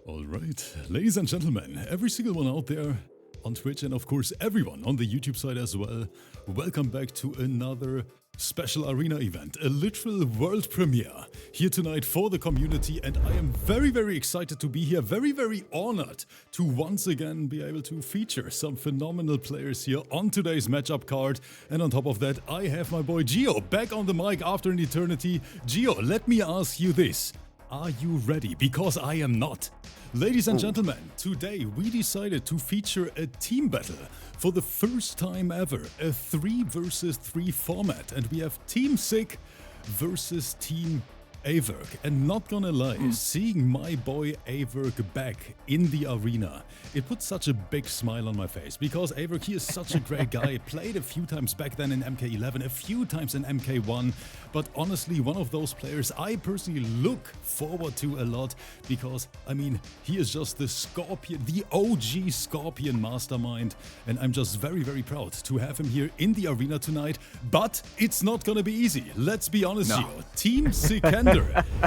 Alright, ladies and gentlemen, every single one out there on Twitch and of course everyone on the YouTube side as well, welcome back to another special arena event, a literal world premiere here tonight for the community, and I am very excited to be here, very honored to once again be able to feature some phenomenal players here on today's matchup card. And on top of that, I have my boy Gio back on the mic after an eternity. Gio, let me ask you this. Are you ready? Because I am not. Ladies and gentlemen, today we decided to feature a team battle for the first time ever, a 3 versus 3 format, and we have Team SIK versus Team AVIRK. And not gonna lie, seeing my boy AVIRK back in the arena, it put such a big smile on my face, because AVIRK, he is such a great guy. Played a few times back then in MK11, a few times in MK1, but honestly one of those players I personally look forward to a lot, because I mean, he is just the Scorpion, the OG Scorpion mastermind, and I'm just very proud to have him here in the arena tonight. But it's not gonna be easy, let's be honest here. Team SIKANDER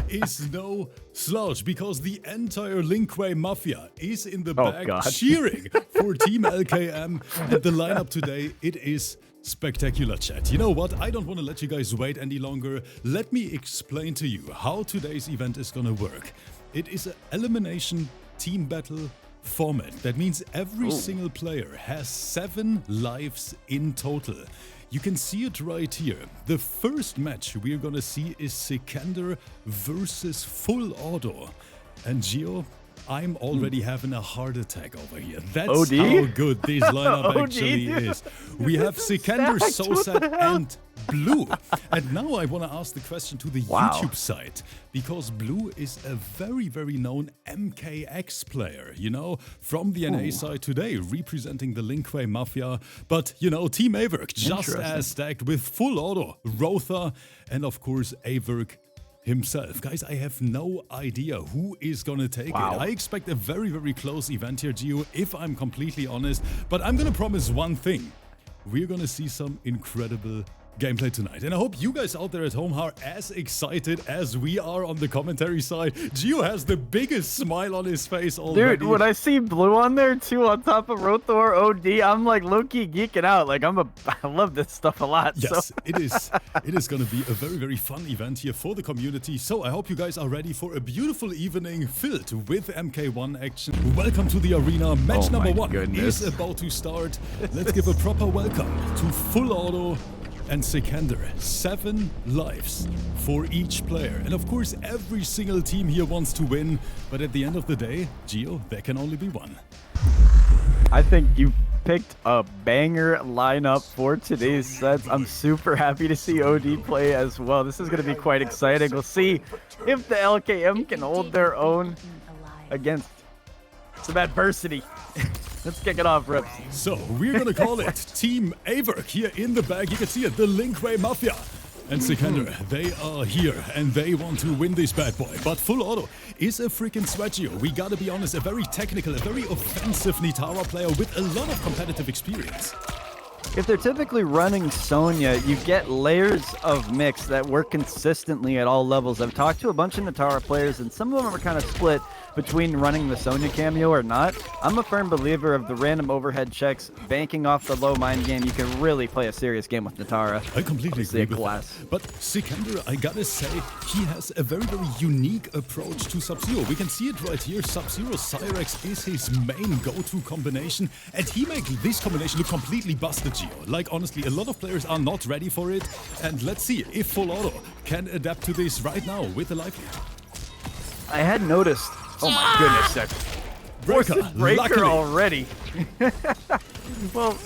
is no slouch, because the entire Linkway Mafia is in the back cheering for Team LKM, and the lineup today, it is spectacular, chat. You know what? I don't want to let you guys wait any longer. Let me explain to you how today's event is gonna work. It is an elimination team battle format. That means every single player has 7 lives in total. You can see it right here. The first match we're gonna see is SIKANDER versus Full Auto. And Gio, I'm already having a heart attack over here. That's how good this lineup actually is. We have SIKANDER, SOSAT, and Blue. And now I want to ask the question to the YouTube side, because Blue is a very known MKX player, you know, from the NA side today, representing the Linkway Mafia. But, you know, Team AVIRK just as stacked with Full Auto, Rotha, and of course AVIRK himself. Guys, I have no idea who is gonna take it. I expect a very close event here, Gio, if I'm completely honest. But I'm gonna promise one thing. We're gonna see some incredible gameplay tonight, and I hope you guys out there at home are as excited as we are on the commentary side. Gio has the biggest smile on his face already. Dude, when I see Blue on there too, on top of Rothor OD, I'm like low-key geeking out. Like I love this stuff a lot. Yes, so. it is gonna be a very fun event here for the community. So I hope you guys are ready for a beautiful evening filled with MK1 action. Welcome to the arena. Match number 1 is about to start. Let's give a proper welcome to Full Auto and SIKANDER. 7 lives for each player. And of course, every single team here wants to win. But at the end of the day, Gio, there can only be one. I think you picked a banger lineup for today's sets. I'm super happy to see OD play as well. This is going to be quite exciting. We'll see if the LKM can hold their own against some adversity. Let's kick it off, Rips. So, we're gonna call it Team AVIRK here in the bag. You can see it, the Linkway Mafia. And SIKANDER, they are here, and they want to win this bad boy. But Full Auto is a freaking Swagio. We gotta be honest, a very technical, a very offensive Nitara player with a lot of competitive experience. If they're typically running Sonya, you get layers of mix that work consistently at all levels. I've talked to a bunch of Nitara players, and some of them are kind of split between running the Sonya cameo or not. I'm a firm believer of the random overhead checks, banking off the low mind game. You can really play a serious game with Nitara. I completely agree with that. But SIKANDER, I gotta say, he has a very unique approach to Sub-Zero. We can see it right here. Sub-Zero Cyrex is his main go-to combination, and he makes this combination look completely busted, Gio. Like, honestly, a lot of players are not ready for it, and let's see if Full Auto can adapt to this right now with the life lead. I had noticed. Oh my goodness, that breaker already. Well,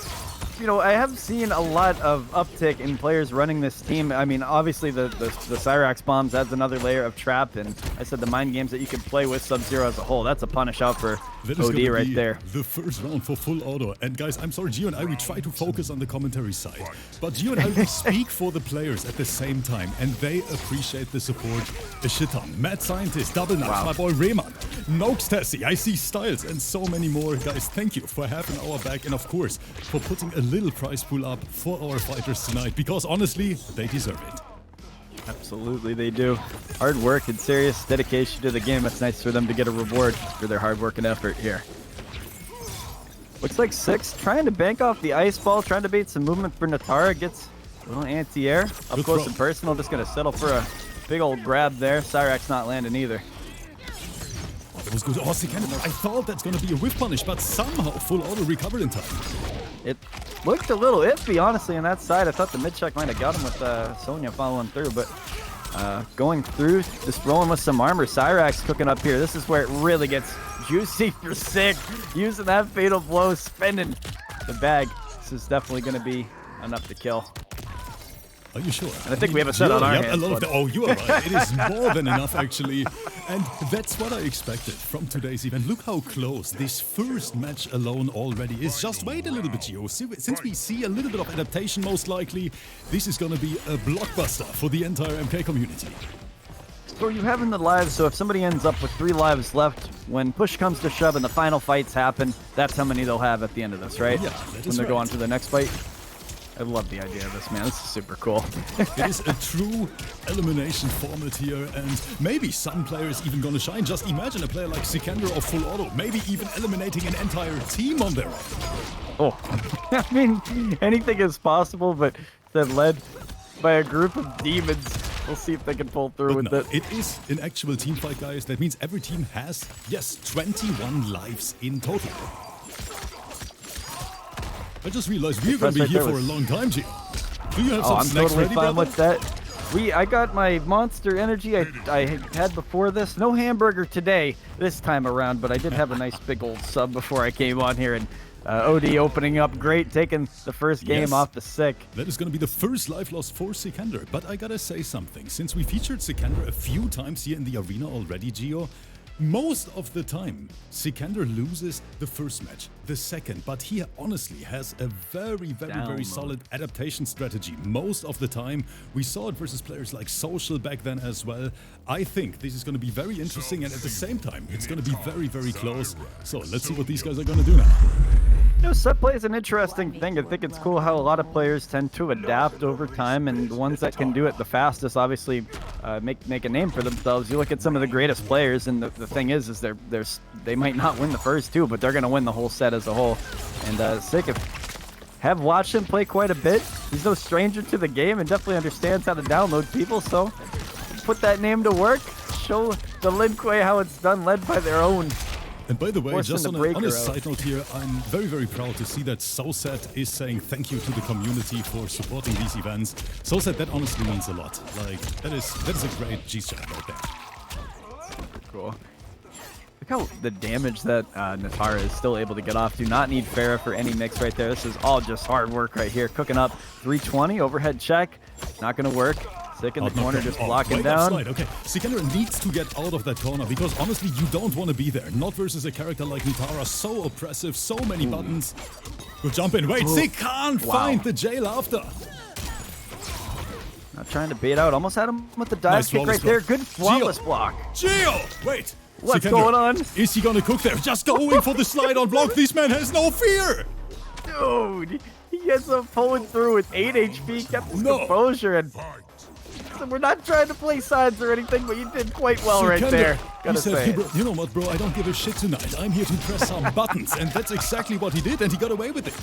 you know, I have seen a lot of uptick in players running this team. I mean, obviously the Cyrax bombs adds another layer of trap, and I said the mind games that you can play with Sub-Zero as a whole. That's a punish out for OD right there. The first round for Full Auto. And guys, I'm sorry, Gio and I, we try to focus on the commentary side. But Gio and I, we speak for the players at the same time, and they appreciate the support a shit ton. Mad Scientist, Double Knife, my boy Rayman, Nox Tessie, I see Styles, and so many more. Guys, thank you for having our back, and of course, for putting a little prize pool up for our fighters tonight, because honestly, they deserve it. Absolutely, they do. Hard work and serious dedication to the game. It's nice for them to get a reward for their hard work and effort here. Looks like Six trying to bank off the ice ball, trying to bait some movement for Natara. Gets a little anti-air. Up close and personal, just going to settle for a big old grab there. Cyrax not landing either. That was good. Oh, Sikander. I thought that's going to be a whiff punish, but somehow full auto recovered in time. It looked a little iffy, honestly, on that side. I thought the mid-check might have got him with Sonya following through, but going through, just rolling with some armor. Cyrax cooking up here. This is where it really gets juicy for Sick. Using that fatal blow, spending the bag. This is definitely going to be enough to kill. Are you sure? And I think we have a set on our hands. Oh, you are right. It is more than enough, actually. And that's what I expected from today's event. Look how close this first match alone already is. Just wait a little bit, Gio. Since we see a little bit of adaptation, most likely, this is going to be a blockbuster for the entire MK community. So you have in the lives, so if somebody ends up with 3 lives left, when push comes to shove and the final fights happen, that's how many they'll have at the end of this, right? Yeah, when they go on to the next fight. I love the idea of this, man. This is super cool. It is a true elimination format here, and maybe some players even gonna shine. Just imagine a player like Sikander or Full Auto, maybe even eliminating an entire team on their own. Oh, I mean, anything is possible, but they're led by a group of demons. We'll see if they can pull through with it. It is an actual team fight, guys. That means every team has, yes, 21 lives in total. I just realized we're going to be here for a long time, G. Do you have some snacks ready, brother? I'm totally fine with that. I got my Monster Energy I had before this. No hamburger today, this time around, but I did have a nice big old sub before I came on here. And OD opening up great, taking the first game off the Sick. That is going to be the first life loss for Sikander. But I gotta say something. Since we featured Sikander a few times here in the arena already, Gio, most of the time, Sikander loses the first match, the second, but he honestly has a very solid adaptation strategy. Most of the time, we saw it versus players like Social back then as well. I think this is going to be very interesting, and at the same time, it's going to be very close. So let's see what these guys are going to do now. You know, set play is an interesting thing. I think it's cool how a lot of players tend to adapt over time, and the ones that can do it the fastest obviously make a name for themselves. You look at some of the greatest players, and the thing is they might not win the first 2, but they're going to win the whole set as a whole. And Sick, have watched him play quite a bit. He's no stranger to the game and definitely understands how to download people, so put that name to work. Show the Lin Kuei how it's done, led by their own. And by the way, just on a side note here, I'm very proud to see that SoSet is saying thank you to the community for supporting these events. SoSet, that honestly means a lot. Like, that is a great G-Strap right there. Super cool. Look how the damage that Natara is still able to get off. Do not need Farah for any mix right there. This is all just hard work right here. Cooking up 320, overhead check. Not going to work. Sick in the corner, just blocking down. Okay, Sikander needs to get out of that corner because honestly, you don't want to be there. Not versus a character like Natara, so oppressive, so many buttons. Good jump in. Wait, Sick can't find the jail after. Not trying to bait out. Almost had him with the dive kick right there. Good flawless block. Gio! Wait. What's Sikander, going on? Is he gonna cook there? Just going for the slide on block. This man has no fear. Dude, he ends up pulling through with 8 HP, kept his composure, and so we're not trying to play sides or anything, but you did quite well right there. He said, hey, bro, you know what, bro? I don't give a shit tonight. I'm here to press some buttons, and that's exactly what he did, and he got away with it.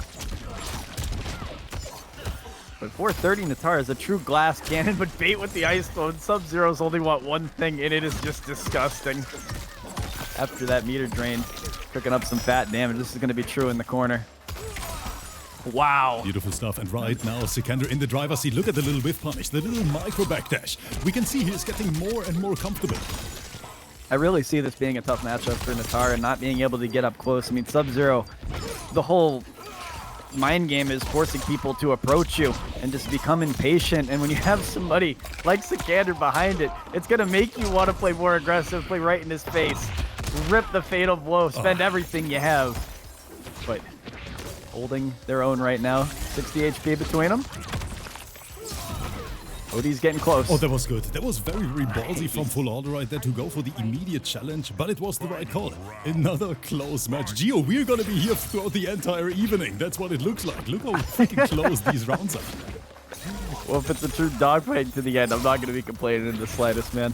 But 430 Natara is a true glass cannon, but bait with the ice stone. Sub-Zeros only want one thing, and it is just disgusting. After that meter drain, picking up some fat damage. This is going to be true in the corner. Wow. Beautiful stuff. And right now, Sikander in the driver's seat. Look at the little whiff punish, the little micro backdash. We can see he's getting more and more comfortable. I really see this being a tough matchup for Natara, not being able to get up close. I mean, Sub-Zero, the whole mind game is forcing people to approach you and just become impatient. And when you have somebody like Sikander behind it, it's going to make you want to play more aggressive, play right in his face, rip the fatal blow, spend everything you have. But holding their own right now. 60 HP between them. OD's getting close. Oh, that was good. That was very ballsy from Full Auto right there to go for the immediate challenge, but it was the right call. Another close match. Gio, we're going to be here throughout the entire evening. That's what it looks like. Look how freaking close these rounds are. Well, if it's a true dogfight to the end, I'm not going to be complaining in the slightest, man.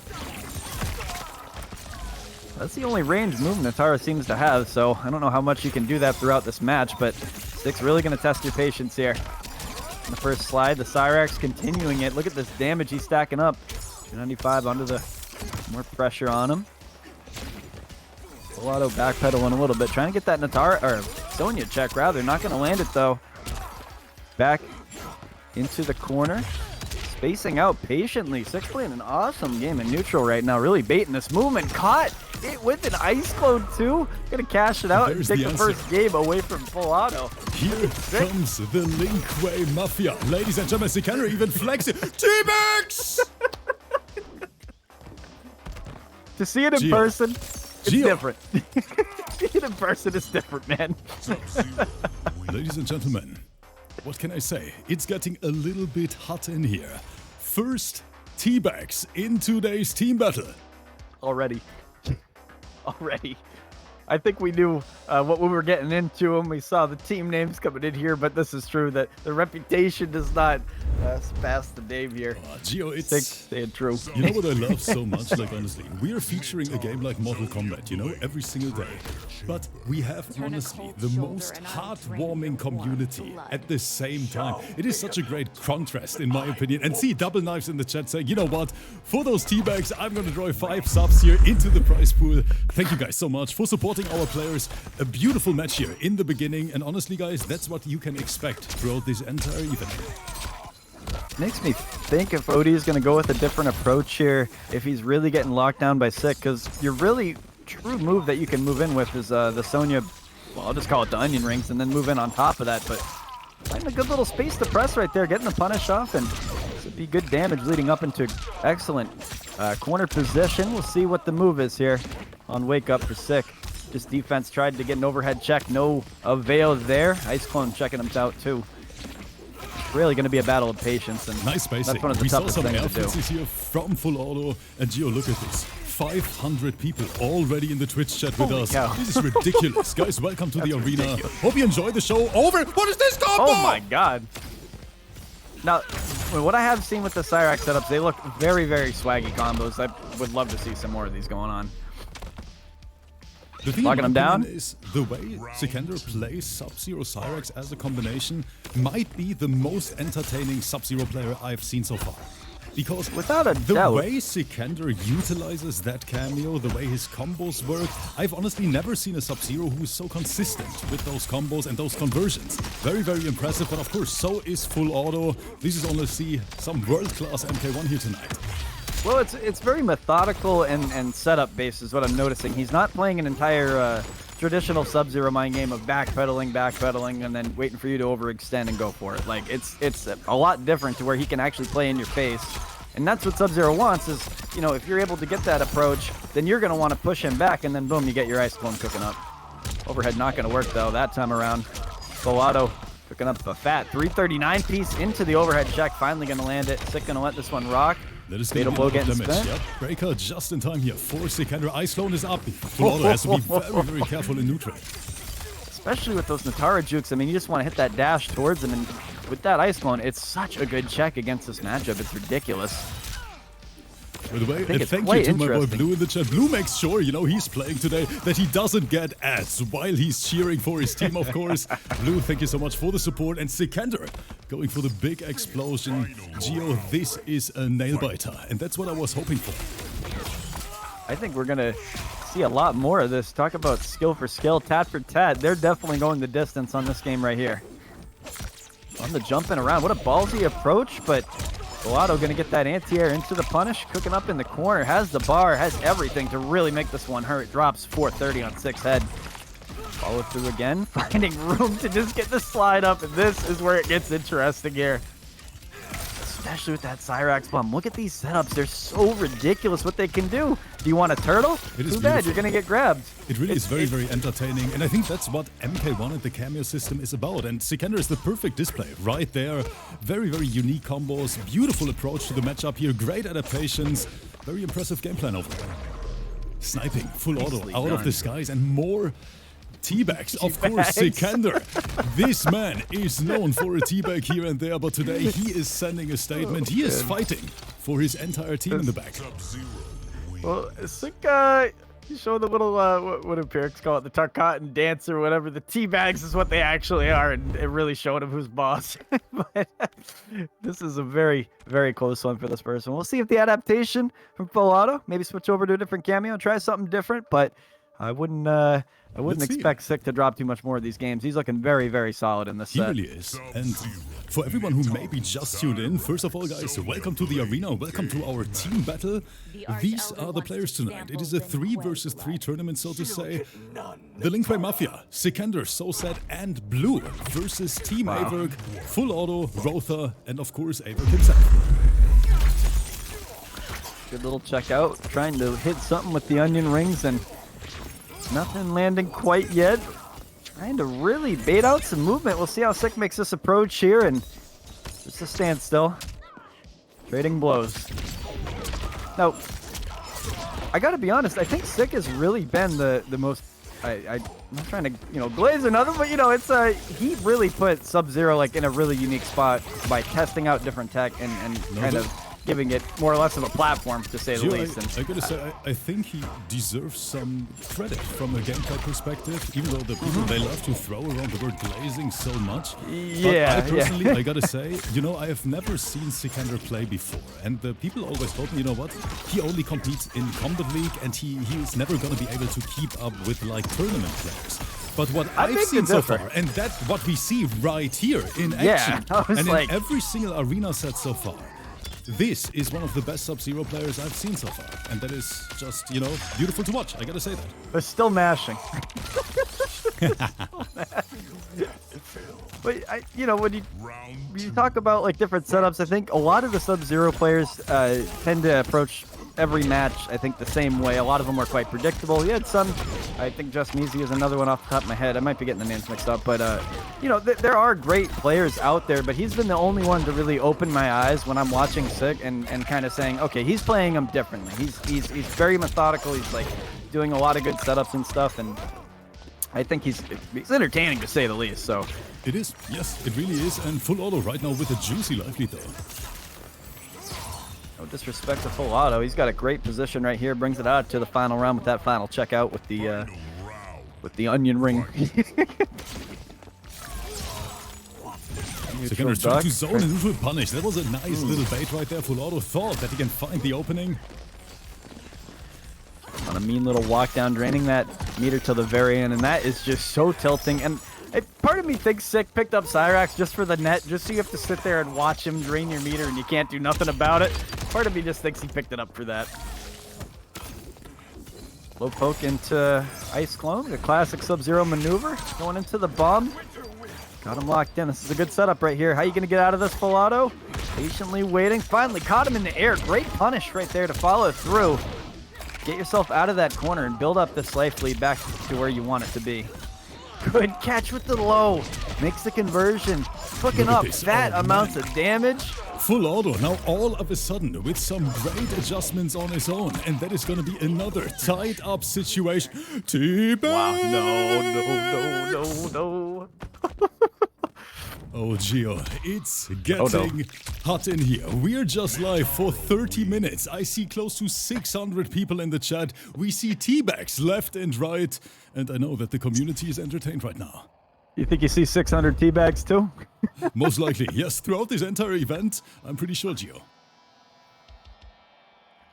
That's the only range move Natara seems to have, so I don't know how much you can do that throughout this match, but Stick's really going to test your patience here. In the first slide, the Cyrax continuing it. Look at this damage he's stacking up. 295 under the more pressure on him. Auto backpedaling a little bit, trying to get that Natara, or Sonya check rather. Not going to land it though. Back into the corner. Spacing out patiently. Six playing an awesome game in neutral right now. Really baiting this movement. Caught it with an ice clone too. Gonna cash it out and take the first game away from full auto. Here comes the Link Way Mafia. Ladies and gentlemen, Sikander even flexing. T-Max! To see it in person, it's different. See it in person is different, man. Ladies and gentlemen, what can I say? It's getting a little bit hot in here. First teabags in today's team battle. Already. I think we knew what we were getting into when we saw the team names coming in here, but this is true that the reputation does not surpass the name here. Gio, it's staying true. You know what I love so much? Like, honestly, we are featuring a game like Mortal Kombat, you know, every single day. But we have, honestly, the most heartwarming community at the same time. It is such a great contrast, in my opinion. And see, Double Knives in the chat saying, you know what? For those teabags, I'm going to draw 5 subs here into the prize pool. Thank you guys so much for supporting our players. A beautiful match here in the beginning. And honestly, guys, that's what you can expect throughout this entire event. Makes me think if Odie is going to go with a different approach here, if he's really getting locked down by Sik, because your really true move that you can move in with is the Sonya, well, I'll just call it the onion rings, and then move in on top of that. But finding a good little space to press right there, getting the punish off, and this would be good damage leading up into excellent corner position. We'll see what the move is here on Wake Up for Sik. Just defense tried to get an overhead check, no avail there. Ice Clone checking him out too. Really going to be a battle of patience, and nice spacing. That's one of the toughest things to do. Here from full auto, and Gio, look at this. 500 people already in the Twitch chat with us. Cow. This is ridiculous. Guys, welcome to the arena. Ridiculous. Hope you enjoy the show. Over. What is this combo? Oh my god. Now, what I have seen with the Cyrax setups, they look very, very swaggy combos. I would love to see some more of these going on. The thing Locking him down is the way Sikander plays Sub-Zero Cyrax as a combination might be the most entertaining Sub-Zero player I've seen so far. Because without a the doubt, way Sikander utilizes that cameo, the way his combos work, I've honestly never seen a Sub-Zero who is so consistent with those combos and those conversions. Very, very impressive, but of course, so is full auto. This is honestly some world-class MK1 here tonight. Well, it's very methodical and setup based is what I'm noticing. He's not playing an entire traditional Sub-Zero mind game of backpedaling, and then waiting for you to overextend and go for it. Like, it's a lot different to where he can actually play in your face. And that's what Sub-Zero wants is, you know, if you're able to get that approach, then you're going to want to push him back, and then boom, you get your Ice Clone cooking up. Overhead not going to work, though, that time around. Full auto cooking up a fat 339 piece into the overhead check. Finally going to land it. Sik going to let this one rock. That is Fatal blow getting spent. Yep. Breaker just in time here for Sikander. Ice Clone is up. Full auto has to be very, very careful in neutral. Especially with those Natara jukes. I mean, you just want to hit that dash towards him. And with that Ice Clone, it's such a good check against this matchup. It's ridiculous. By the way, thank you to my boy Blue in the chat. Blue makes sure, you know, he's playing today, that he doesn't get ads while he's cheering for his team, of course. Blue, thank you so much for the support. And Sikander going for the big explosion. Gio, this is a nail-biter, and that's what I was hoping for. I think we're going to see a lot more of this. Talk about skill for skill, tat for tat. They're definitely going the distance on this game right here. On the jumping around. What a ballsy approach, but Volato going to get that anti-air into the punish, cooking up in the corner, has the bar, has everything to really make this one hurt. Drops 430 on Sik's head. Follow through again, finding room to just get the slide up, and this is where it gets interesting here. Especially with that Cyrax bomb. Look at these setups. They're so ridiculous what they can do. Do you want a turtle? Too bad, you're going to get grabbed. It really is very, very entertaining. And I think that's what MK1 and the Cameo system is about. And Sikander is the perfect display right there. Very, very unique combos. Beautiful approach to the matchup here. Great adaptations. Very impressive game plan overall. Sniping, full auto, out of the skies, and more Teabags, of course, Sikander. This man is known for a teabag here and there, but today he is sending a statement. He is fighting for his entire team in the back. Well, you show the little, what do AVIRK call it, the Tarkatan dance or whatever. The teabags is what they actually are, and it really showed him who's boss. But this is a very, very close one for this person. We'll see if the adaptation from full auto, maybe switch over to a different cameo and try something different, but I wouldn't expect Sik to drop too much more of these games. He's looking very, very solid in this set. He really is. And for everyone who maybe just tuned in, first of all, guys, welcome to the arena. Welcome to our team battle. These are the players tonight. It is a 3 versus 3 tournament, so to say. The Linkway Mafia, Sikander, SoSad, and Blue versus Team AVIRK, Full Auto, Rotha, and of course, AVIRK himself. Good little checkout. Trying to hit something with the onion rings and nothing landing quite yet. Trying to really bait out some movement. We'll see how Sik makes this approach here, and just a standstill. Trading blows. Now, I gotta be honest, I think Sik has really been the most... I'm not trying to, glaze another, but, it's he really put Sub-Zero, like, in a really unique spot by testing out different tech and kind of giving it more or less of a platform, to say the least. I gotta say, I think he deserves some credit from a gameplay perspective, even though the people, they love to throw around the word glazing so much. Yeah, but I personally, I gotta say, I have never seen Sikander play before, and the people always told me, you know what, he only competes in Combat League, and he is never gonna be able to keep up with, like, tournament players. But what I've seen so far, and that's what we see right here in action, and in every single arena set so far, this is one of the best Sub-Zero players I've seen so far. And that is just, beautiful to watch. I gotta say that. They're still mashing. But, when you talk about, like, different setups, I think a lot of the Sub-Zero players tend to approach every match, I think, the same way. A lot of them are quite predictable. You had some, I think Just Measy is another one off the top of my head. I might be getting the names mixed up, but, there are great players out there, but he's been the only one to really open my eyes when I'm watching Sik and kind of saying, okay, he's playing them differently. He's very methodical. He's, like, doing a lot of good setups and stuff, and I think he's entertaining, to say the least, so. It is. Yes, it really is. And Full Auto right now with a juicy life lead, though. No disrespect to Full Auto. He's got a great position right here. Brings it out to the final round with that final checkout with the onion ring. Sikander trying to zone and neutral punish. That was a nice little bait right there. Full Auto thought that he can find the opening. On a mean little walk down, draining that meter to the very end, and that is just so tilting. And part of me thinks Sik picked up Cyrax just for the net, just so you have to sit there and watch him drain your meter and you can't do nothing about it. Part of me just thinks he picked it up for that. Low poke into Ice Clone, the classic Sub-Zero maneuver, going into the bomb. Got him locked in. This is a good setup right here. How are you going to get out of this, Full Auto? Patiently waiting. Finally caught him in the air. Great punish right there to follow through. Get yourself out of that corner and build up this life lead back to where you want it to be. Good catch with the low. Makes the conversion. Hooking up fat amounts of damage. Full Auto now all of a sudden with some great adjustments on his own. And that is going to be another tied up situation. Teabag! Wow, no. Oh, Gio, it's getting hot in here. We're just live for 30 minutes. I see close to 600 people in the chat. We see teabags left and right. And I know that the community is entertained right now. You think you see 600 teabags too? Most likely, yes. Throughout this entire event, I'm pretty sure, Gio.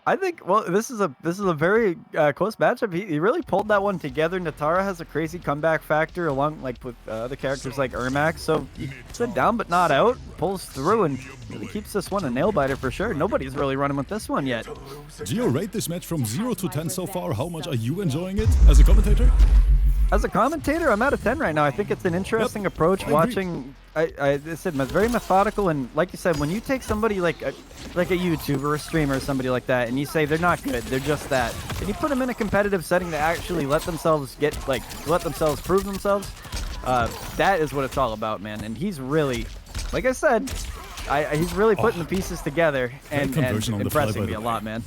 I think, well, this is a very close matchup. He really pulled that one together. Natara has a crazy comeback factor along, like, with other characters like Ermac. So he's down but not out, pulls through, and really keeps this one a nail biter for sure. Nobody's really running with this one yet. Gio, rate this match from 0 to 10 so far. How much are you enjoying it as a commentator? As a commentator, I'm at a 10 right now. I think it's an interesting approach. Watching, I said, very methodical, and like you said, when you take somebody like a YouTuber or a streamer or somebody like that, and you say they're not good, they're just that, and you put them in a competitive setting to actually let themselves prove themselves, that is what it's all about, man. And he's really, like I said, he's really putting the pieces together and impressing me a lot, man.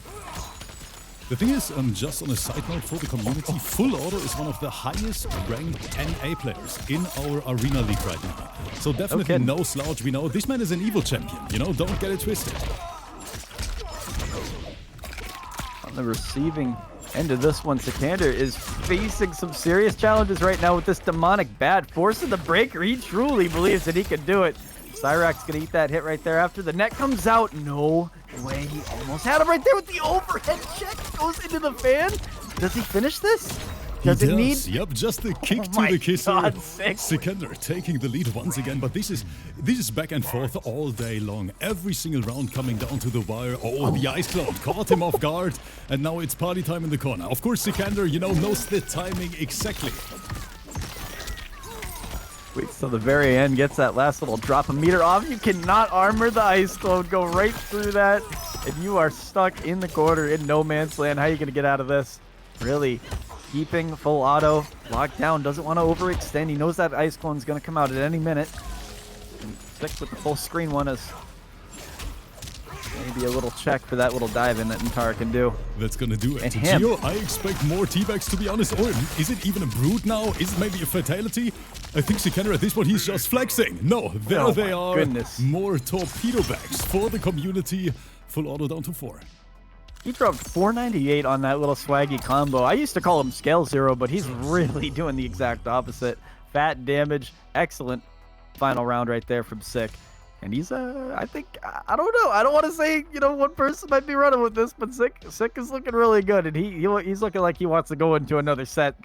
The thing is, just on a side note for the community, Full Auto is one of the highest ranked NA players in our Arena League right now. So definitely no slouch. We know this man is an evil champion, you know, don't get it twisted. On the receiving end of this one, SIKANDER is facing some serious challenges right now with this demonic bat, forcing the breaker. He truly believes that he can do it. Cyrax's gonna eat that hit right there after the net comes out. No way, he almost had him right there with the overhead check. Goes into the fan. Does he finish this? Does it need? Yep, just a kick to the kisser. SIKANDER taking the lead once again, but this is back and forth all day long. Every single round coming down to the wire. Oh, the ice cloud caught him off guard, and now it's party time in the corner. Of course, SIKANDER, you know, knows the timing exactly. Waits till the very end, gets that last little drop of meter off. You cannot armor the ice cloud, go right through that, and you are stuck in the corner in no man's land. How are you going to get out of this? Really keeping Full Auto locked down, doesn't want to overextend. He knows that ice clone's going to come out at any minute. And stick with the full screen one as maybe a little check for that little dive in that Ntara can do. That's gonna do it. Gio, I expect more T-Bags to be honest. Or is it even a brood now? Is it maybe a fatality? I think SIKANDER at this point, he's just flexing. No, there they are. Goodness. More torpedo bags for the community. Full Auto down to 4. He dropped 498 on that little swaggy combo. I used to call him Scale Zero, but he's really doing the exact opposite. Fat damage, excellent final round right there from Sik. And he's, I think, I don't know. I don't want to say, you know, one person might be running with this, but Sik is looking really good. And he's looking like he wants to go into another set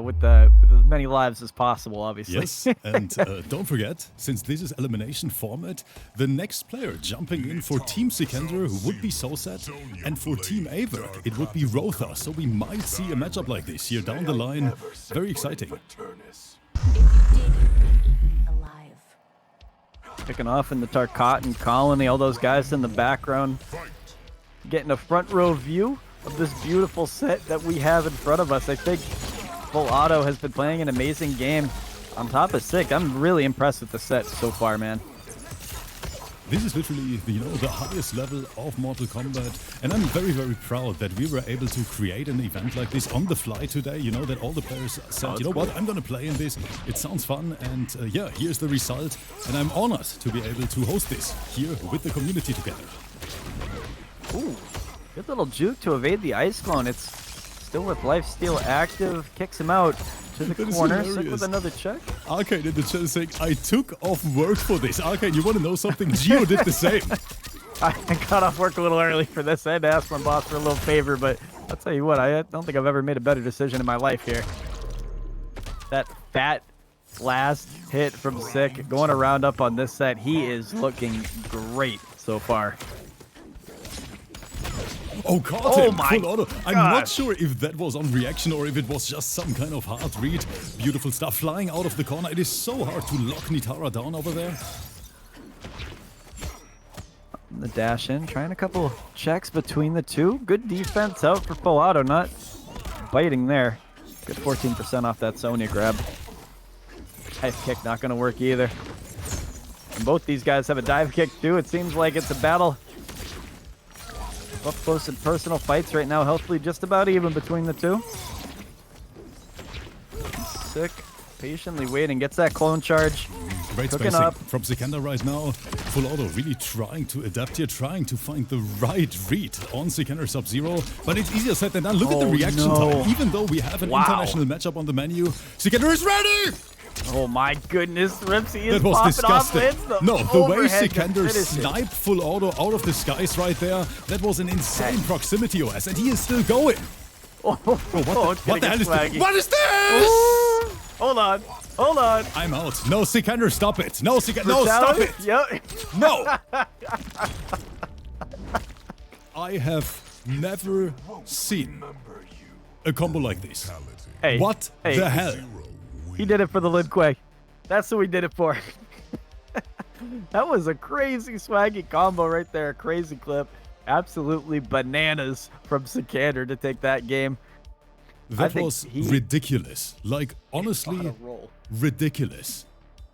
with as many lives as possible, obviously. Yes, and don't forget, since this is elimination format, the next player jumping in for Team SIKANDER would be SOSAT, and for Team AVIRK, it would be Rotha. So we might see a matchup like this here down the line. Very exciting. Picking off in the Tarkatan colony, all those guys in the background getting a front row view of this beautiful set that we have in front of us. I think Full Auto has been playing an amazing game on top of Sik. I'm really impressed with the set so far, man. This is literally, you know, the highest level of Mortal Kombat, and I'm very, very proud that we were able to create an event like this on the fly today. You know, that all the players said, you know what, I'm gonna play in this. It sounds fun, and yeah, here's the result. And I'm honored to be able to host this here with the community together. Ooh, good little juke to evade the ice clone. It's still with lifesteal active, kicks him out to the corner. Sik with another check. Arcane in the chat is saying, I took off work for this. Arcane, you want to know something? Gio did the same. I got off work a little early for this. I had to ask my boss for a little favor, but I'll tell you what, I don't think I've ever made a better decision in my life here. That fat last hit from Sik going around up on this set. He is looking great so far. Oh, caught him! Full Auto. I'm not sure if that was on reaction or if it was just some kind of hard read. Beautiful stuff flying out of the corner. It is so hard to lock Ntara down over there. The dash in, trying a couple checks between the two. Good defense out for Full Auto, not biting there. Good 14% off that Sonya grab. Dive kick not going to work either. And both these guys have a dive kick too. It seems like it's a battle. Up close and personal fights right now, healthily just about even between the two. Sik patiently waiting, gets that clone charge. Great spacing from SIKANDER right now. Full Auto really trying to adapt here, trying to find the right read on SIKANDER Sub-Zero. But it's easier said than done. Look at the reaction time. Even though we have an international matchup on the menu, SIKANDER is ready! Oh my goodness, Ripsy is that was disgusting. No, the way SIKANDER sniped Full Auto out of the skies right there, that was an insane proximity OS, and he is still going. What the hell is this? What is this? Hold on. I'm out. No, SIKANDER, stop it. No, SIKANDER, no, stop it. Yep. No. I have never seen a combo like this. Hey, what the hell? He did it for the Lin Kuei. That's who he did it for. That was a crazy swaggy combo right there. A crazy clip. Absolutely bananas from SIKANDER to take that game. That was ridiculous. Like, honestly, ridiculous.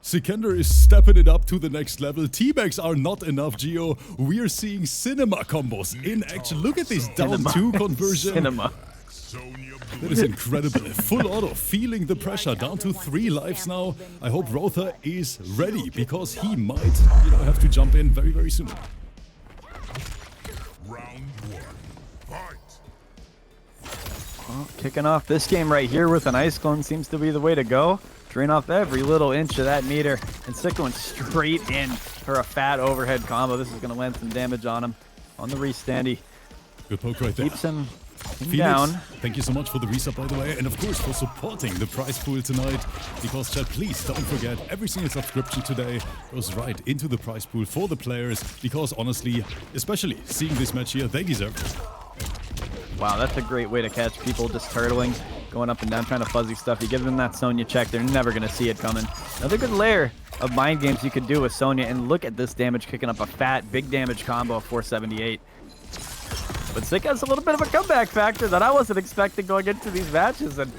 Sikander is stepping it up to the next level. T-bags are not enough, Gio. We are seeing cinema combos in action. Look at this down 2 conversion. Cinema. That is incredible. Full auto, feeling the pressure. Down to 3 lives now. I hope Rotha is ready because he might, have to jump in very, very soon. Round 1. Fight. Well, kicking off this game right here with an ice clone seems to be the way to go. Drain off every little inch of that meter. And Sik going straight in for a fat overhead combo. This is going to land some damage on him. On the restandy. Good poke right there. Keeps him Felix, down. Thank you so much for the resub, by the way, and of course for supporting the prize pool tonight. Because, chat, please don't forget, every single subscription today goes right into the prize pool for the players. Because honestly, especially seeing this match here, they deserve it. Wow, that's a great way to catch people just turtling, going up and down, trying to fuzzy stuff. You give them that Sonya check, they're never going to see it coming. Another good layer of mind games you could do with Sonya, and look at this damage kicking up a fat, big damage combo of 478. But Sik has a little bit of a comeback factor that I wasn't expecting going into these matches, and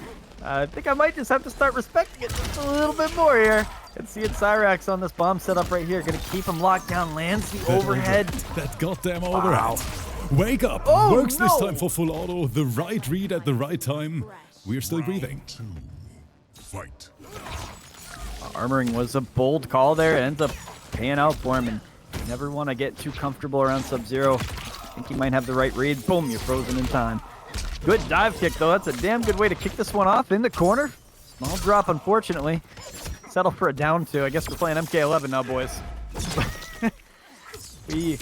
I think I might just have to start respecting it just a little bit more here. And seeing Cyrax on this bomb setup right here, going to keep him locked down, lands the overhead. That goddamn overhead. Wow. Wake up! Oh, Works no. this time for full auto. The right read at the right time. We're still breathing. Round 2. Fight. Armoring was a bold call there. It ends up paying out for him, and you never want to get too comfortable around Sub-Zero. I think he might have the right read. Boom, you're frozen in time. Good dive kick, though. That's a damn good way to kick this one off in the corner. Small drop, unfortunately. Settle for a down 2. I guess we're playing MK11 now, boys. We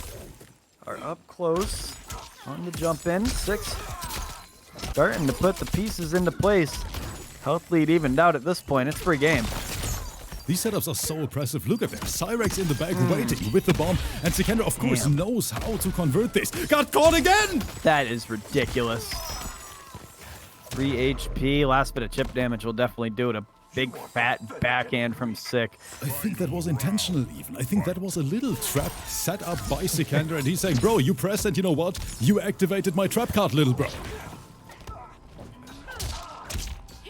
are up close on the jump in. 6 starting to put the pieces into place. Health lead evened out at this point. It's free game. These setups are so impressive. Look at them. Cyrax in the back waiting with the bomb. And Sikander, of course, knows how to convert this. Got caught again! That is ridiculous. 3 HP. Last bit of chip damage will definitely do it. A big fat backhand from Sik. I think that was intentional even. I think that was a little trap set up by Sikander. And he's saying, bro, you pressed and you know what? You activated my trap card, little bro.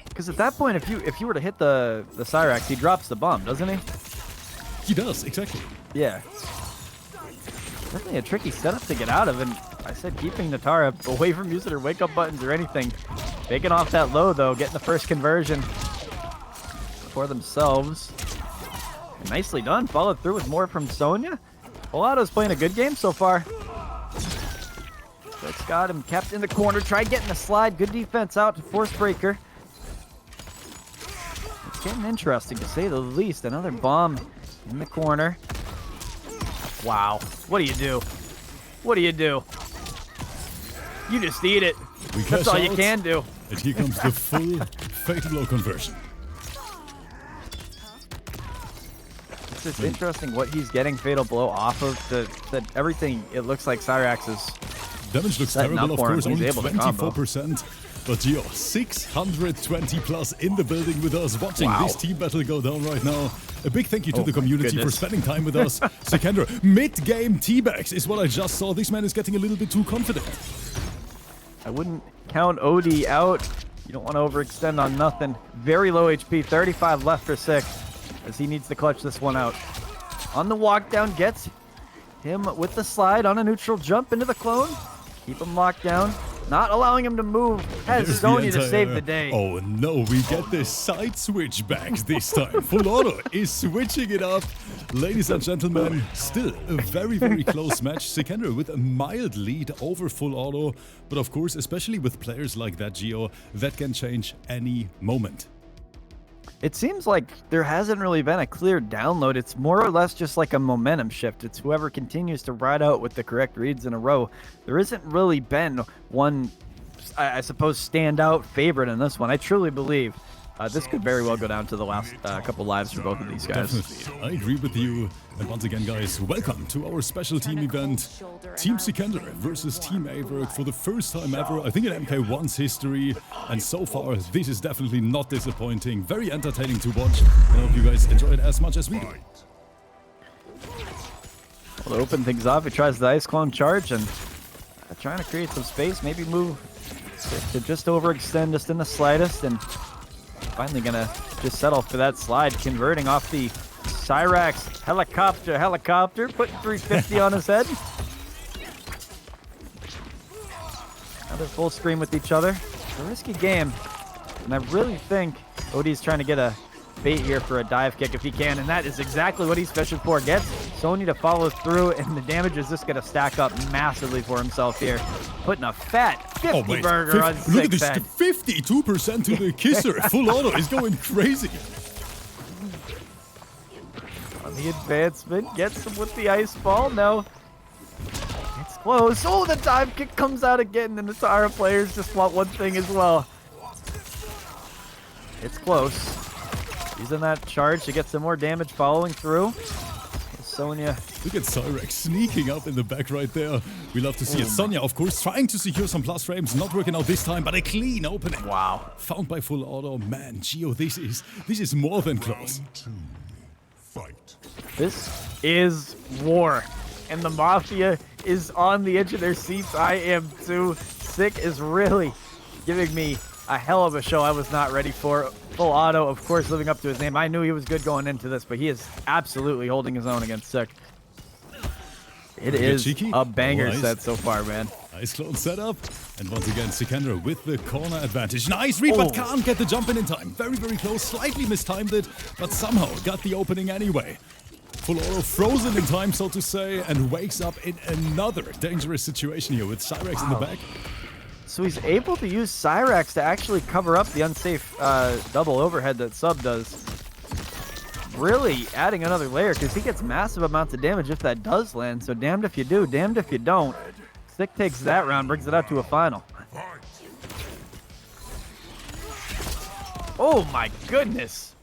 Because at that point, if you were to hit the Cyrax, he drops the bomb, doesn't he? He does, exactly. Yeah. Definitely a tricky setup to get out of, and I said keeping Natara away from using her wake-up buttons or anything. Taking off that low, though, getting the first conversion for themselves. And nicely done. Followed through with more from Sonya. Olado's playing a good game so far. That's got him kept in the corner. Tried getting the slide. Good defense out to force breaker. It's getting interesting, to say the least. Another bomb in the corner. Wow. What do you do? What do you do? You just eat it. That's all you can do. And here comes the full fatal blow conversion. It's just interesting what he's getting fatal blow off of. That everything, it looks like Cyrax is damage looks setting terrible, up of for him. course, He's only able to combo. 24%. But Gio, 620 plus in the building with us, watching this team battle go down right now. A big thank you to the community for spending time with us. Sikander, mid-game teabags is what I just saw. This man is getting a little bit too confident. I wouldn't count OD out. You don't want to overextend on nothing. Very low HP, 35 left for Sik, as he needs to clutch this one out. On the walk down, gets him with the slide on a neutral jump into the clone. Keep him locked down. Not allowing him to move. Has Sonya to save the day. Oh no, we get the side switch back this time. Full auto is switching it up. Ladies and gentlemen, still a very, very close match. Sikander with a mild lead over full auto. But of course, especially with players like that, Gio, that can change any moment. It seems like there hasn't really been a clear download. It's more or less just like a momentum shift. It's whoever continues to ride out with the correct reads in a row. There isn't really been one, I suppose, standout favorite in this one. I truly believe this could very well go down to the last couple lives for both of these guys. Definitely. I agree with you. And once again, guys, welcome to our special team event. Team Sikander versus Team AVIRK for the first time ever, I think in MK1's history. And so far, this is definitely not disappointing. Very entertaining to watch. I hope you guys enjoy it as much as we do. Well, to open things off, he tries the Ice Clone charge and trying to create some space. Maybe move to just overextend just in the slightest. And finally gonna just settle for that slide, converting off the Cyrax, helicopter, putting 350 on his head. Another full screen with each other. It's a risky game. And I really think Odie's trying to get a bait here for a dive kick if he can, and that is exactly what he's fishing for. Gets Sonya to follow through, and the damage is just going to stack up massively for himself here. Putting a fat 50 burger on 6 Look at this, head. 52% to the kisser. Full auto is going crazy. On the advancement, gets him with the ice ball. No. It's close. Oh, the dive kick comes out again, and the Tara players just want one thing as well. It's close. Using that charge to get some more damage following through. Sonya. Look at Cyrax sneaking up in the back right there. We love to see it. Sonya, of course, trying to secure some plus frames. Not working out this time, but a clean opening. Wow. Found by full auto. Man, Gio, this is more than close. Round 2. Fight. This is war. And the Mafia is on the edge of their seats. I am too. Sick is really giving me a hell of a show I was not ready for. Full auto, of course, living up to his name. I knew he was good going into this, but he is absolutely holding his own against Sick. It is a banger set so far, man. Nice clone setup. And once again, SIKANDER with the corner advantage. Nice read, but can't get the jump in time. Very, very close. Slightly mistimed it, but somehow got the opening anyway. Full auto frozen in time, so to say, and wakes up in another dangerous situation here with Cyrax in the back. So he's able to use Cyrax to actually cover up the unsafe double overhead that Sub does. Really adding another layer because he gets massive amounts of damage if that does land. So damned if you do, damned if you don't. Sick takes that round, brings it out to a final. Oh my goodness.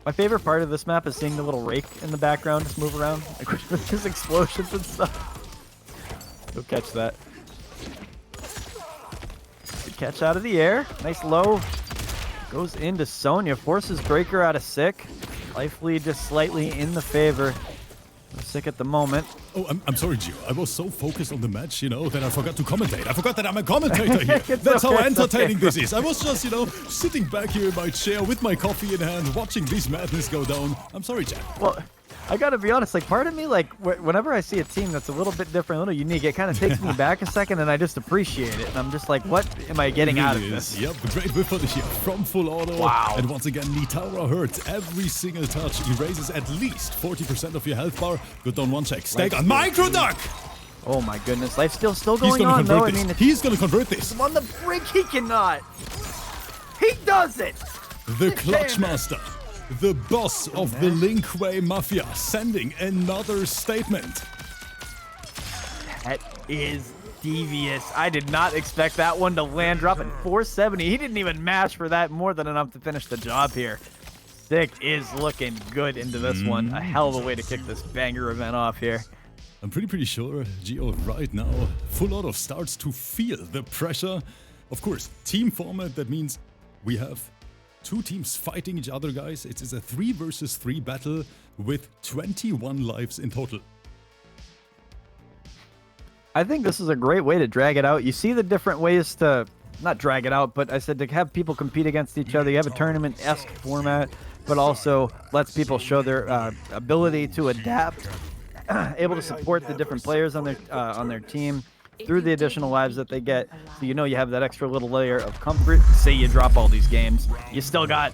My favorite part of this map is seeing the little rake in the background just move around. Like with his explosions and stuff. Go catch that. Catch out of the air. Nice low. Goes into Sonya. Forces Breaker out of Sick. Life lead just slightly in the favor of Sick at the moment. Oh, I'm sorry, Gio. I was so focused on the match, that I forgot to commentate. I forgot that I'm a commentator here. That's how entertaining this is. I was just, sitting back here in my chair with my coffee in hand, watching this madness go down. I'm sorry, Jack. Well, I gotta be honest, part of me, whenever I see a team that's a little bit different, a little unique, it kind of takes me back a second and I just appreciate it. And I'm just like, what am I getting out of this? Yep, great whip footage here from full auto. Wow. And once again, Nitara hurts every single touch. Erases at least 40% of your health bar. Good down one check. Stag on micro duck! Oh my goodness, life's still going on though. He's gonna convert this. On the brink, he cannot. He does it! The Clutch Master. The boss of the Linkway Mafia sending another statement. That is devious. I did not expect that one to land, dropping 470. He didn't even match for that, more than enough to finish the job here. Sick is looking good into this one. A hell of a way to kick this banger event off here. I'm pretty sure Gio right now, full auto starts to feel the pressure. Of course, team format, that means we have two teams fighting each other, guys. It is a 3 versus 3 battle with 21 lives in total. I think this is a great way to drag it out. You see the different ways to, not drag it out, but I said to have people compete against each other. You have a tournament-esque format, but also lets people show their ability to adapt, able to support the different players on their team through the additional lives that they get, so you have that extra little layer of comfort. Say you drop all these games, you still got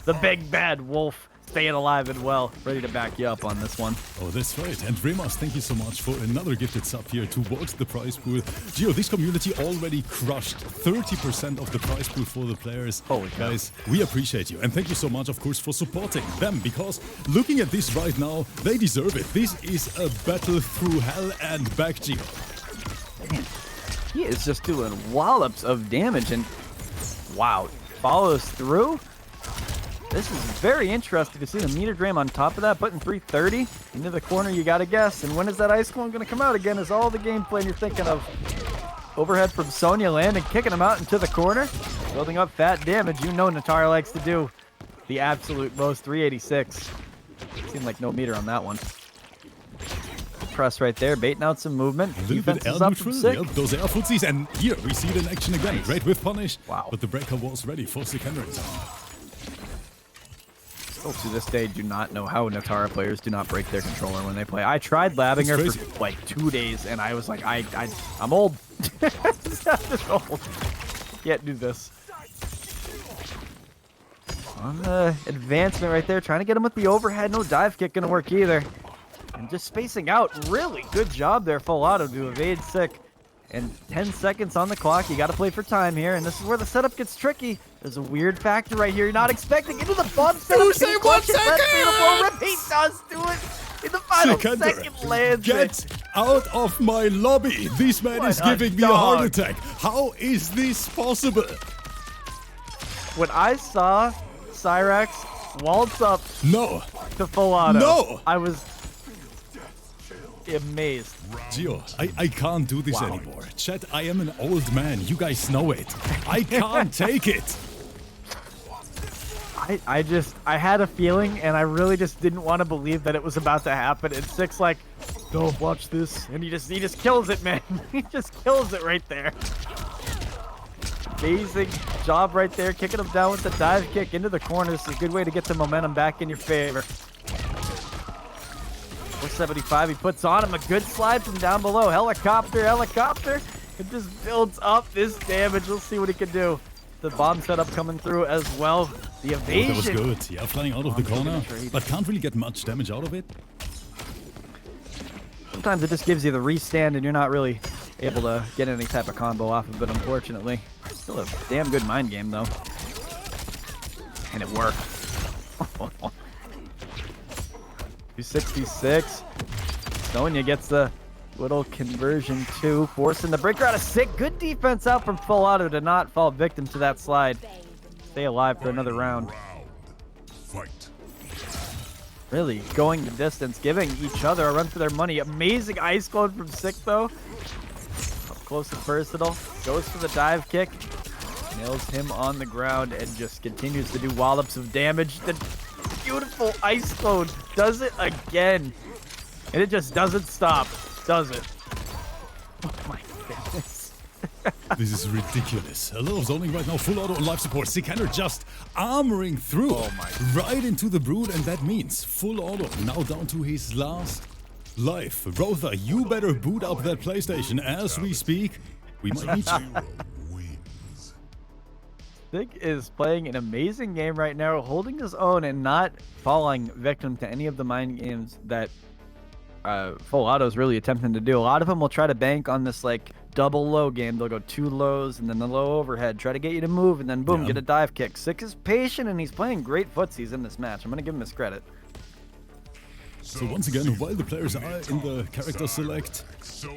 the big bad wolf staying alive and well, ready to back you up on this one. Oh, that's right. And Remas, thank you so much for another gifted sub here towards the prize pool. Gio, this community already crushed 30% of the prize pool for the players. Holy cow. Guys, we appreciate you. And thank you so much, of course, for supporting them, because looking at this right now, they deserve it. This is a battle through hell and back, Gio. Man, he is just doing wallops of damage, and wow, follows through. This is very interesting to see the metagram on top of that, putting 330 into the corner. You gotta guess, and when is that ice clone gonna come out again? Is all the gameplay you're thinking of. Overhead from Sonya landing, kicking him out into the corner, building up fat damage. Natara likes to do the absolute most. 386. Seemed like no meter on that one. Press right there, baiting out some movement. A little bit air neutral. Yep, those air footsies, and here we see it in action again. Nice. Great with punish. Wow. But the breaker was ready for SIKANDER. still to this day do not know how Natara players do not break their controller when they play. I tried labbing her for like 2 days, and I was like, I'm old. I'm just old. Can't do this. On the advancement right there, trying to get him with the overhead. No dive kick gonna work either. And just spacing out. Really good job there, full auto to evade Sick. And 10 seconds on the clock. You got to play for time here, and this is where the setup gets tricky. There's a weird factor right here. You're not expecting into the bomb setup. You say 1 second! He does do it in the final second. Lands get out of my lobby. This man is giving me a heart attack. How is this possible? When I saw Cyrax waltz up to full auto, I was amazed. Gio, I can't do this anymore. Chat, I am an old man. You guys know it. I can't take it. I had a feeling, and I really just didn't want to believe that it was about to happen. And Sick's like, don't watch this. And he just kills it, man. He just kills it right there. Amazing job right there, kicking him down with the dive kick into the corner. This is a good way to get the momentum back in your favor. 475, he puts on him a good slide from down below. Helicopter. It just builds up this damage. We'll see what he can do. The bomb setup coming through as well. The evasion. That was good. Yeah, flying out of the corner, but can't really get much damage out of it. Sometimes it just gives you the restand and you're not really able to get any type of combo off of it, unfortunately. Still a damn good mind game, though. And it worked. 266. Sonya gets the little conversion too, forcing the breaker out of Sick. Good defense out from full auto to not fall victim to that slide. Stay alive for another round. Fight. Really going the distance, giving each other a run for their money. Amazing ice clone from Sick, though. Up close and versatile. Goes for the dive kick. Nails him on the ground and just continues to do wallops of damage. The beautiful ice clone does it again. And it just doesn't stop, does it? Oh my goodness. This is ridiculous. A lot of zoning right now, full auto on life support. Sikander just armoring through right into the Brood, and that means full auto now down to his last life. Rotha, you better boot up that PlayStation as we speak. We might need you. Sick is playing an amazing game right now, holding his own and not falling victim to any of the mind games that full auto is really attempting to do. A lot of them will try to bank on this like double low game. They'll go 2 lows and then the low overhead, try to get you to move, and then boom, get a dive kick. Sick is patient and he's playing great footsies in this match. I'm gonna give him his credit. So once again, while the players are in the character select,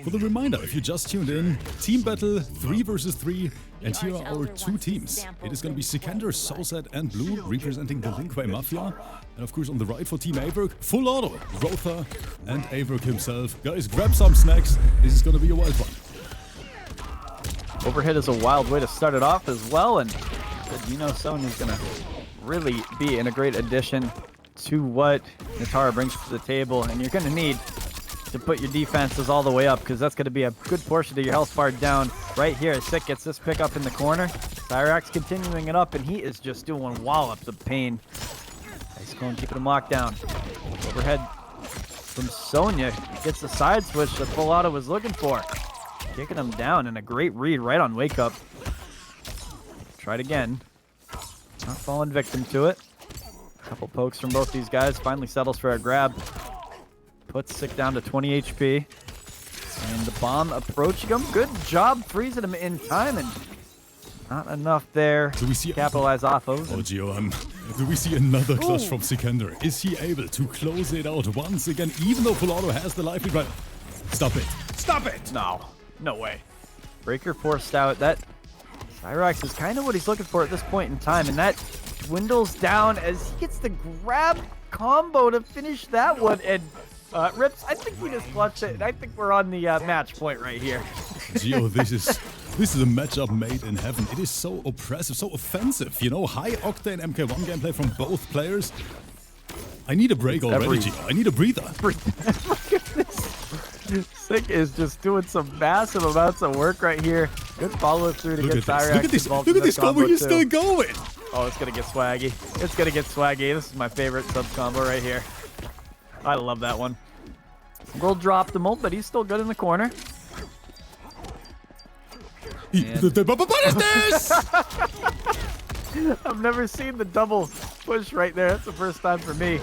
for the reminder, if you just tuned in, team battle 3 versus 3, and here are our 2 teams. It is going to be Sikander, Soulset, and Blue, representing the Linkway Mafia. And of course on the right for Team AVIRK, full auto, Rotha and AVIRK himself. Guys, grab some snacks. This is going to be a wild one. Overhead is a wild way to start it off as well, and you know Sonya's going to really be in a great addition to what Natara brings to the table, and you're going to need to put your defenses all the way up because that's going to be a good portion of your health bar down right here. Sick gets this pick up in the corner. Cyrax continuing it up, and he is just doing wallops of pain. Ice Clone keeping him locked down. Overhead from Sonya gets the side switch that full auto was looking for. Kicking him down, and a great read right on wake up. Try it again. Not falling victim to it. Couple pokes from both these guys. Finally settles for a grab. Puts Sick down to 20 HP. And the bomb approaching him. Good job freezing him in time, and not enough there to capitalize off of. Oh, Gio, do we see another clutch from Sikander? Is he able to close it out once again, even though full auto has the life lead right? Stop it. Stop it! No way. Breaker forced out. That Cyrax is kind of what he's looking for at this point in time, and that dwindles down as he gets the grab combo to finish that one. And Rips, I think we just clutched it, and I think we're on the match point right here. Gio, this is a matchup made in heaven. It is so oppressive, so offensive. You know, high octane MK1 gameplay from both players. I need a break already, Gio. I need a breather. Look at this. Sick is just doing some massive amounts of work right here. Good follow through to get Cyrax involved. Look at this combo. He's still going. Oh, it's gonna get swaggy. It's gonna get swaggy. This is my favorite sub combo right here. I love that one. Little drop the mold, but he's still good in the corner. What is this? I've never seen the double push right there. That's the first time for me.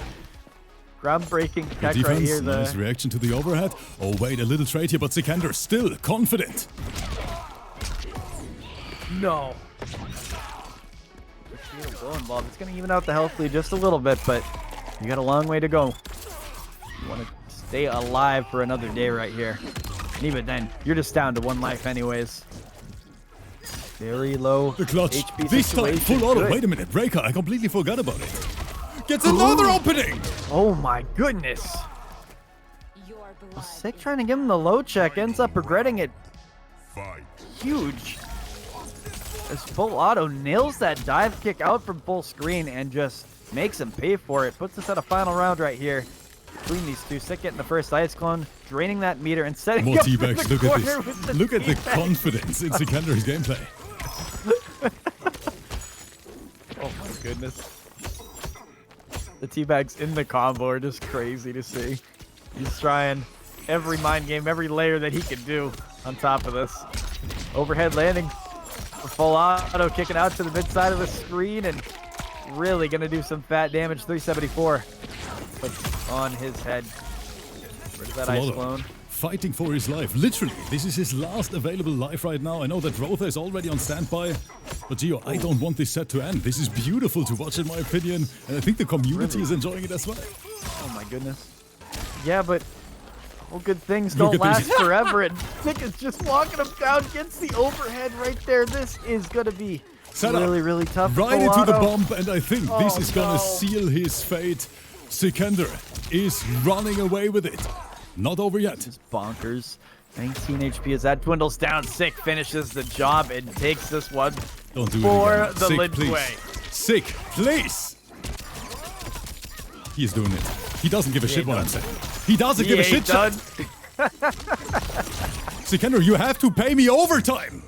Groundbreaking tech right here. Nice reaction to the overhead. Oh wait, a little trade here, but Sikander still confident. No. Involved. It's going to even out the health lead just a little bit, but you got a long way to go. You want to stay alive for another day right here. And even then, you're just down to 1 life anyways. Very low the clutch. HP this time, full auto. Good. Wait a minute, Breaker. I completely forgot about it. Gets another opening. Oh my goodness. Sick trying to give him the low check. Ends up regretting it. Fight. Huge. As full auto nails that dive kick out from full screen and just makes him pay for it. Puts us at a final round right here between these two. Sick getting the first ice clone, draining that meter and setting more up teabags. the Look at corner this. with the Look at the teabag. confidence in Sikander's gameplay. Oh my goodness. The teabags in the combo are just crazy to see. He's trying every mind game, every layer that he can do on top of this. Overhead landing. Full auto kicking out to the mid side of the screen and really gonna do some fat damage. 374 puts on his head. Where's that ice clone? Fighting for his life. Literally, this is his last available life right now. I know that Rotha is already on standby, but Gio, I don't want this set to end. This is beautiful to watch in my opinion, and I think the community is enjoying it as well. Oh my goodness. Yeah, but well, good things don't last forever, and Sick is just walking him down, gets the overhead right there. This is going to be really tough. Right into the bump, and I think this is going to seal his fate. Sikander is running away with it. Not over yet. Just bonkers. 19 HP as that dwindles down. Sick finishes the job and takes this one Don't do for it again. the Sick, Lidway. Sick, please. He is doing it. He doesn't give a shit what I'm saying. He doesn't give a shit. Sikander, you have to pay me overtime.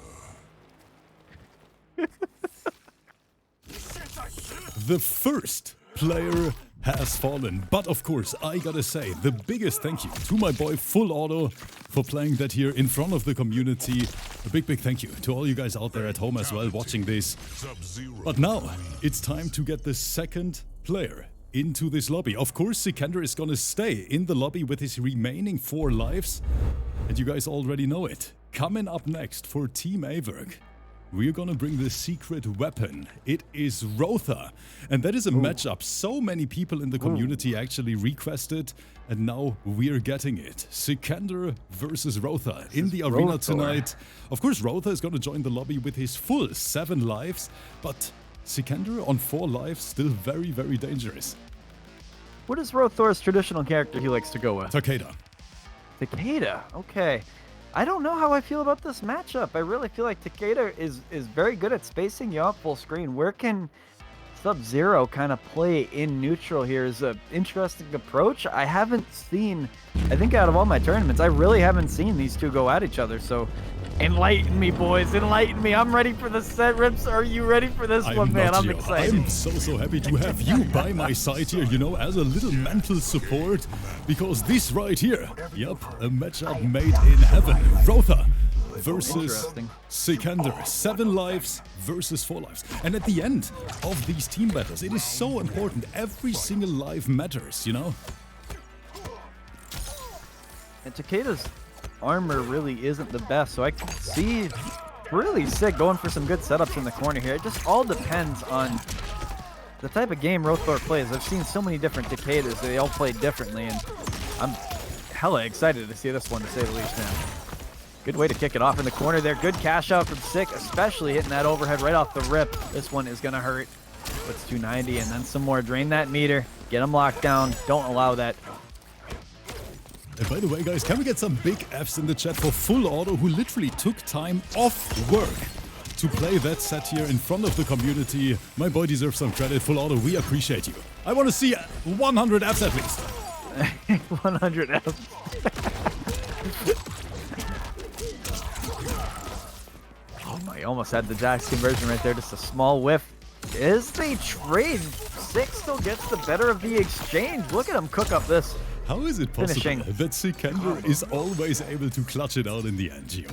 The first player has fallen, but of course I gotta say the biggest thank you to my boy Full Auto for playing that here in front of the community. A big thank you to all you guys out there at home as well watching this. But now it's time to get the second player into this lobby. Of course Sikander is gonna stay in the lobby with his remaining 4 lives, and you guys already know it. Coming up next for Team AVIRK, we're gonna bring the secret weapon. It is Rotha, and that is a matchup so many people in the community actually requested, and now we're getting it. Sikander versus Rotha in the arena tonight. Of course, Rotha is gonna join the lobby with his full 7 lives, but Sikander on 4 lives, still very dangerous. What is Rothor's traditional character he likes to go with? Takeda. Takeda, okay. I don't know how I feel about this matchup. I really feel like Takeda is very good at spacing you out full screen. Where can Sub-Zero kind of play in neutral here is an interesting approach. I haven't seen, I think out of all my tournaments, I really haven't seen these two go at each other. So enlighten me, boys, enlighten me. I'm ready for the set. Rips, are you ready for this one, man? I'm excited. I'm so happy to have you by my side here, you know, as a little mental support, because this right here, yep, a matchup made in heaven. Rotha versus Sikander. 7 lives versus 4 lives. And at the end of these team battles, it is so important. Every single life matters, you know? And Takeda's armor really isn't the best, so I can see really Sick going for some good setups in the corner here. It just all depends on the type of game Rothor plays. I've seen so many different Takedas, they all play differently, and I'm hella excited to see this one, to say the least, man. Good way to kick it off in the corner there. Good cash out from Sick, especially hitting that overhead right off the rip. This one is gonna hurt. Puts 290 and then some more. Drain that meter, get him locked down. Don't allow that. And by the way, guys, can we get some big Fs in the chat for Full Auto, who literally took time off work to play that set here in front of the community. My boy deserves some credit. Full Auto, we appreciate you. I want to see 100 Fs at least. 100 Fs. Oh my, almost had the Jax conversion right there. Just a small whiff. As they trade, Sik still gets the better of the exchange. Look at him cook up this. How is it possible Finishing. that SIKANDER is always able to clutch it out in the end, Gio?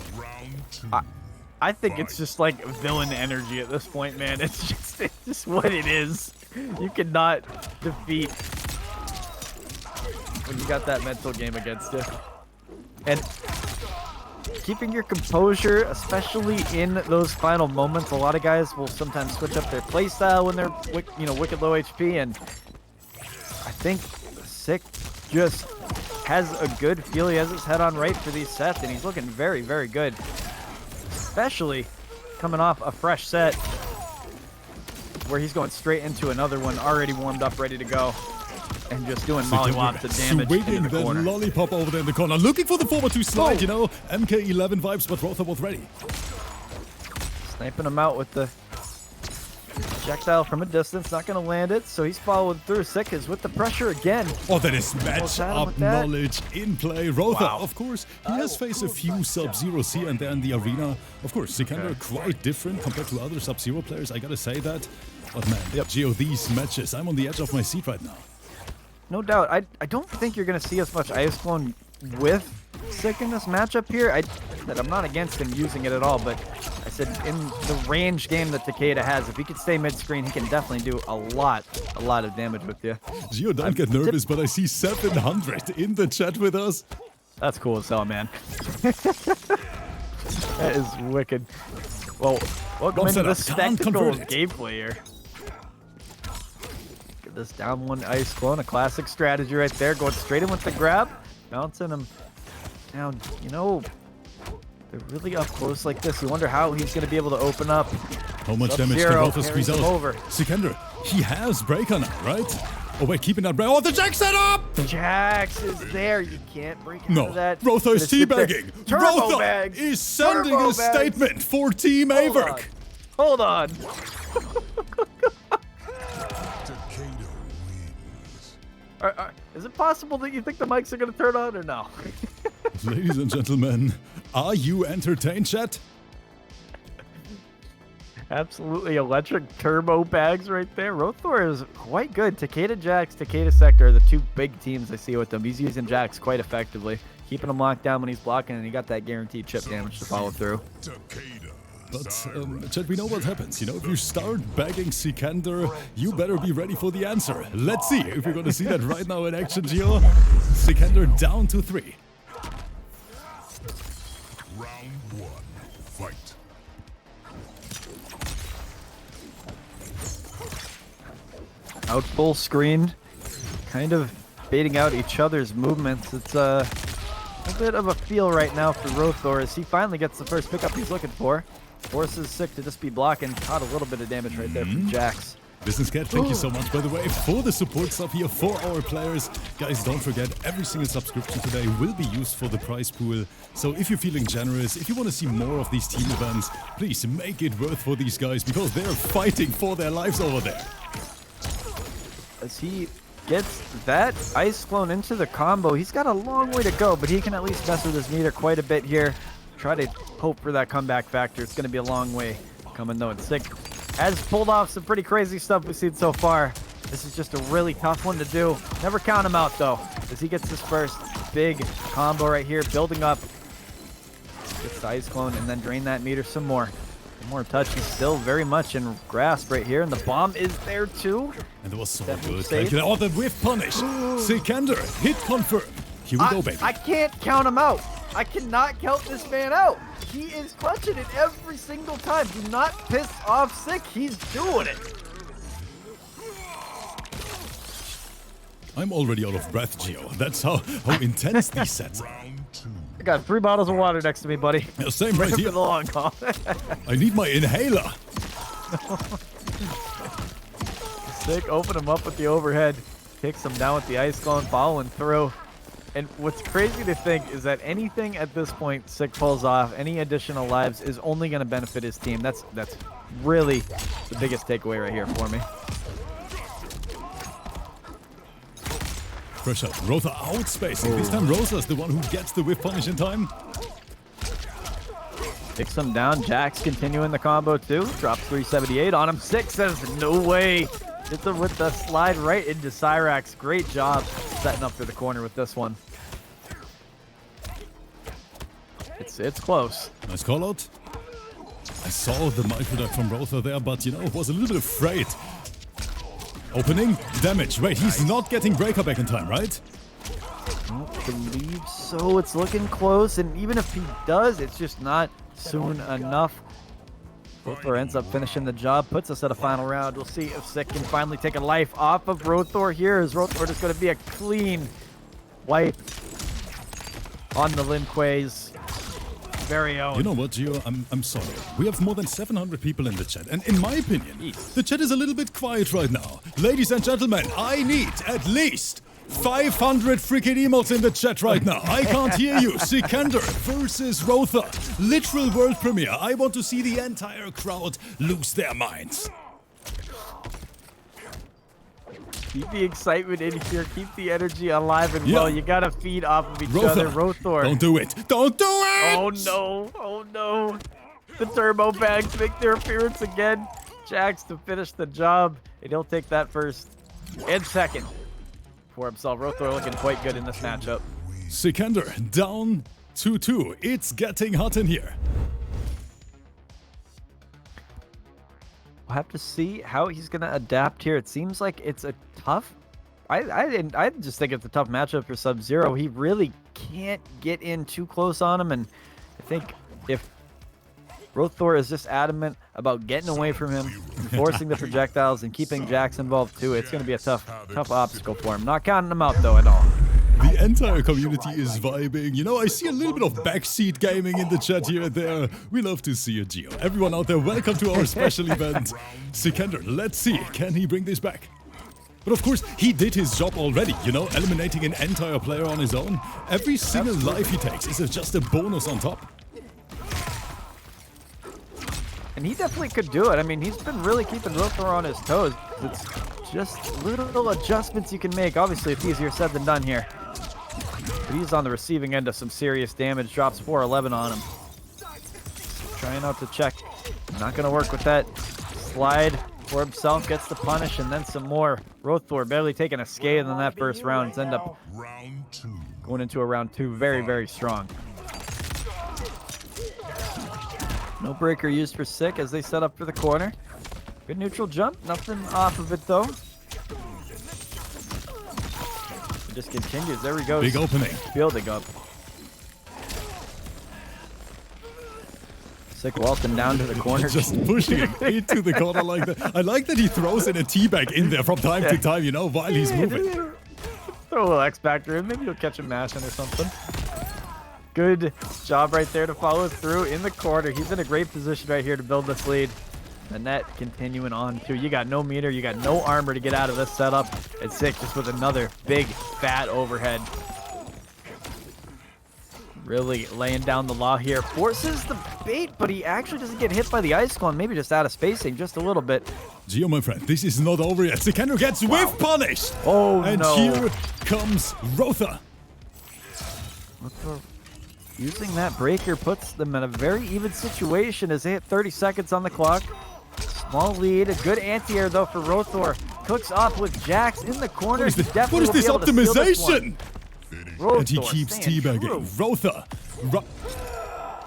I think it's just like villain energy at this point, man. It's just what it is. You cannot defeat when you got that mental game against you. And keeping your composure, especially in those final moments, a lot of guys will sometimes switch up their playstyle when they're, wicked low HP, and I think Sik just has a good feel. He has his head on right for these sets, and he's looking very, very good, especially coming off a fresh set where he's going straight into another one, already warmed up, ready to go. And just doing mollywops of damage swinging into the that corner. lollipop over there in the corner, looking for the 4x2 slide, MK11 vibes, but Rotha was ready. Sniping him out with the projectile from a distance, not going to land it, so he's followed through. Sik is with the pressure again. Oh, that is match-up knowledge in play. Rotha, of course, he has faced a few Sub-Zeros here and there in the arena. Of course, SIKANDER quite different compared to other Sub-Zero players, I gotta say that. But man, Gio, these matches, I'm on the edge of my seat right now. No doubt. I don't think you're going to see as much Ice Clone with Sik in this matchup here. I'm not against him using it at all, but I said in the range game that Takeda has, if he could stay mid-screen, he can definitely do a lot of damage with you. Gio, don't get nervous, but I see 700 in the chat with us. That's cool as hell, man. That is wicked. Well, welcome into the spectacle of gameplay here. This down one Ice Clone, a classic strategy right there, going straight in with the grab, bouncing him down. They're really up close like this. You wonder how he's going to be able to open up. How much damage can Rotha squeeze out? SIKANDER, he has breaker now, right? Oh wait, keeping that break. Oh, the Jax set up! Jax is there. You can't break out of that. Rotha is teabagging. Rotha is sending a statement for Team AVIRK. Hold on. Is it possible that you think the mics are going to turn on or no? Ladies and gentlemen, are you entertained, chat? Absolutely electric turbo bags right there. Rothor is quite good. Takeda Jax, Takeda Sector are the two big teams I see with him. He's using Jax quite effectively, keeping him locked down when he's blocking, and he got that guaranteed chip damage to follow through. But, chat, we know what happens. If you start bagging SIKANDER, you better be ready for the answer. Let's see if we're going to see that right now in action, Gio. SIKANDER down to 3. Round 1, fight. Out full screen, kind of baiting out each other's movements. It's a bit of a feel right now for Rothor as he finally gets the first pickup he's looking for. Forces Sik to just be blocking. Caught a little bit of damage right there from Jax. Business Cat, thank you so much, by the way, for the support sub here for our players. Guys, don't forget, every single subscription today will be used for the prize pool. So if you're feeling generous, if you want to see more of these team events, please make it worth for these guys because they're fighting for their lives over there. As he gets that Ice Clone into the combo, he's got a long way to go, but he can at least mess with his meter quite a bit here. Try to hope for that comeback factor. It's going to be a long way coming, though. And Sik has pulled off some pretty crazy stuff we've seen so far. This is just a really tough one to do. Never count him out, though, as he gets his first big combo right here, building up. Gets the Ice Clone and then drain that meter some more. One more touch. He's still very much in grasp right here, and the bomb is there, too. And that was so good. Oh, the whiff punish. SIKANDER, hit confirmed. Here we go, baby. I can't count him out. I cannot count this man out. He is clutching it every single time. Do not piss off Sik. He's doing it. I'm already out of breath, Gio. That's how intense these sets are. I got 3 bottles of water next to me, buddy. Yeah, same right here. For the long haul. I need my inhaler. Sik, open him up with the overhead. Kicks him down with the Ice Clone, following through. And what's crazy to think is that anything at this point Sik pulls off, any additional lives, is only going to benefit his team. That's really the biggest takeaway right here for me. Fresh out. Rotha outspacing. This time Rosa's the one who gets the whiff punish in time. Takes him down. Jax continuing the combo too. Drops 378 on him. Six says no way. Hits him with the slide right into Cyrax. Great job setting up for the corner with this one. It's close. Nice call out. I saw the micro duck from Rotha there, but you know, was a little bit afraid. Opening damage. Wait, he's not getting breaker back in time, right? I don't believe so. It's looking close, and even if he does, it's just not soon enough. Rothor ends up finishing the job, puts us at a final round. We'll see if Sik can finally take a life off of Rothor here. Is Rothor just going to be a clean wipe on the Lin Kuei's very own? You know what, Gio? I'm sorry. We have more than 700 people in the chat, and in my opinion, the chat is a little bit quiet right now. Ladies and gentlemen, I need at least 500 freaking emotes in the chat right now. I can't hear you. Sikander versus Rotha. Literal world premiere. I want to see the entire crowd lose their minds. Keep the excitement in here. Keep the energy alive and well. You gotta feed off of each other. Rothor. Don't do it. Don't do it! Oh no. Oh no. The turbo bags make their appearance again. Jax to finish the job. And he'll take that first and second for himself. Rothor looking quite good in this matchup. Sikander down 2-2. It's getting hot in here. We'll have to see how he's going to adapt here. It seems like it's a tough... I just think it's a tough matchup for Sub-Zero. He really can't get in too close on him, and I think if Rothor is just adamant about getting away from him, forcing the projectiles, and keeping Jax involved too, it's going to be a tough obstacle for him. Not counting him out though at all. The entire community is vibing. You know, I see a little bit of backseat gaming in the chat here and there. We love to see it, Gio. Everyone out there, welcome to our special event. Sikander, let's see, can he bring this back? But of course, he did his job already, you know, eliminating an entire player on his own. Every single life he takes is just a bonus on top. And he definitely could do it. I mean, he's been really keeping Rothor on his toes. It's just little adjustments you can make. Obviously, it's easier said than done here. But he's on the receiving end of some serious damage. Drops 411 on him. Trying out to check. Not going to work with that slide for himself. Gets the punish and then some more. Rothor barely taking a scathe in that first round. It's end up going into a round two very, very strong. No breaker used for Sik as they set up for the corner. Good neutral jump. Nothing off of it, though. It just continues. There we go. Big opening. Building up. Sik walking down to the corner. Just pushing him into the corner like that. I like that he throws in a teabag in there from time to time, you know, while he's moving. Throw a little X Factor in. Maybe he'll catch him mashing or something. Good job right there to follow through in the corner. He's in a great position right here to build this lead. The net continuing on too. You got no meter, you got no armor to get out of this setup. And Sik just with another big fat overhead. Really laying down the law here. Forces the bait, but he actually doesn't get hit by the ice clone. Maybe just out of spacing just a little bit. Gio, my friend, this is not over yet. Sikander gets whiff punished. Oh, and no. Here comes Rotha. Using that breaker puts them in a very even situation as they hit 30 seconds on the clock. Small lead, a good anti-air though for Rothor. Cooks up with Jax in the corner. What is this optimization? Rothor and he keeps teabagging. Rotha.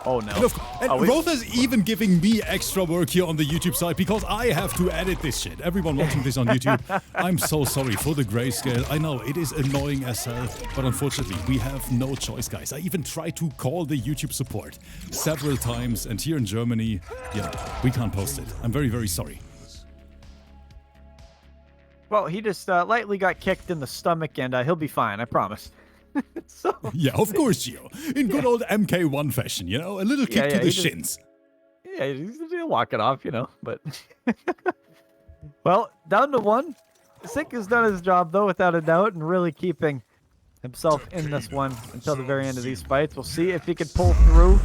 Oh no. And Rotha's even giving me extra work here on the YouTube side because I have to edit this shit. Everyone watching this on YouTube, I'm so sorry for the grayscale. I know it is annoying as hell, but unfortunately we have no choice, guys. I even tried to call the YouTube support several times, and here in Germany, yeah, we can't post it. I'm very, very sorry. Well, he just lightly got kicked in the stomach, and he'll be fine, I promise. So, yeah, of course, Gio. In good old MK1 fashion, you know? A little kick to the shins. Yeah, he'll walk it off, you know, but... Well, down to one. Sik has done his job, though, without a doubt, and really keeping himself in this one until the very end of these fights. We'll see if he can pull through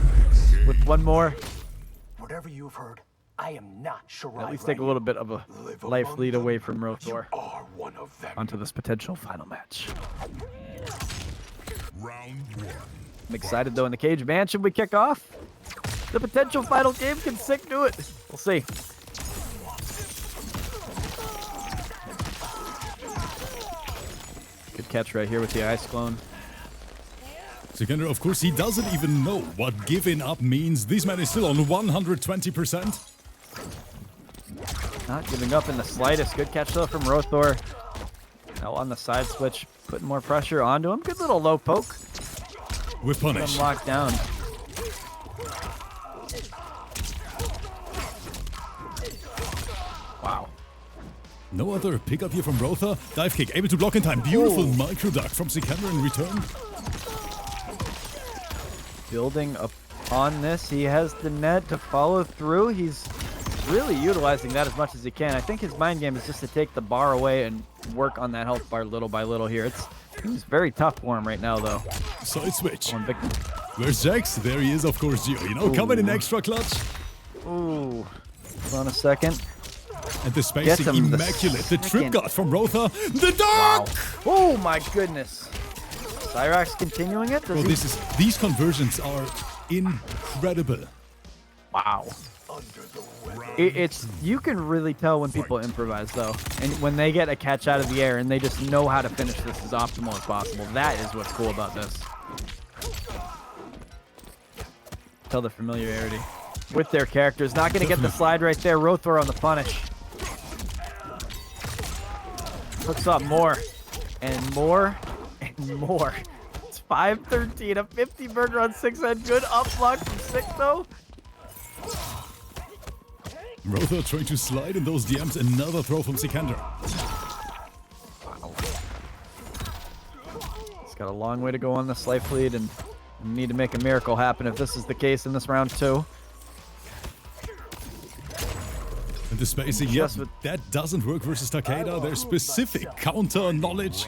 with one more. Whatever you've heard, I am not sure. At least take a little bit of a life lead away from Rothor onto this potential final match. Round one. I'm excited, though, in the cage mansion we kick off. The potential final game can Sik do it? We'll see. Good catch right here with the ice clone. Sikander, of course, he doesn't even know what giving up means. This man is still on 120%. Not giving up in the slightest. Good catch though from Rothor. Now on the side switch, putting more pressure onto him. Good little low poke. With punish. Locked down. Wow. No other pickup here from Rothor. Dive kick, able to block in time. Beautiful micro duck from Sikander in return. Building upon this, he has the net to follow through. He's really utilizing that as much as he can. I think his mind game is just to take the bar away and work on that health bar little by little here. It's very tough for him right now, though. Side switch. Where's Jax? There he is, of course, Gio. You know, coming in extra clutch. Ooh. Hold on a second. And the spacing immaculate. The trip guard from Rothor. The dark! Wow. Oh my goodness. Cyrax continuing it? Bro, these conversions are incredible. Wow. It's you can really tell when people improvise though, and when they get a catch out of the air and they just know how to finish this as optimal as possible. That is what's cool about this. Tell the familiarity with their characters. Not going to get the slide right there. Rothor on the punish. Hooks up more and more and more. It's 513, a 50 burger on 6 head. Good up block from Sik though. Rothor trying to slide in those DMs. Another throw from Sikander. Wow. He's got a long way to go on this life lead and need to make a miracle happen if this is the case in this round 2. And the spacing, yes, that doesn't work versus Takeda. There's specific counter knowledge.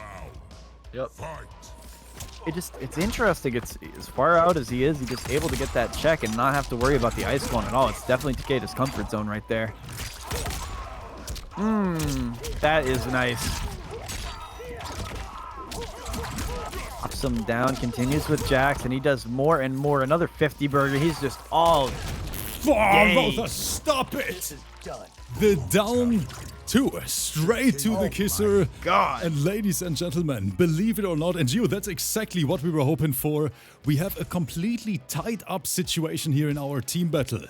Yep. It's interesting. It's as far out as he is, he's just able to get that check and not have to worry about the ice clone at all. It's definitely Takeda's comfort zone right there. That is nice. Awesome down continues with Jax, and he does more and more. Another 50 burger. He's just all Rothor, stop it! The down 2 straight to the kisser. God. And ladies and gentlemen, believe it or not, and Gio, that's exactly what we were hoping for. We have a completely tied up situation here in our team battle.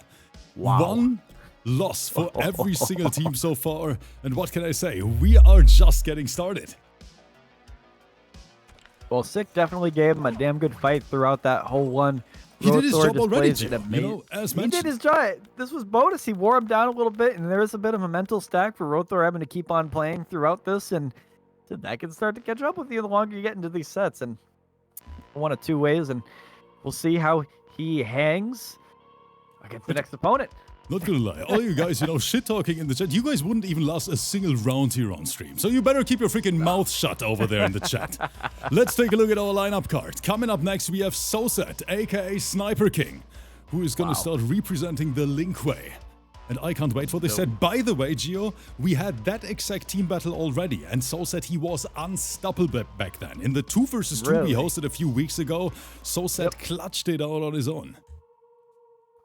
Wow. One loss for every single team so far. And what can I say? We are just getting started. Well, Sik definitely gave him a damn good fight throughout that whole one. He did his job already, Gio. you know, as mentioned. He did his job. This was bonus. He wore him down a little bit, and there is a bit of a mental stack for Rothor having to keep on playing throughout this, and that can start to catch up with you the longer you get into these sets, and one of two ways, and we'll see how he hangs against the next opponent. Not gonna lie, all you guys, you know, shit-talking in the chat, you guys wouldn't even last a single round here on stream. So you better keep your freaking mouth shut over there in the chat. Let's take a look at our lineup card. Coming up next, we have Soset, aka Sniper King, who is gonna start representing the Linkway. And I can't wait for this set. By the way, Gio, we had that exact team battle already, and Soset, he was unstoppable back then. In the 2 versus 2 we hosted a few weeks ago, Soset clutched it out on his own.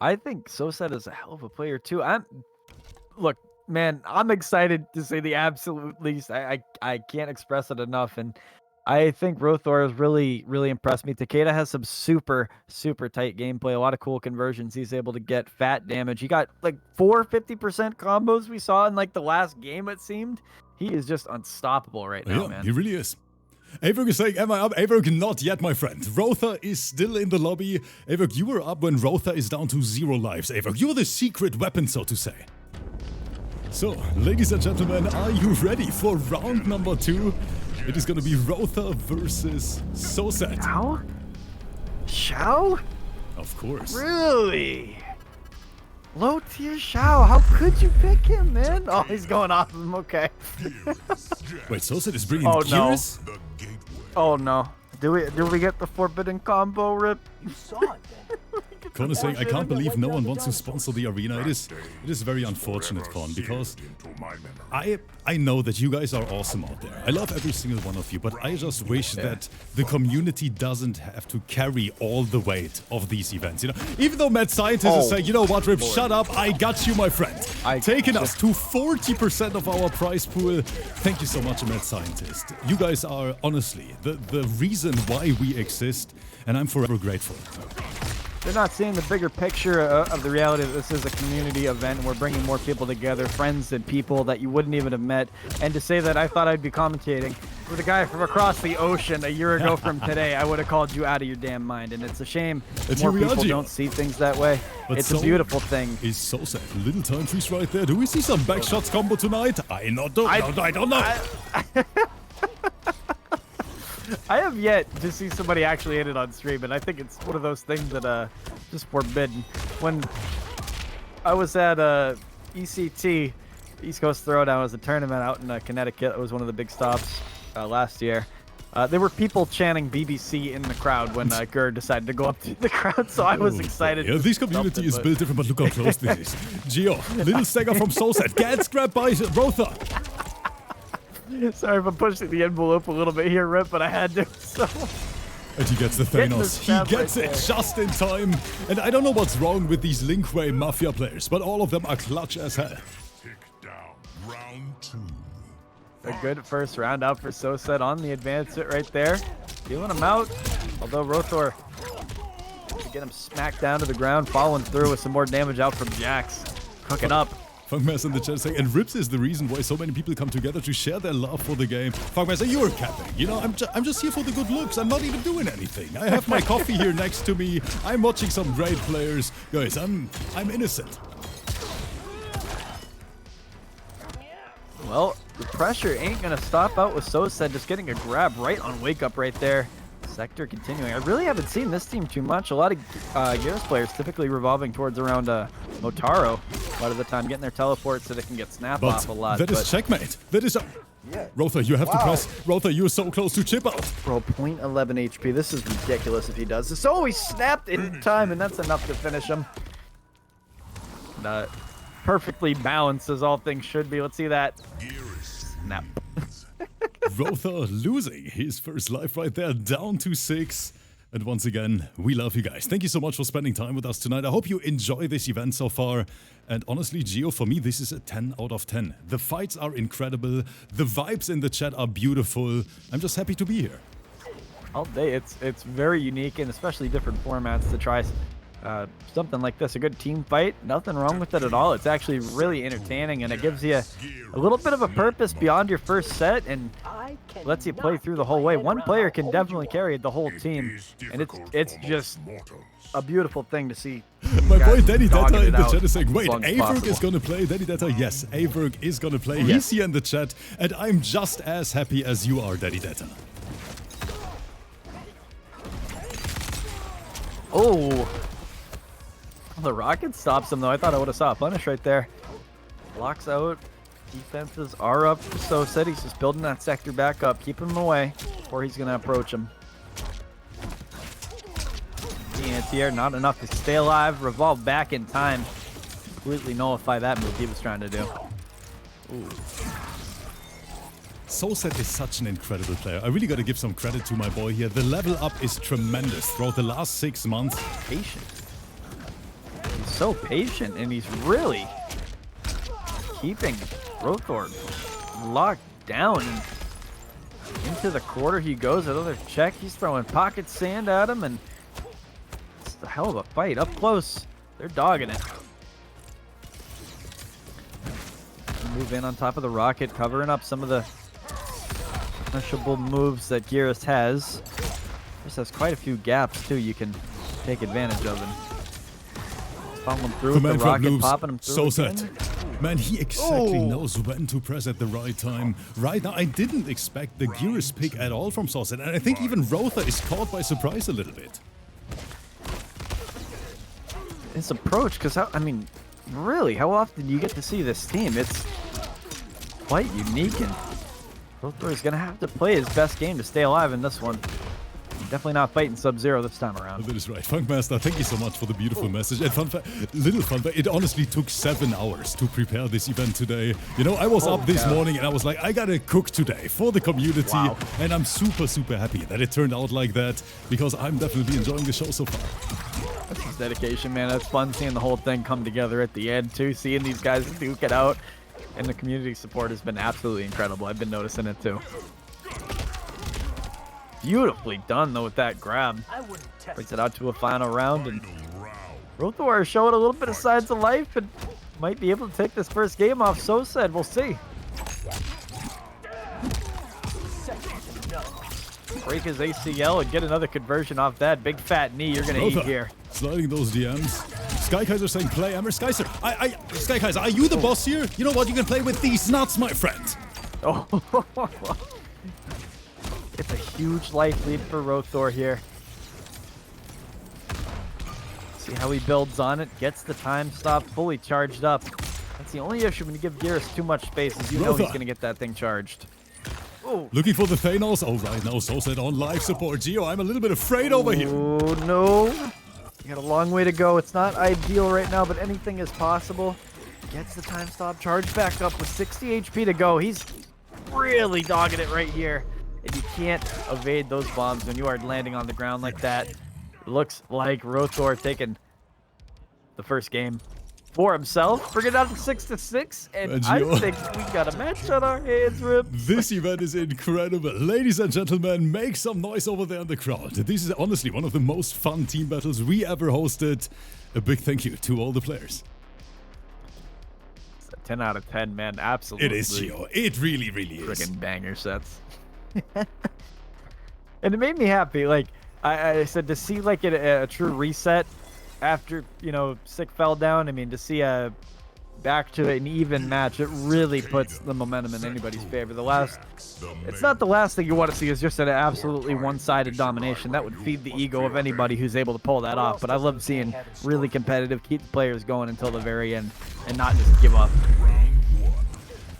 I think Soset is a hell of a player too. Look, man, I'm excited to say the absolute least. I can't express it enough, and I think Rothor has really impressed me. Takeda has some super tight gameplay, a lot of cool conversions. He's able to get fat damage. He got like 4 50% combos we saw in like the last game. It seemed he is just unstoppable right now, man. He really is. AVIRK is saying, am I up? AVIRK, not yet, my friend. Rothor is still in the lobby. AVIRK, you were up when Rothor is down to 0 lives. AVIRK, you're the secret weapon, so to say. So, ladies and gentlemen, are you ready for round number 2? It is going to be Rothor versus Soset. Shao? Of course. Really? Low tier Shao. How could you pick him, man? Oh, he's going off of him. Okay. Wait, Soset is bringing Gears? No. Oh no. Do we get the forbidden combo rip? You saw it then. Con is saying, I can't believe no one wants to sponsor the arena. It is very unfortunate, Con, because I know that you guys are awesome out there. I love every single one of you, but I just wish that the community doesn't have to carry all the weight of these events. You know, even though Mad Scientist is saying, you know what, Rip, shut up, I got you, my friend. Taking us to 40% of our prize pool. Thank you so much, Mad Scientist. You guys are honestly the reason why we exist, and I'm forever grateful. They're not seeing the bigger picture of the reality that this is a community event and we're bringing more people together, friends and people that you wouldn't even have met. And to say that I thought I'd be commentating with a guy from across the ocean a year ago from today, I would have called you out of your damn mind. And it's a shame more people don't see things that way. But it's a beautiful thing. Is so sad. Little time trees right there. Do we see some back shots combo tonight? I don't know. I have yet to see somebody actually hit it on stream, and I think it's one of those things that just forbidden. When I was at ECT, East Coast Throwdown, was a tournament out in Connecticut. It was one of the big stops last year. There were people chanting BBC in the crowd when Gur decided to go up to the crowd, so I was excited. Yeah, this community is built different, but look how close this is. Gio, little stagger from Soulset, gets grabbed by Rotha. Sorry if I'm pushing the envelope a little bit here, Rip, but I had to. So. And he gets the Thanos. He gets it just in time. And I don't know what's wrong with these Lin Kuei Mafia players, but all of them are clutch as hell. Round 2. A good first round out for Soset on the advance hit right there. Feeling him out. Although Rothor to get him smacked down to the ground, following through with some more damage out from Jax. Cooking up. Funkmaster in the chat saying, and Rips is the reason why so many people come together to share their love for the game. Funkmaster, you're capping. You know, I'm just here for the good looks. I'm not even doing anything. I have my coffee here next to me. I'm watching some great players. Guys, I'm innocent. Well, the pressure ain't gonna stop out with Sosa just getting a grab right on Wake Up right there. Sector continuing. I really haven't seen this team too much. A lot of Gears players typically revolving towards around Motaro a lot of the time, getting their teleport so they can get snap off a lot. That is checkmate. That is Rotha, you have to press. Rotha, you're so close to chip out. Bro, 0.11 HP. This is ridiculous if he does this. Oh, he snapped in time, and that's enough to finish him. Perfectly balanced as all things should be. Let's see that. Snap. Rotha losing his first life right there, down to 6. And once again, we love you guys. Thank you so much for spending time with us tonight. I hope you enjoy this event so far. And honestly, Gio, for me, this is a 10 out of 10. The fights are incredible. The vibes in the chat are beautiful. I'm just happy to be here. All day. It's very unique, and especially different formats to try something like this. A good team fight, nothing wrong with it at all. It's actually really entertaining, and it gives you a little bit of a purpose beyond your first set and lets you play through the whole way. One player can definitely carry the whole team, and it's just a beautiful thing to see. My boy Danny Detta in the chat is saying, wait, AVIRK is gonna play? Danny Detta, yes, AVIRK is gonna play. Yes. He's here in the chat, and I'm just as happy as you are, Danny Detta. Oh, the rocket stops him though. I thought I would have saw a punish right there. Blocks out. Defenses are up. So said he's just building that sector back up, keeping him away before he's gonna approach him. Anti-air, not enough to stay alive. Revolve back in time. Completely nullify that move he was trying to do. Ooh. Soulset is such an incredible player. I really got to give some credit to my boy here. The level up is tremendous throughout the last 6 months. Patient. He's so patient, and he's really keeping Rothor locked down. And into the quarter he goes. Another check. He's throwing pocket sand at him, and it's a hell of a fight. Up close, they're dogging it. Move in on top of the rocket, covering up some of the punishable moves that Geras has. This has quite a few gaps too you can take advantage of, and fumbling through with the rocket, popping him through. Soulset. Man, he exactly knows when to press at the right time. Right now, I didn't expect the Geras pick at all from Soulset, and I think even Rotha is caught by surprise a little bit. His approach, because I mean, really, how often do you get to see this team? It's quite unique, and Rothor is going to have to play his best game to stay alive in this one. Definitely not fighting Sub-Zero this time around. That is right. Funkmaster, thank you so much for the beautiful message. And little fun fact, it honestly took 7 hours to prepare this event today. You know, I was up this morning and I was like, I gotta cook today for the community. Wow. And I'm super, super happy that it turned out like that, because I'm definitely enjoying the show so far. That's his dedication, man. That's fun seeing the whole thing come together at the end, too. Seeing these guys duke it out. And the community support has been absolutely incredible. I've been noticing it, too. Beautifully done, though, with that grab. Brings it out to a final round, and Rothor showed a little bit of signs of life and might be able to take this first game off. So said, we'll see. Break his ACL and get another conversion off that. Big fat knee you're going to eat here. Sliding those DMs. Sky Kaiser saying play. Amber Sky Sky Kaiser, are you the boss here? You know what? You can play with these nuts, my friend. Oh. It's a huge life lead for Rothor here. See how he builds on it. Gets the time stop fully charged up. That's the only issue when you give Geras too much space, is you know he's going to get that thing charged. Oh. Looking for the Thanos. Oh, right now, so set on live support. Gio, I'm a little bit afraid over here. Oh, no. You got a long way to go. It's not ideal right now, but anything is possible. Gets the time stop charged back up with 60 HP to go. He's really dogging it right here. And you can't evade those bombs when you are landing on the ground like that. It looks like Rothor taking the first game for himself. Bring it down to 6-6. And I think we got a match on our hands, Rip. This event is incredible. Ladies and gentlemen, make some noise over there in the crowd. This is honestly one of the most fun team battles we ever hosted. A big thank you to all the players. It's a 10 out of 10, man. Absolutely. It is, Gio. It really, really is. Friggin' banger sets. And it made me happy. Like I said, to see like a true reset after, you know, Sick fell down. I mean, to see a back to an even match, it really puts the momentum in anybody's favor. It's not the last thing you want to see is just an absolutely one-sided domination. That would feed the ego of anybody who's able to pull that off. But I love seeing really competitive, keep the players going until the very end and not just give up.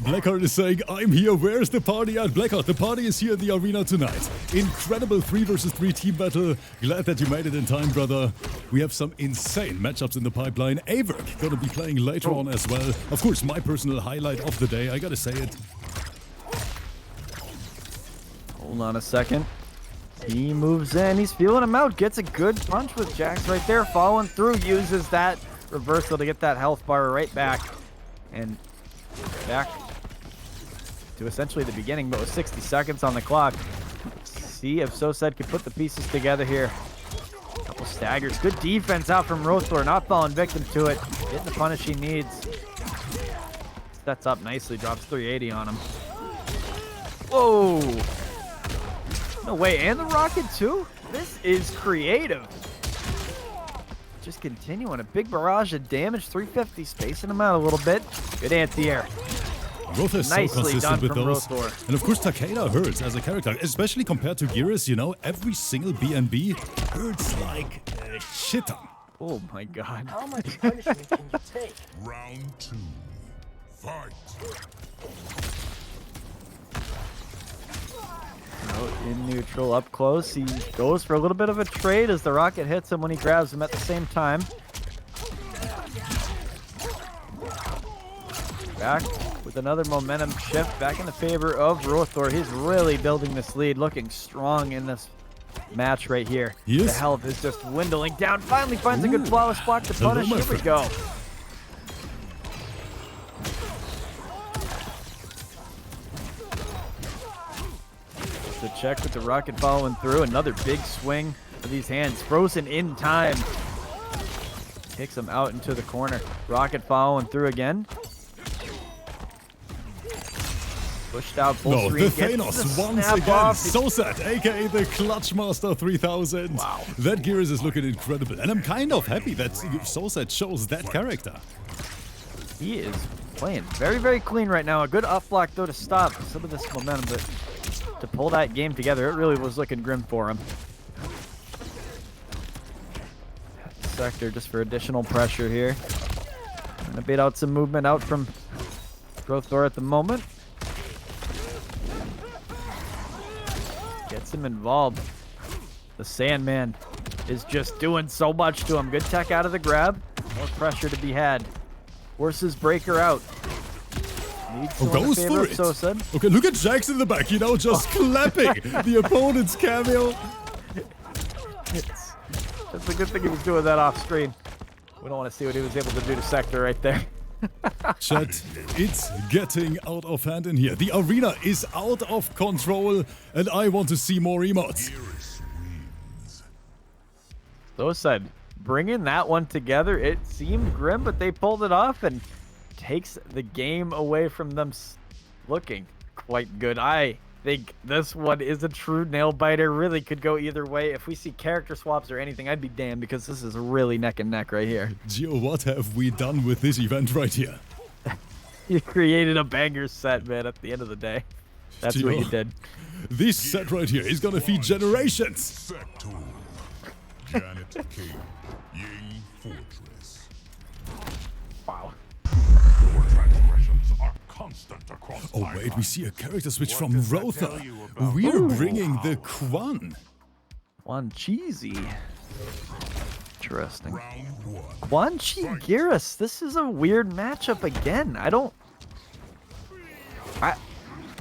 Blackheart is saying, I'm here, where's the party at? Blackheart, the party is here in the arena tonight. Incredible 3 versus 3 team battle. Glad that you made it in time, brother. We have some insane matchups in the pipeline. AVIRK gonna be playing later on as well. Of course, my personal highlight of the day, I gotta say it. Hold on a second. He moves in, he's feeling him out, gets a good punch with Jax right there, following through, uses that reversal to get that health bar right back. And back to essentially the beginning, but with 60 seconds on the clock. See if Sosed can put the pieces together here. Couple staggers. Good defense out from Rothor, not falling victim to it. Getting the punish he needs. Sets up nicely, drops 380 on him. Whoa! No way, and the rocket too? This is creative. Just continuing a big barrage of damage, 350, spacing him out a little bit. Good anti-air. Rothor is Nicely so consistent with those. Rothor. And of course, Takeda hurts as a character, especially compared to Geras, you know, every single BNB hurts like a shit ton. Oh my god. How much punishment can you take? Round 2. Fight. Out in neutral, up close. He goes for a little bit of a trade as the rocket hits him when he grabs him at the same time. Back with another momentum shift back in the favor of Rothor. He's really building this lead, looking strong in this match right here. The health is just dwindling down. Finally finds a good flawless block to punish. Here we go. The check with the rocket following through. Another big swing for these hands. Frozen in time. Kicks him out into the corner. Rocket following through again. Pushed out full screen. The Thanos once again. So sad, aka the Clutchmaster 3000. Wow. That Geras is looking incredible. And I'm kind of happy that Sosed chose that character. He is playing very, very clean right now. A good up block, though, to stop some of this momentum. But to pull that game together, it really was looking grim for him. Sector just for additional pressure here. Gonna bait out some movement out from Rothor at the moment. Gets him involved. The Sandman is just doing so much to him. Good tech out of the grab. More pressure to be had. Forces Breaker out. Goes for it. Okay, look at Jax in the back, you know, just clapping the opponent's cameo. It's a good thing he was doing that off screen. We don't want to see what he was able to do to Sector right there. Chat, it's getting out of hand in here. The arena is out of control, and I want to see more emotes. So said, bringing that one together, it seemed grim, but they pulled it off and takes the game away from them looking quite good. I think this one is a true nail biter. Really could go either way. If we see character swaps or anything, I'd be damned, because this is really neck and neck right here. Gio, what have we done with this event right here? You created a banger set, man, at the end of the day. That's Gio, what you did. This set right here is gonna feed generations. Sector. Janet K. Ying Fortress. Wow. Your transgressions are constant across Oh wait, we see a character switch from Rotha. We're bringing the Quan. Quan Cheesy. Interesting. Round 1. Quan Chi Geras. This is a weird matchup again.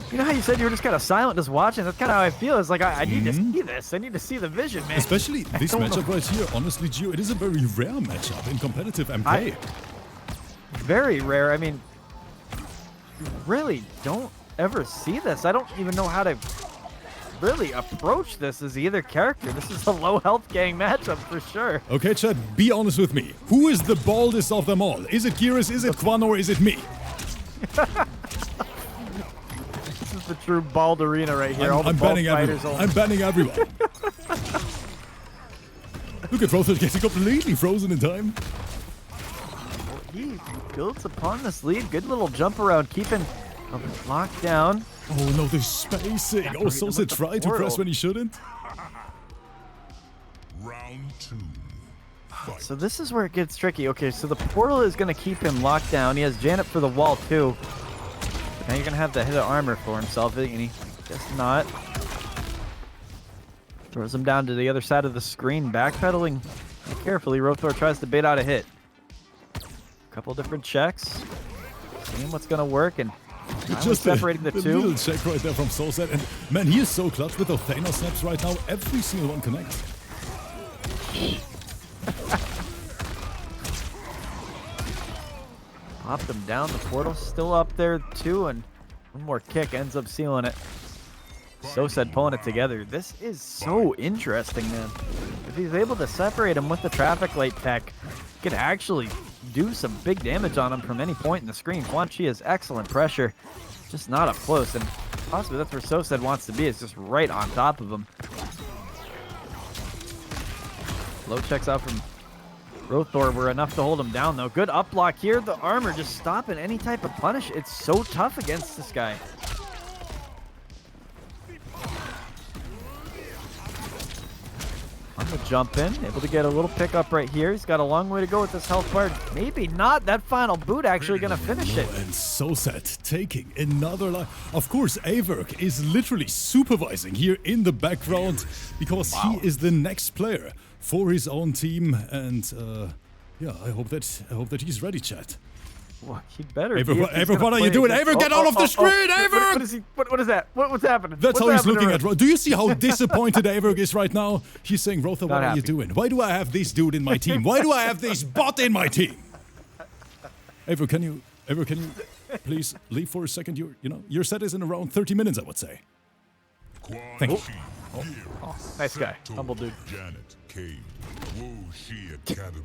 You know how you said you were just kind of silent, just watching? That's kind of how I feel. It's like, I need to see this. I need to see the vision, man. Especially this matchup right here. Honestly, Gio, it is a very rare matchup in competitive MK. Very rare. I mean, you really don't ever see this. I don't even know how to really approach this as either character. This is a low health gang matchup for sure. Okay, chat, be honest with me. Who is the baldest of them all? Is it Geras, is it Quan, or is it me? This is the true bald arena right here. I'm banning everyone. I'm banning everyone. Look at Rotha getting completely frozen in time. He builds upon this lead. Good little jump around, keeping locked down. Oh no, the spacing. Oh, Sosa tried to press when he shouldn't. Round 2. So this is where it gets tricky. Okay, so the portal is going to keep him locked down. He has Janet for the wall too. But now you're going to have to hit an armor for himself, and he guess not. Throws him down to the other side of the screen, backpedaling carefully. Rothor tries to bait out a hit. Couple different checks, seeing what's going to work, and just separating the two. Little check right there from Soulset, and man, he is so clutch with the Thanos snaps right now. Every single one connects. Popped him down. The portal's still up there too, and one more kick ends up sealing it. Soulset pulling it together. This is so interesting, man. If he's able to separate him with the traffic light tech, he could actually do some big damage on him from any point in the screen. Quan Chi has excellent pressure, just not up close, and possibly that's where Soulset wants to be, is just right on top of him. Low checks out from Rothor were enough to hold him down, though. Good up block here. The armor just stopping any type of punish. It's so tough against this guy. On the jump in, able to get a little pickup right here. He's got a long way to go with this health bar. Maybe not. That final boot actually going to finish it. And Soulset taking another life. Of course, AVIRK is literally supervising here in the background because he is the next player for his own team. And yeah, I hope that he's ready, chat. Well, he better. AVIRK, what are you doing? AVIRK, get out of the screen, AVIRK! What is he? What is that? What's happening? That's What's how he's looking happening at. Do you see how disappointed AVIRK is right now? He's saying, Rotha, what are you doing? Why do I have this dude in my team? Why do I have this bot in my team? AVIRK, can you please leave for a second? Your set is in around 30 minutes, I would say. Thank you. Oh, nice guy. Humble dude. Janet K. Wuxi Academy.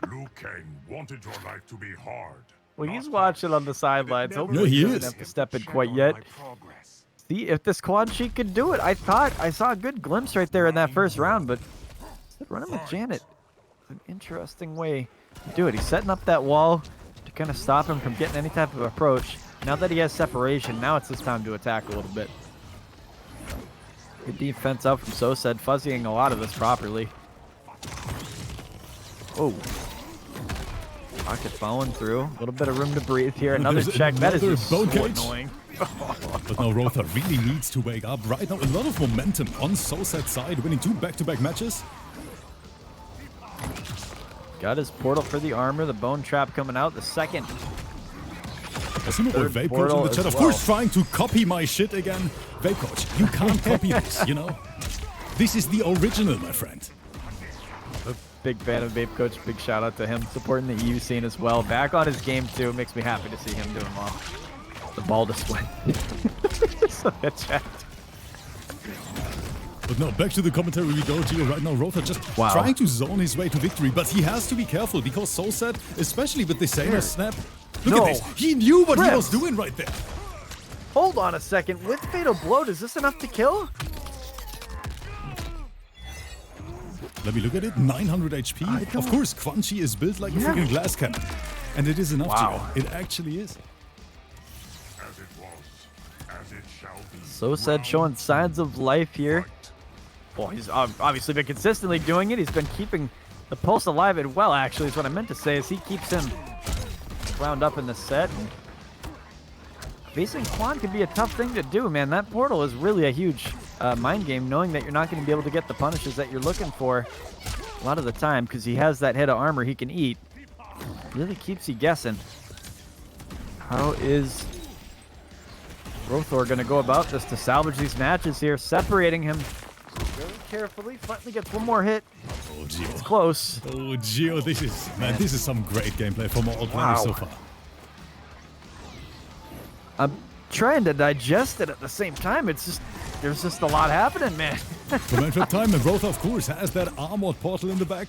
Liu Kang wanted your life to be hard. Well, he's watching on the sidelines. No, he is. Doesn't have to step in quite yet. See if this Quan Chi could do it. I thought I saw a good glimpse right there in that first round, but running with Janet, an interesting way to do it. He's setting up that wall to kind of stop him from getting any type of approach. Now that he has separation, now it's his time to attack a little bit. Good defense out from Soulset, fuzzying a lot of this properly. Oh. Pocket falling through. A little bit of room to breathe here. Another check. That is just so annoying. But now Rotha really needs to wake up. Right now, a lot of momentum on SoSet's side, winning 2 back-to-back matches. Got his portal for the armor, the bone trap coming out, the second. I see my boy Vape Coach in the chat, of course, trying to copy my shit again. Vape Coach, you can't copy this, you know? This is the original, my friend. A big fan of Vape Coach, big shout out to him, supporting the EU scene as well. Back on his game too, makes me happy to see him doing well. The ball display. So good chat. But no, back to the commentary we go, Gio. Right now, Rotha just trying to zone his way to victory, but he has to be careful because SoSet, especially with the Saner snap, look at this. He knew what he was doing right there. Hold on a second. With Fatal Blow, is this enough to kill? Let me look at it. 900 HP. Of course, Quan Chi is built like a freaking glass cannon. And it is enough, Gio. It actually is. As it was, as it shall be. SoSet showing signs of life here. Well, he's obviously been consistently doing it. He's been keeping the pulse alive and well, actually, is what I meant to say, is he keeps him wound up in the set. Facing Quan can be a tough thing to do, man. That portal is really a huge mind game, knowing that you're not going to be able to get the punishes that you're looking for a lot of the time, because he has that hit of armor he can eat. Really keeps you guessing. How is Rothor going to go about this to salvage these matches here? Separating him very carefully. Finally gets one more hit. Oh, Gio. It's close. Oh, Gio, this is some great gameplay from all players so far. I'm trying to digest it at the same time. There's just a lot happening, man. Command trap time, and Rotha, of course, has that armored portal in the back.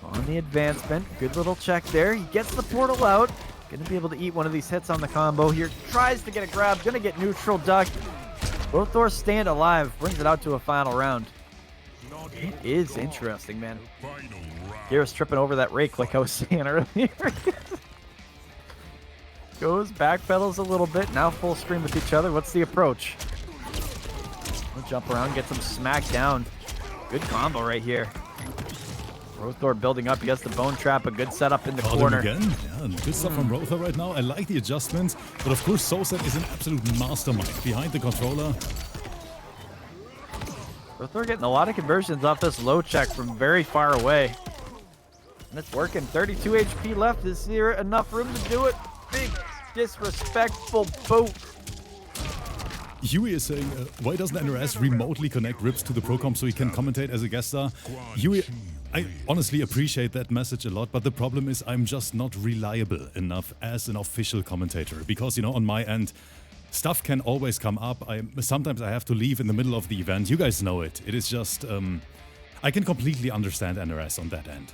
On the advancement, good little check there. He gets the portal out. Gonna be able to eat one of these hits on the combo here. Tries to get a grab, gonna get neutral ducked. Rothor stand alive, brings it out to a final round. It is interesting, man. Garrus tripping over that rake like I was saying earlier. Goes, backpedals a little bit, now full screen with each other. What's the approach? We'll jump around, get some smack down. Good combo right here. Rothor building up, he gets the bone trap, a good setup in the corner. Again. Yeah, good stuff from Rotha right now. I like the adjustments, but of course SoSet is an absolute mastermind behind the controller. Rothor getting a lot of conversions off this low check from very far away. And it's working. 32 HP left. Is there enough room to do it? Big disrespectful boat. Huey is saying, why doesn't NRS remotely connect Rips to the Procom so he can commentate as a guest star? Huey, I honestly appreciate that message a lot, but the problem is I'm just not reliable enough as an official commentator. Because, you know, on my end, stuff can always come up. Sometimes I have to leave in the middle of the event. You guys know it. It is just, I can completely understand NRS on that end.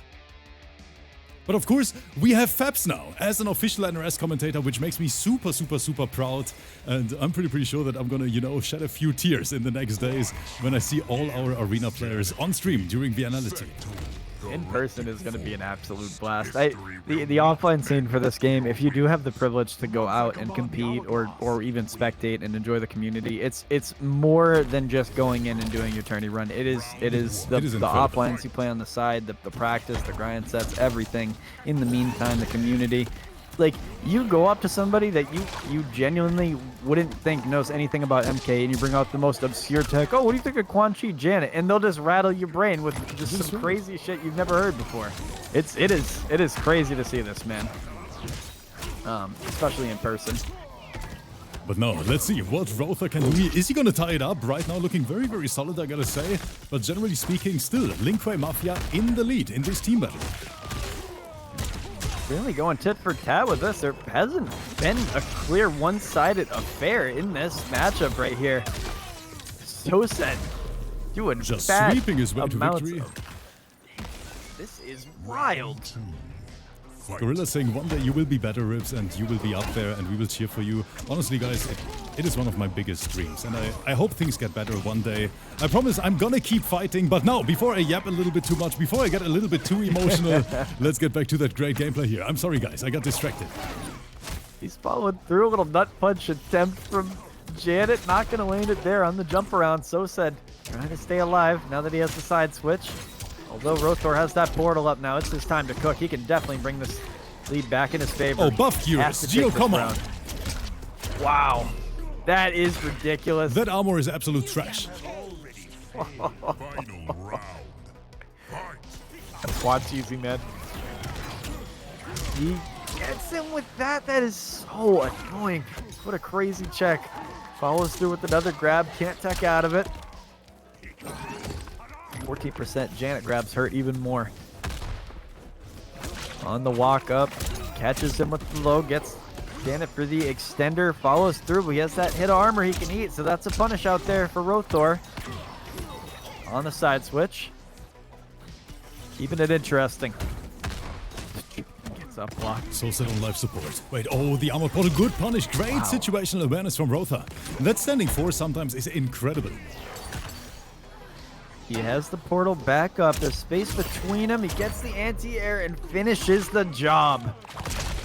But of course, we have Fabs now as an official NRS commentator, which makes me super, super, super proud. And I'm pretty sure that I'm gonna, you know, shed a few tears in the next days when I see all our arena players on stream during Vianality. In person is going to be an absolute blast. The offline scene for this game, if you do have the privilege to go out and compete or even spectate and enjoy the community, it's more than just going in and doing your tourney run. It is the offlines you play on the side, the practice, the grind sets, everything. In the meantime, the community. Like, you go up to somebody that you genuinely wouldn't think knows anything about MK, and you bring out the most obscure tech. Oh, what do you think of Quan Chi Janet? And they'll just rattle your brain with just some crazy shit you've never heard before. It is crazy to see this, man. Especially in person. But no, let's see what Rotha can do. Is he gonna tie it up? Right now looking very, very solid, I gotta say. But generally speaking, still, Lin Kuei Mafia in the lead in this team battle. Really going tit for tat with this. There hasn't been a clear one-sided affair in this matchup right here. SoSet doing just bad sweeping his way to victory. This is wild. Gorilla saying one day you will be better, Rips, and you will be up there and we will cheer for you. Honestly, guys, it is one of my biggest dreams, and I hope things get better one day. I promise I'm gonna keep fighting, but now, before I yap a little bit too much, before I get a little bit too emotional, let's get back to that great gameplay here. I'm sorry, guys, I got distracted. He's following through. A little nut punch attempt from Janet, not gonna land it there on the jump around. SoSet trying to stay alive now that he has the side switch. Although Rothor has that portal up now, it's his time to cook. He can definitely bring this lead back in his favor. Oh, buff Gears. Gio, come on. Wow. That is ridiculous. That armor is absolute trash. Final round. Fight. That's watch easy, man. He gets him with that. That is so annoying. What a crazy check. Follows through with another grab. Can't tech out of it. 14%. Janet grabs hurt even more. On the walk up. Catches him with the low. Gets Janet for the extender. Follows through. But he has that hit armor he can eat. So that's a punish out there for Rothor. On the side switch. Keeping it interesting. Gets up block. So set on life support. Wait, oh, the armor portal, good punish. Great situational awareness from Rotha. That standing force sometimes is incredible. He has the portal back up. There's space between him. He gets the anti-air and finishes the job.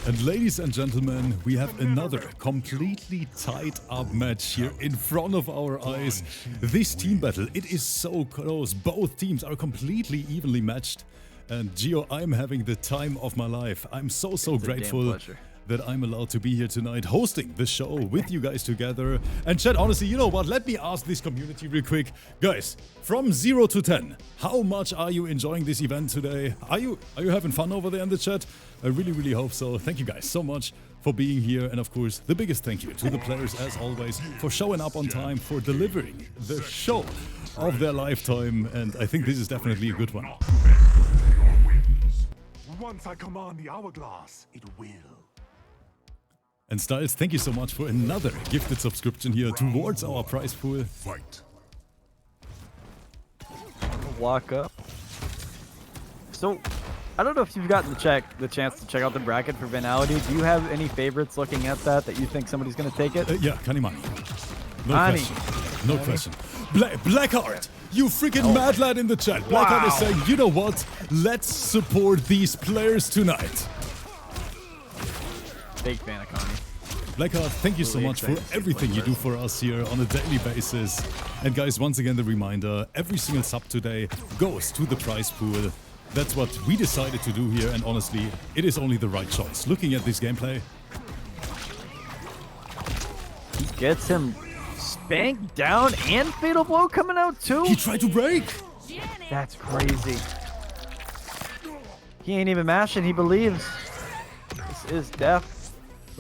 And ladies and gentlemen, we have another completely tied up match here in front of our eyes. This team battle, it is so close. Both teams are completely evenly matched. And Gio, I'm having the time of my life. I'm so grateful that I'm allowed to be here tonight hosting the show with you guys together. And chat, honestly, you know what? Let me ask this community real quick. Guys, from 0 to 10, how much are you enjoying this event today? Are you having fun over there in the chat? I really hope so. Thank you guys so much for being here. And of course, the biggest thank you to the players as always for showing up on time, for delivering the show of their lifetime. And I think this is definitely a good one. Once I command the hourglass, it will. And Styles, thank you so much for another gifted subscription here towards our prize pool. Fight. Walk up. So, I don't know if you've gotten the chance to check out the bracket for Venality. Do you have any favorites looking at that you think somebody's going to take it? Yeah, Kanimani. No Ani. question. No question. Blackheart, you freaking mad lad in the chat. Blackheart is saying, you know what? Let's support these players tonight. Big fan of Connie. Blackheart, thank you so much for everything you do for us here on a daily basis. And guys, once again, the reminder, every single sub today goes to the prize pool. That's what we decided to do here, and honestly, it is only the right choice. Looking at this gameplay. He gets him spanked down and fatal blow coming out too. He tried to break. That's crazy. He ain't even mashing, he believes. This is death.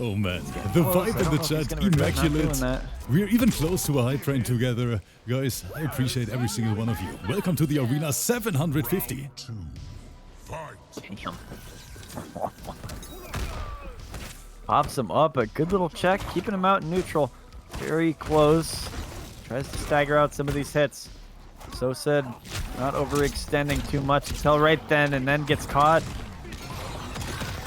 Oh man, the vibe in the chat, immaculate. We're even close to a hype train together. Guys, I appreciate every single one of you. Welcome to the Arena 750. Damn. Pops him up, a good little check, keeping him out in neutral. Very close. Tries to stagger out some of these hits. So said, not overextending too much until right then, and then gets caught.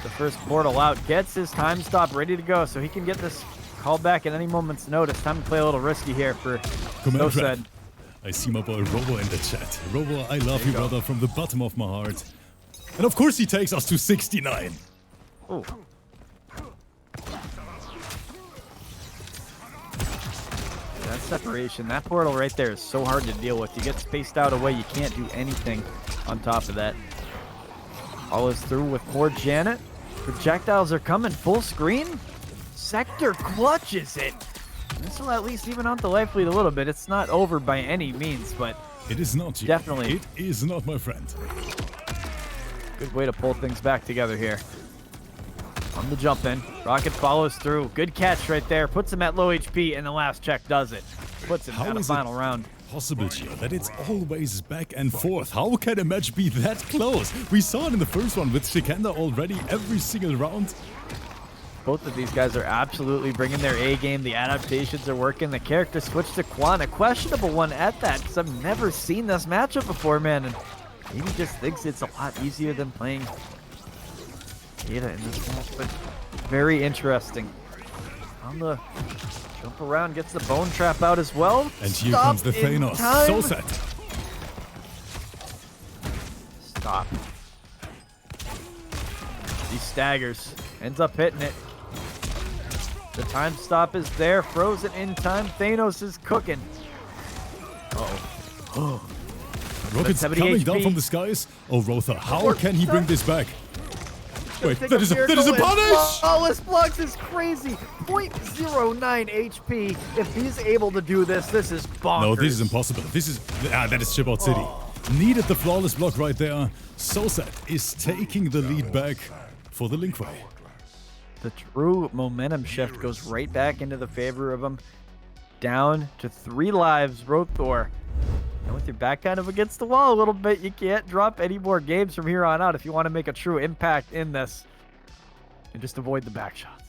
The first portal out, gets his time stop ready to go, so he can get this called back at any moment's notice. Time to play a little risky here for So said. I see my boy Robo in the chat. Robo, I love you, brother, from the bottom of my heart. And of course he takes us to 69. Ooh. That separation, that portal right there is so hard to deal with. You get spaced out away, you can't do anything on top of that. Follows through with more Janet. Projectiles are coming full screen. Sector clutches it. This will at least even out the life lead a little bit. It's not over by any means, but it is not. Definitely. It is not, my friend. Good way to pull things back together here. On the jump in. Rocket follows through. Good catch right there. Puts him at low HP, and the last check does it. Puts him at a final round. Possible here that it's always back and forth. How can a match be that close? We saw it in the first one with Sikander already every single round. Both of these guys are absolutely bringing their A game. The adaptations are working. The character switch to Quan, a questionable one at that, because I've never seen this matchup before, man. And maybe just thinks it's a lot easier than playing Ada in this match, but very interesting. On the jump around, gets the bone trap out as well. And here comes the Thanos. So set. Stop. He staggers. Ends up hitting it. The time stop is there. Frozen in time. Thanos is cooking. Uh-oh. Rocket's coming down from the skies. Oh, Rotha, how can he bring this back? gonna Wait, take that is a miracle, punish! Flawless blocks is crazy. 0.09 HP. If he's able to do this, this is bonkers. No, this is impossible. This is... that is Chip Out City. Needed the flawless block right there. Sosat is taking the lead back for the Linkway. The true momentum shift goes right back into the favor of him. Down to 3 lives, Rothor. And with your back kind of against the wall a little bit, you can't drop any more games from here on out if you want to make a true impact in this. And just avoid the back shots.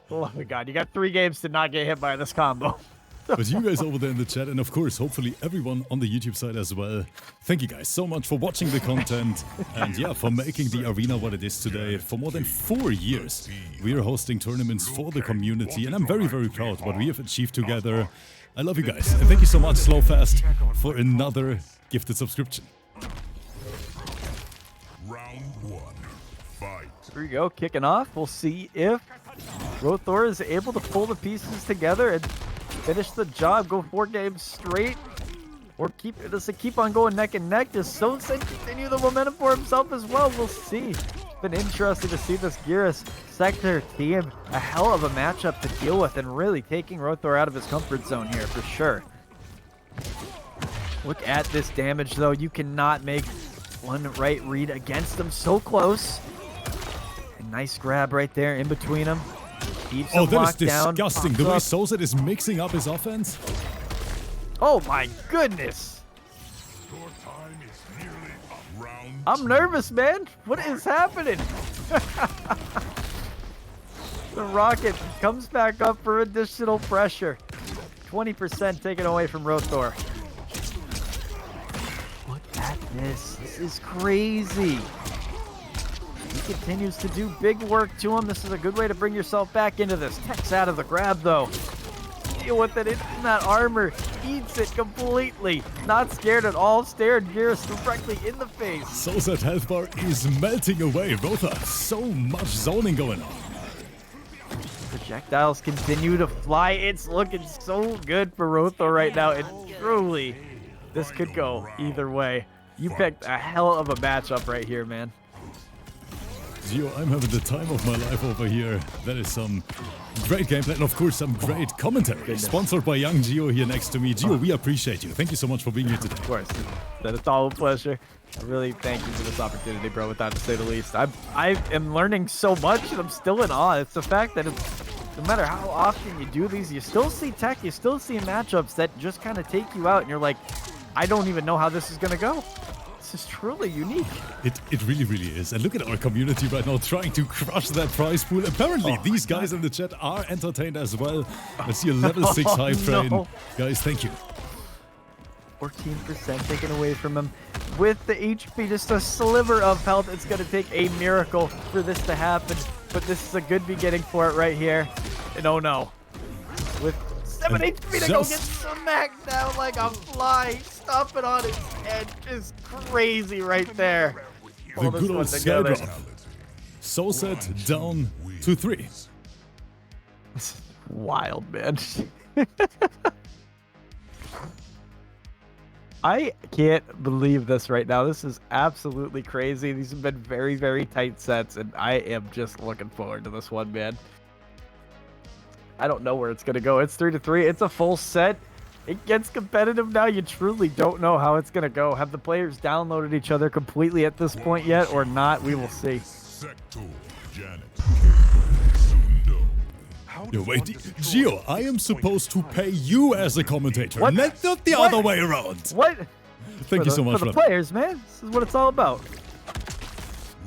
Oh my god, you got 3 games to not get hit by this combo. But you guys over there in the chat, and of course, hopefully everyone on the YouTube side as well. Thank you guys so much for watching the content and yeah, for making the arena what it is today. For more than 4 years, we are hosting tournaments for the community, and I'm very, very proud what we have achieved together. I love you guys, and thank you so much, Slowfast, for another gifted subscription. Round 1. Fight. Here we go, kicking off. We'll see if Rothor is able to pull the pieces together and finish the job, go 4 games straight, or does it keep on going neck and neck? Does Sosa continue the momentum for himself as well? We'll see. It's been interesting to see this Geras Sector team. A hell of a matchup to deal with and really taking Rothor out of his comfort zone here for sure. Look at this damage though. You cannot make one right read against them. So close. A nice grab right there in between them. Oh, that is disgusting. The way Sosat is mixing up his offense. Oh my goodness. Your time is nearly up. Round I'm nervous, man. What is happening? The rocket comes back up for additional pressure. 20% taken away from Rothor. Look at this. This is crazy. He continues to do big work to him. This is a good way to bring yourself back into this. Tech's out of the grab, though. Deal with it in that armor. Eats it completely. Not scared at all. Stared Geras directly in the face. Sosat health bar is melting away. Rothor, so much zoning going on. Projectiles continue to fly. It's looking so good for Rothor right now. And truly, this could go either way. You picked a hell of a matchup right here, man. Gio, I'm having the time of my life over here. That is some great gameplay and of course some great commentary. Sponsored by Young Gio here next to me. Gio, we appreciate you. Thank you so much for being here today. Of course. That is all a pleasure. I really thank you for this opportunity, bro, without to say the least. I am learning so much and I'm still in awe. It's the fact that no matter how often you do these, you still see tech, you still see matchups that just kind of take you out and you're like, I don't even know how this is going to go. This is truly unique. It really, really is. And look at our community right now trying to crush that prize pool. Apparently, these guys in the chat are entertained as well. I see a level 6 high train. No. Guys, thank you. 14% taken away from him. With the HP, just a sliver of health. It's going to take a miracle for this to happen. But this is a good beginning for it right here. And oh no. With 7 HP to go get smacked down like a fly. Stomping on his head. Just crazy right there. The good old scale drop. Sosat down to 3. This is wild, man. I can't believe this right now. This is absolutely crazy. These have been very, very tight sets, and I am just looking forward to this one, man. I don't know where it's going to go. It's 3-3. It's a full set. It gets competitive now. You truly don't know how it's going to go. Have the players downloaded each other completely at this point yet or not? We will see. Yo, wait, Gio, I am supposed to pay you as a commentator, what? not the other way around. What? Thank you so much for the players, man. This is what it's all about.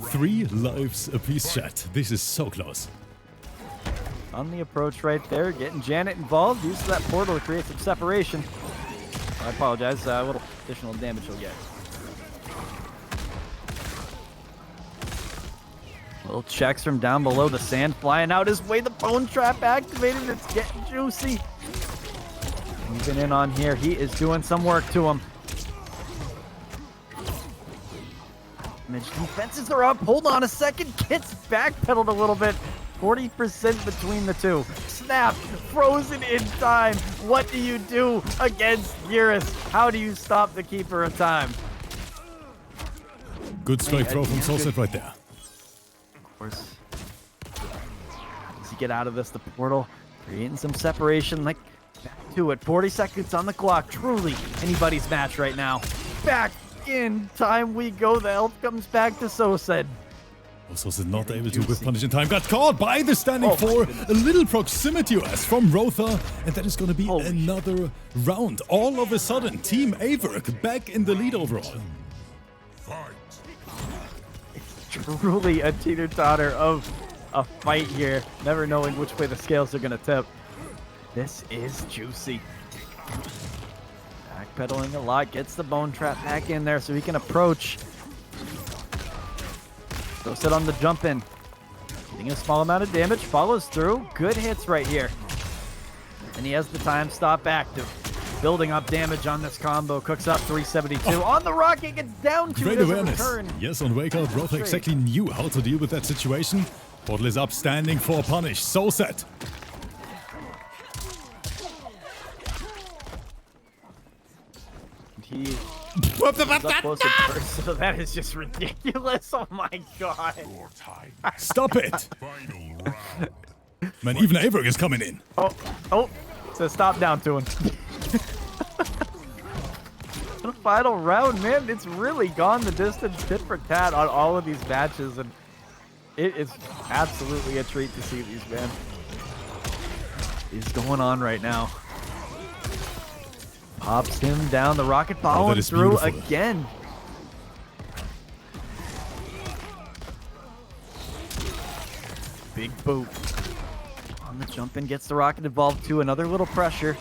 3 lives apiece, chat. This is so close. On the approach right there, getting Janet involved. Uses that portal to create some separation. I apologize. A little additional damage he'll get. Little checks from down below. The sand flying out his way. The bone trap activated. It's getting juicy. Moving in on here. He is doing some work to him. Damage defenses are up. Hold on a second. Gets backpedaled a little bit. 40% between the two. Snap. Frozen in time. What do you do against Geras? How do you stop the Keeper of Time? Good strike throw from Soulset right there. Of course. How does he get out of this? The portal creating some separation. Like, back to it. 40 seconds on the clock. Truly anybody's match right now. Back in time we go. The health comes back to Soulset. Soulset not able to with punish in time. Got caught by the standing four. A little proximity as from Rotha. And that is going to be another round. All of a sudden, Team AVIRK back in the lead overall. Truly a teeter-totter of a fight here, never knowing which way the scales are going to tip. This is juicy. Backpedaling a lot, gets the bone trap back in there so he can approach. Go sit on the jump in. Getting a small amount of damage, follows through. Good hits right here. And he has the time stop active. Building up damage on this combo, cooks up 372 on the rocket, gets down to Great it as awareness. a return. Yes, on Wake Up, Rotha exactly knew how to deal with that situation. Portal is up, standing for punish. Soulset. He up close and personal. That is just ridiculous. Oh my god. Stop it. Man, even AVIRK is coming in. Oh. So stop down to him. The final round, man. It's really gone the distance, tit for tat on all of these matches, and it is absolutely a treat to see these, man. Is going on right now. Pops him down. The rocket following through again. Big boot. On the jump in, gets the rocket involved too. Another little pressure.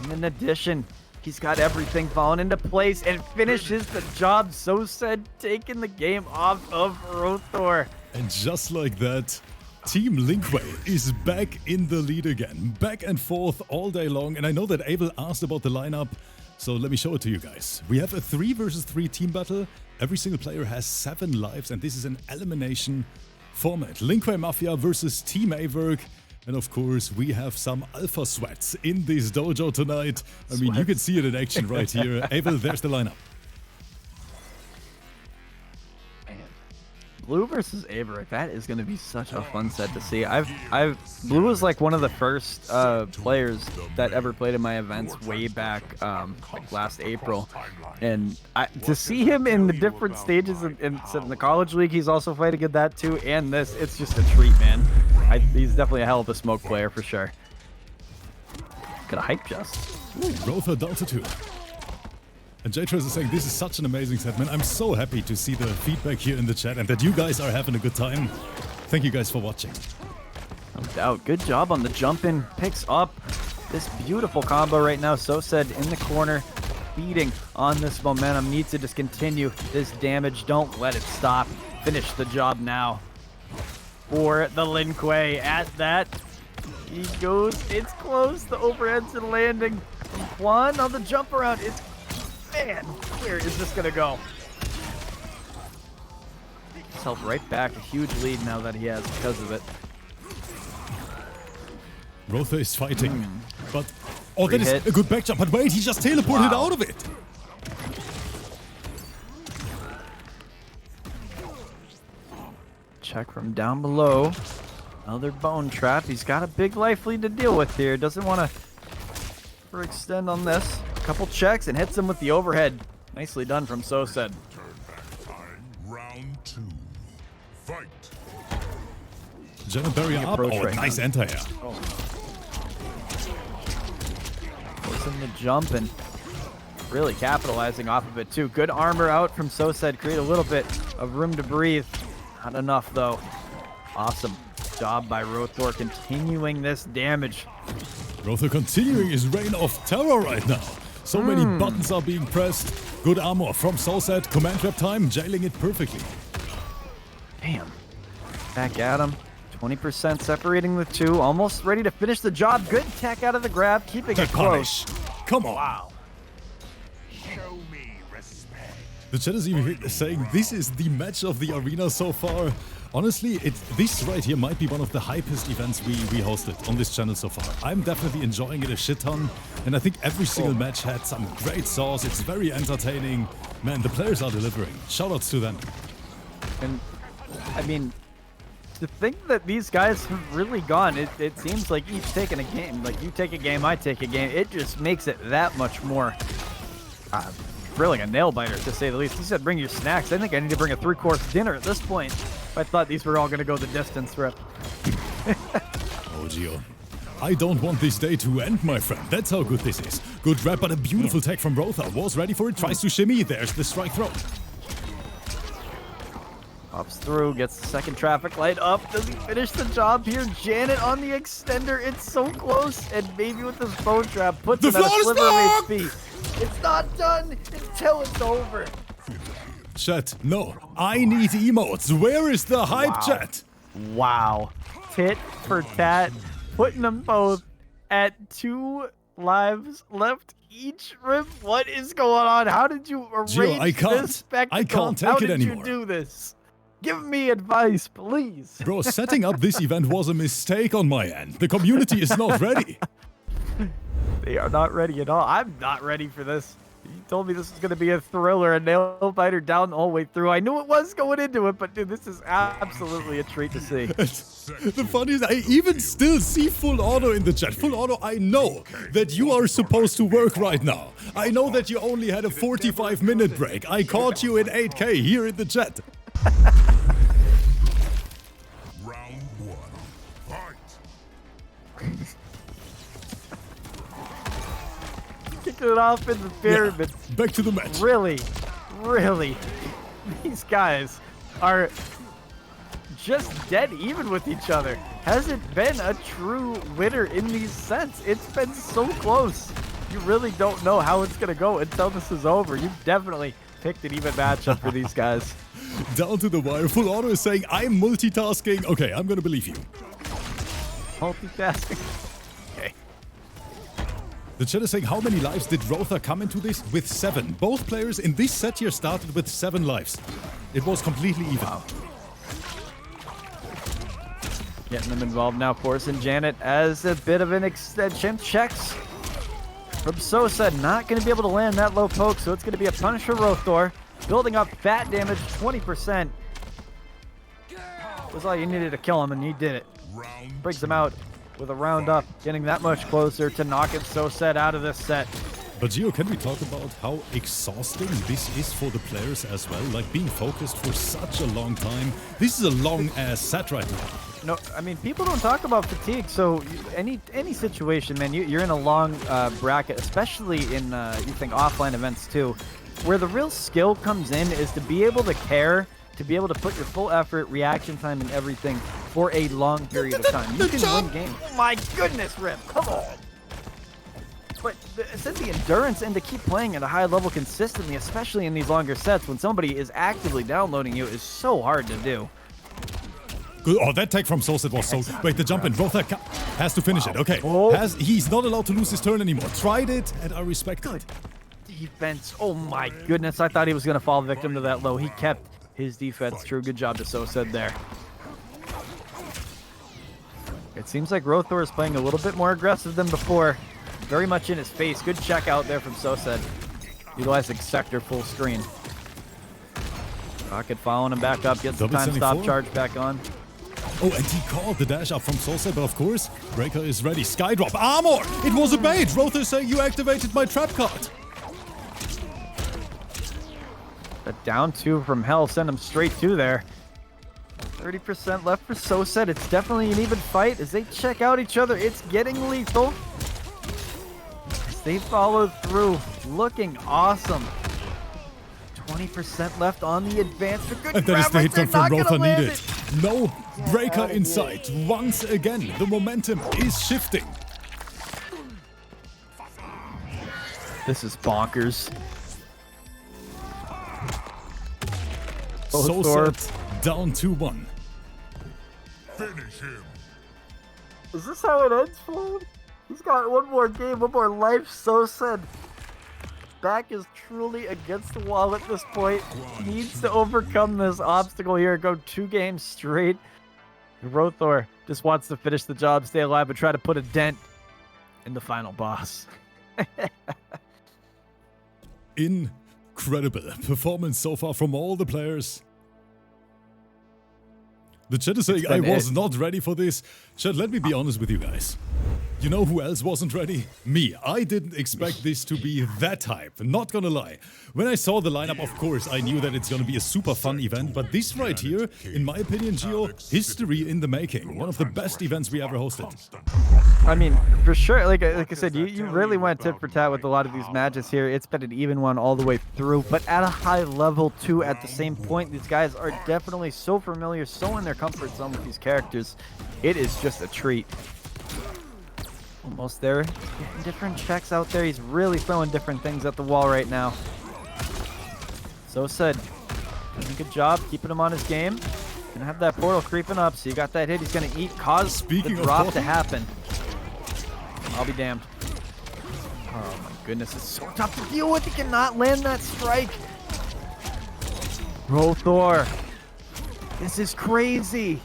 And in addition, he's got everything falling into place and finishes the job. Soulset taking the game off of Rothor. And just like that, Team Linkway is back in the lead again. Back and forth all day long. And I know that Abel asked about the lineup, so let me show it to you guys. We have a 3 versus 3 team battle. Every single player has 7 lives, and this is an elimination format. Linkway Mafia versus Team AVIRK. And of course, we have some alpha sweats in this dojo tonight. I mean, you can see it in action right here. Abel, there's the lineup. Blue versus AVIRK, that is going to be such a fun set to see. Blue was like one of the first players that ever played in my events way back like last April, and to see him in the different stages in the college league, he's also fighting at that too, and this, it's just a treat, man. He's definitely a hell of a smoke player for sure. Got a hype just. Rotha Delta 2. And J-Trace is saying, this is such an amazing set, man. I'm so happy to see the feedback here in the chat and that you guys are having a good time. Thank you guys for watching. No doubt. Good job on the jump in. Picks up this beautiful combo right now. Soulset in the corner, feeding on this momentum. Needs to just continue this damage. Don't let it stop. Finish the job now for the Linkway. At that, he goes. It's close. The overheads and landing. One on the jump around. It's, man, where is this gonna go? Himself right back. A huge lead now that he has because of it. Rotha is fighting, but oh, that is a good back jump. But wait, he just teleported out of it. Check from down below. Another bone trap. He's got a big life lead to deal with here. Doesn't want to overextend on this. Couple checks and hits him with the overhead. Nicely done from Soulset. Round 2. Fight. Janet barrier up. Oh, right nice anti-air. Forcing the jump and really capitalizing off of it too. Good armor out from Soulset. Create a little bit of room to breathe. Not enough though. Awesome job by Rothor continuing this damage. Rotha continuing his reign of terror right now. So many buttons are being pressed. Good armor from Soulset. Command trap time, jailing it perfectly. Damn. Back at him. 20% separating the two. Almost ready to finish the job. Good tech out of the grab, keeping it close. Come on. Wow. Show me respect. The chat is even saying this is the match of the arena so far. Honestly, this right here might be one of the hypest events we hosted on this channel so far. I'm definitely enjoying it a shit ton, and I think every single match had some great sauce. It's very entertaining. Man, the players are delivering. Shoutouts to them. And, I mean, to think that these guys have really gone, it seems like each taking a game. Like, you take a game, I take a game. It just makes it that much more thrilling, a nail-biter, to say the least. He said bring your snacks. I think I need to bring a 3-course dinner at this point. I thought these were all going to go the distance, Rip. Oh, Gio. I don't want this day to end, my friend. That's how good this is. Good grab, but a beautiful tech from Rotha. Was ready for it, tries to shimmy. There's the strike throw. Pops through, gets the second traffic light up. Does he finish the job here? Janet on the extender. It's so close. And maybe with this bone trap, puts him at a sliver of HP. It's not done until it's over. Chat, no. I need emotes. Where is the hype, chat? Wow. Tit for tat. Putting them both at 2 lives left each. Rip, what is going on? How did you arrange this spectacle? I can't take it anymore. How did you do this? Give me advice, please. Bro, setting up this event was a mistake on my end. The community is not ready. They are not ready at all. I'm not ready for this. You told me this was going to be a thriller, a nail-biter down the whole way through. I knew it was going into it, but dude, this is absolutely a treat to see. The funny is, I even still see Full Auto in the chat. Full Auto, I know that you are supposed to work right now. I know that you only had a 45-minute break. I caught you in 8K here in the chat. Round 1. Fight. Kicking it off in the pyramid. Yeah, back to the match. Really, these guys are just dead even with each other. Hasn't been a true winner in these sets. It's been so close. You really don't know how it's going to go until this is over. You've definitely picked an even matchup for these guys. Down to the wire. Full Auto is saying, I'm multitasking. Okay, I'm going to believe you. Multitasking. Okay. The chat is saying, how many lives did Rotha come into this? With 7. Both players in this set here started with 7 lives. It was completely even. Wow. Getting them involved now, Force and Janet as a bit of an extension. Checks from Sosa, not going to be able to land that low poke, so it's going to be a punish for Rothor. Building up fat damage, 20%. Was all you needed to kill him, and he did it. Brings him out with a round up, getting that much closer to knocking Sosa out of this set. But Gio, can we talk about how exhausting this is for the players as well? Like being focused for such a long time. This is a long-ass set right now. No, I mean, people don't talk about fatigue, so any situation, man, you're in a long bracket, especially in, you think, offline events too, where the real skill comes in is to be able to care, to be able to put your full effort, reaction time, and everything for a long period of time. You can win games. Oh my goodness, Rip, come on. But since the endurance and to keep playing at a high level consistently, especially in these longer sets, when somebody is actively downloading you, is so hard to do. Good. Oh, that tag from Sosa was so... Wait, the jump in. Rotha has to finish it. Okay. Oh. He's not allowed to lose his turn anymore. Tried it, and I respect it. Defense. Oh my goodness. I thought he was going to fall victim to that low. He kept his defense true. Good job to Sosa there. It seems like Rothor is playing a little bit more aggressive than before. Very much in his face. Good check out there from Sosa. Utilizing sector full screen. Rocket following him back up. Gets the time stop charge back on. Oh, and he called the dash up from Sosa, but of course, Breaker is ready. Skydrop. Armor! It was a bait! Rotha is saying you activated my trap card. A down 2 from hell. Send him straight to there. 30% left for Sosa. It's definitely an even fight as they check out each other. It's getting lethal. As they follow through. Looking awesome. 20% left on the advance. For good and that is the hit from Rotha needed. It. No Breaker in sight. Once again, the momentum is shifting. This is bonkers. Sosa down 2-1. Finish him. Is this how it ends for him? He's got one more game, one more life. Sosa back is truly against the wall at this point. Needs to overcome this obstacle here. Go 2 games straight. Rothor just wants to finish the job, stay alive, but try to put a dent in the final boss. Incredible performance so far from all the players. The chat is saying I was not ready for this. Chat, let me be honest with you guys. You know who else wasn't ready? Me. I didn't expect this to be that hype, not gonna lie. When I saw the lineup, of course, I knew that it's gonna be a super fun event, but this right here, in my opinion, Gio, history in the making. One of the best events we ever hosted. I mean, for sure, like I said, you really went tit for tat with a lot of these matches here. It's been an even one all the way through, but at a high level too at the same point. These guys are definitely so familiar, so in their comfort zone with these characters. It is just a treat. Almost there. Getting different checks out there. He's really throwing different things at the wall right now. So said, doing a good job keeping him on his game. Gonna have that portal creeping up, so you got that hit. He's gonna cause the drop to happen. I'll be damned. Oh my goodness, it's so tough to deal with. He cannot land that strike. Rothor. This is crazy.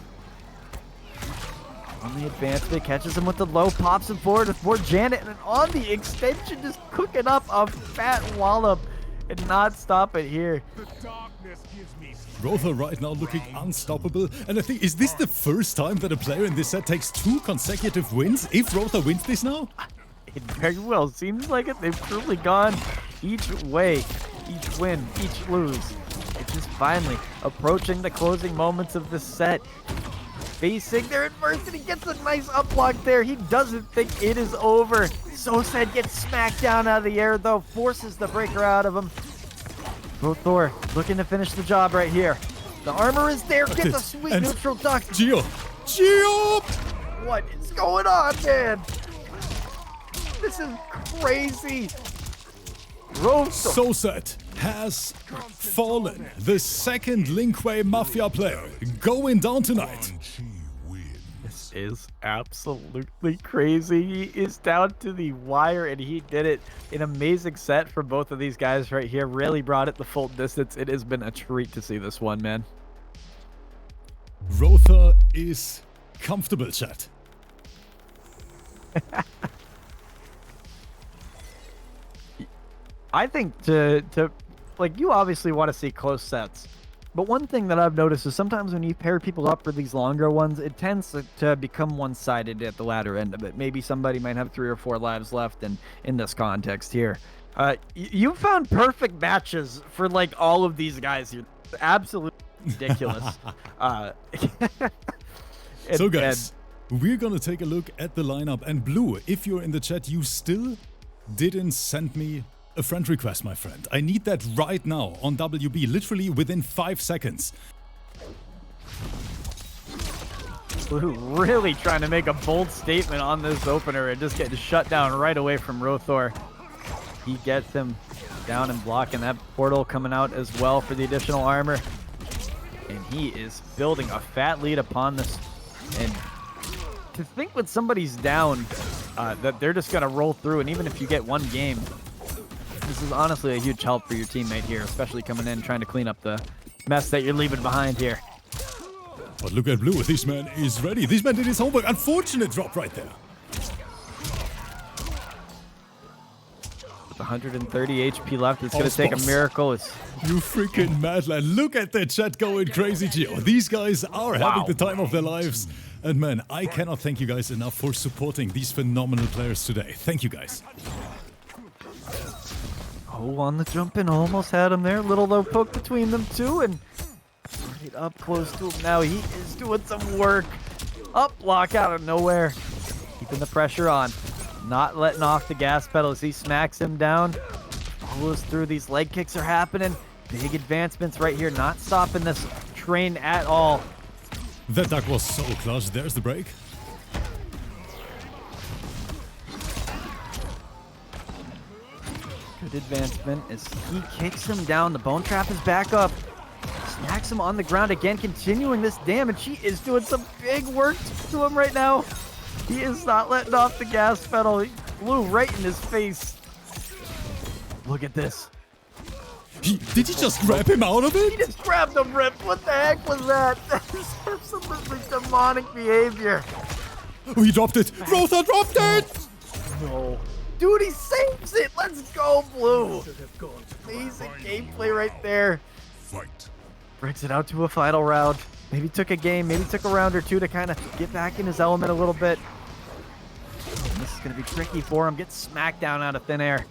On the advancement, catches him with the low, pops him forward with more Janet, and on the extension, just cooking up a fat wallop and not stop it here. Rothor right now looking unstoppable, and I think, is this the first time that a player in this set takes 2 consecutive wins? If Rothor wins this now? It very well seems like it. They've truly gone each way, each win, each lose. It's just finally approaching the closing moments of this set. Facing their adversity, gets a nice up block there. He doesn't think it is over. So said gets smacked down out of the air though, forces the breaker out of him. Rothor looking to finish the job right here. The armor is there, gets a sweet neutral duck. Gio! What is going on, man? This is crazy. Rothor. So sad has fallen. The second Lin Kuei Mafia player going down tonight. This is absolutely crazy. He is down to the wire, and he did it. An amazing set for both of these guys right here. Really brought it the full distance. It has been a treat to see this one, man. Rothor is comfortable, chat. I think to like, you obviously want to see close sets, but one thing that I've noticed is sometimes when you pair people up for these longer ones, it tends to become one-sided at the latter end of it. Maybe somebody might have 3 or 4 lives left in this context here. You found perfect matches for like all of these guys here. Absolutely ridiculous. So guys, we're gonna take a look at the lineup, and Blue, if you're in the chat, you still didn't send me a friend request, my friend. I need that right now on WB, literally within 5 seconds. Blue really trying to make a bold statement on this opener and just getting shut down right away from Rothor. He gets him down and blocking that portal coming out as well for the additional armor. And he is building a fat lead upon this. And to think when somebody's down that they're just going to roll through, and even if you get one game, this is honestly a huge help for your teammate here, especially coming in trying to clean up the mess that you're leaving behind here. But look at Blue, this man is ready. This man did his homework. Unfortunate drop right there. With 130 HP left, it's going to take a miracle. You freaking madman. Look at the chat going crazy, Gio. These guys are having the time of their lives. And man, I cannot thank you guys enough for supporting these phenomenal players today. Thank you guys. Oh, on the jump in, almost had him there. Little low poke between them two, and right up close to him now. He is doing some work. Up block out of nowhere. Keeping the pressure on. Not letting off the gas pedal as he smacks him down. Follows through. These leg kicks are happening. Big advancements right here. Not stopping this train at all. That duck was so clutch. There's the break. Good advancement as he kicks him down. The bone trap is back up. Smacks him on the ground again, continuing this damage. He is doing some big work to him right now. He is not letting off the gas pedal. He blew right in his face. Look at this. Did he just grab him out of He it? just grabbed him, Rip. What the heck was that? That is absolutely demonic behavior. Oh, he dropped it. Rotha dropped it! No. Dude, he saves it. Let's go, Blue. Amazing gameplay right there. Fight. Brings it out to a final round. Maybe took a game, maybe took a round or two to kind of get back in his element a little bit. This is going to be tricky for him. Gets smacked down out of thin air.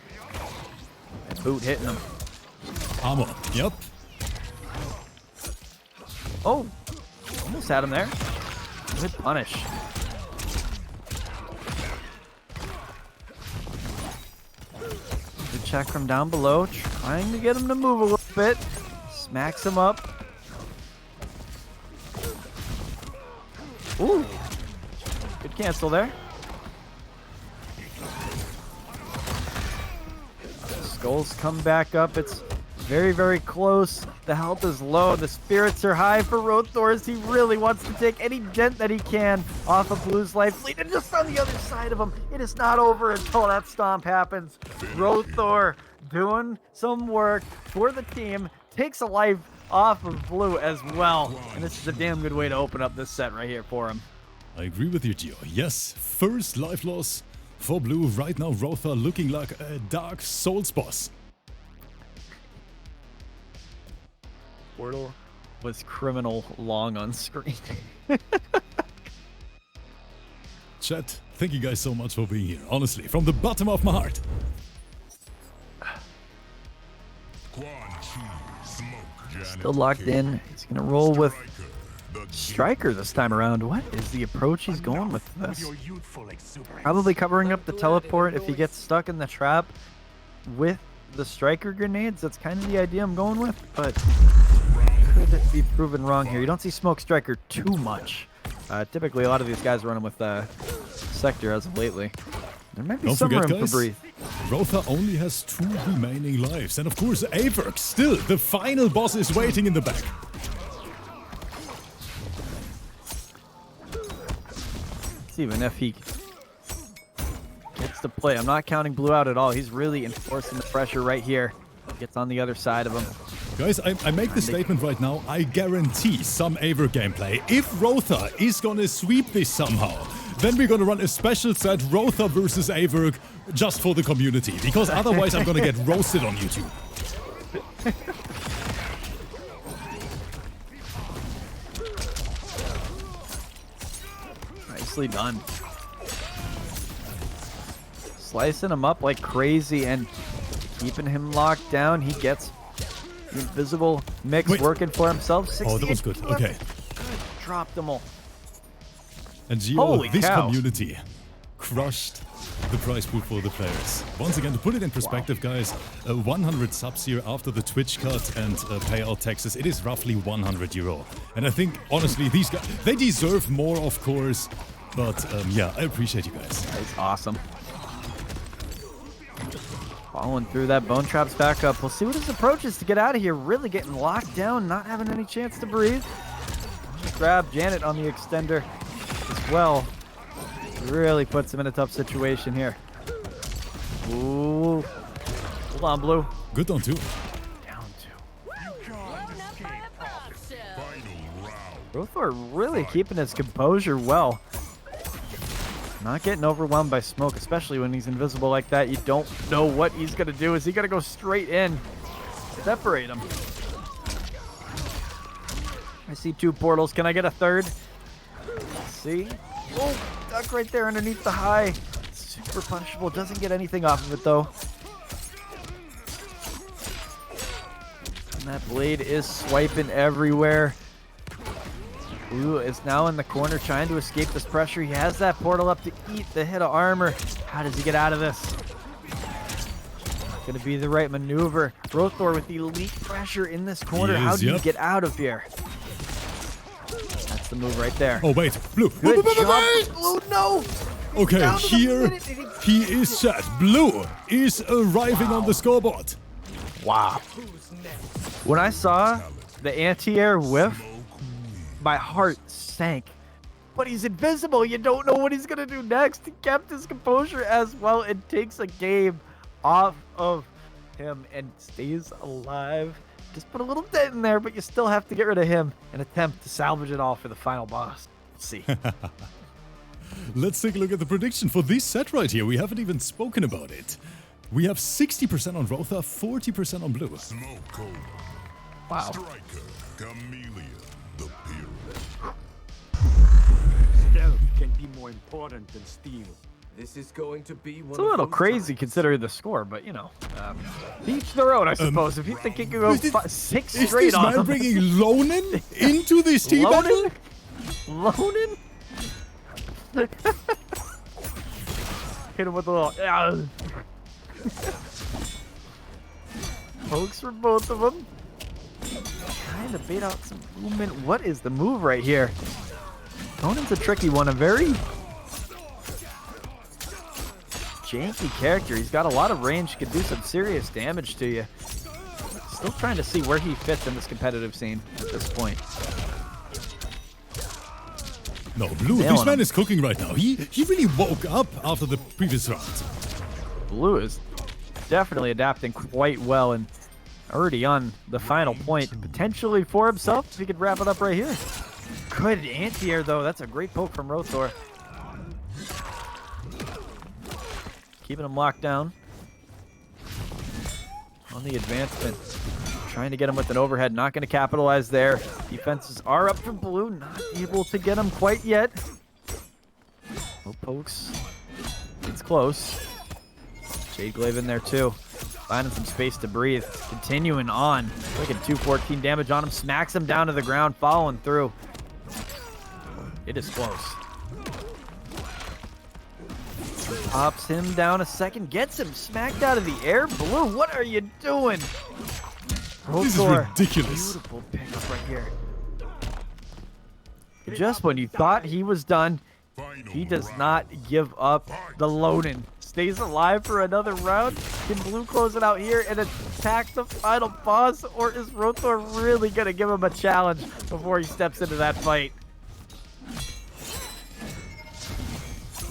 That boot hitting him. Armor. Yep. Oh, almost had him there. Good punish. Good check from down below. Trying to get him to move a little bit. Smacks him up. Ooh. Good cancel there. Skulls come back up. It's very, very close. The health is low. The spirits are high for Rothor as he really wants to take any dent that he can off of Blue's life lead. And just on the other side of him, it is not over until that stomp happens. Rothor doing some work for the team. Takes a life off of Blue as well. And this is a damn good way to open up this set right here for him. I agree with you, Gio. Yes, first life loss for Blue. Right now, Rotha looking like a Dark Souls boss. Portal was criminal long on screen. Chat, thank you guys so much for being here. Honestly, from the bottom of my heart. Still locked in. He's going to roll with Striker this time around. What is the approach he's going with this? Probably covering up the teleport if he gets stuck in the trap with the Striker grenades. That's kind of the idea I'm going with, but could be proven wrong here. You don't see Smoke Striker too much. Typically, a lot of these guys run him with Sector as of lately. There might be Don't some forget, room guys, for breathe. Rotha only has 2 remaining lives. And of course, AVIRK, still, the final boss is waiting in the back. Let's even if he gets to play. I'm not counting Blue out at all. He's really enforcing the pressure right here. Gets on the other side of him. Guys, I make the statement right now. I guarantee some AVIRK gameplay. If Rotha is gonna sweep this somehow, then we're gonna run a special set Rotha versus AVIRK just for the community. Because otherwise I'm gonna get roasted on YouTube. Nicely done. Slicing him up like crazy and keeping him locked down. He gets the invisible mix working for himself. Oh, that was good. Okay. Dropped them all. And Gio, Holy this cow. community crushed the prize pool for the players. Once again, to put it in perspective, guys, 100 subs here after the Twitch cut and payout taxes, it is roughly €100. And I think, honestly, these guys, they deserve more, of course. But yeah, I appreciate you guys. That's awesome. Following through that, Bone Trap's back up. We'll see what his approach is to get out of here. Really getting locked down, not having any chance to breathe. Grab Janet on the extender as well. Really puts him in a tough situation here. Ooh. Hold on, Blue. Good on 2. Down 2. Rothor really keeping his composure well. Not getting overwhelmed by smoke, especially when he's invisible like that. You don't know what he's going to do. Is he going to go straight in? Separate him. I see 2 portals. Can I get a third? Let's see. Oh, duck right there underneath the high. Super punishable. Doesn't get anything off of it, though. And that blade is swiping everywhere. Blue is now in the corner trying to escape this pressure. He has that portal up to eat the hit of armor. How does he get out of this? Gonna be the right maneuver. Rothor with the elite pressure in this corner. How do you get out of here? That's the move right there. Oh, wait. Blue. Good Wait. job. Blue, no! Okay, Down to the here minute. he is set. Blue is arriving on the scoreboard. Wow. When I saw the anti-air whiff, my heart sank. But he's invisible. You don't know what he's going to do next. He kept his composure as well and takes a game off of him and stays alive. Just put a little dent in there, but you still have to get rid of him and attempt to salvage it all for the final boss. Let's see. Let's take a look at the prediction for this set right here. We haven't even spoken about it. We have 60% on Rotha, 40% on Blue. Smoke over. Wow. Striker, chameleon, the pyramid. Stealth can be more important than steal. This is going to be one It's a little crazy considering the score, but you know, each their own, I suppose. If you think you can go 6 Is straight this on man them. bringing Lonin into this team battle? Lonin? Hit him with a little. Pokes for both of them. Trying to bait out some movement. What is the move right here? Conan's a tricky one. A very janky character. He's got a lot of range. Could do some serious damage to you. Still trying to see where he fits in this competitive scene at this point. No, Blue, this man is cooking right now. He really woke up after the previous round. Blue is definitely adapting quite well and already on the final point, potentially for himself, if he could wrap it up right here. Good anti-air, though. That's a great poke from Rothor. Keeping him locked down. On the advancement. Trying to get him with an overhead. Not going to capitalize there. Defenses are up for Blue. Not able to get him quite yet. No pokes. It's close. Jade Glaive in there too. Finding some space to breathe. Continuing on. Look at 214 damage on him. Smacks him down to the ground. Following through. It is close. Pops him down a second. Gets him smacked out of the air. Blue, what are you doing? This is ridiculous. Beautiful pickup right here. Just when you thought he was done, he does not give up. The Lonin stays alive for another round. Can Blue close it out here and attack the final boss, or is Rothor really going to give him a challenge before he steps into that fight?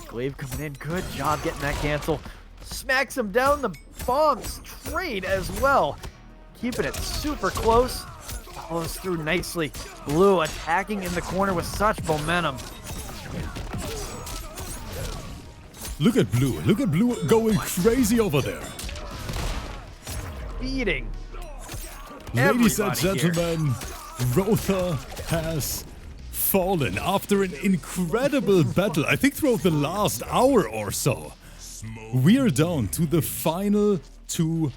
Glaive coming in. Good job getting that cancel. Smacks him down. The bombs trade as well. Keeping it super close. Follows through nicely. Blue attacking in the corner with such momentum. Look at Blue. Look at Blue going crazy over there. Beating. Ladies and everybody here. gentlemen, Rotha has fallen after an incredible battle. I think throughout the last hour or so. We are down to the final 2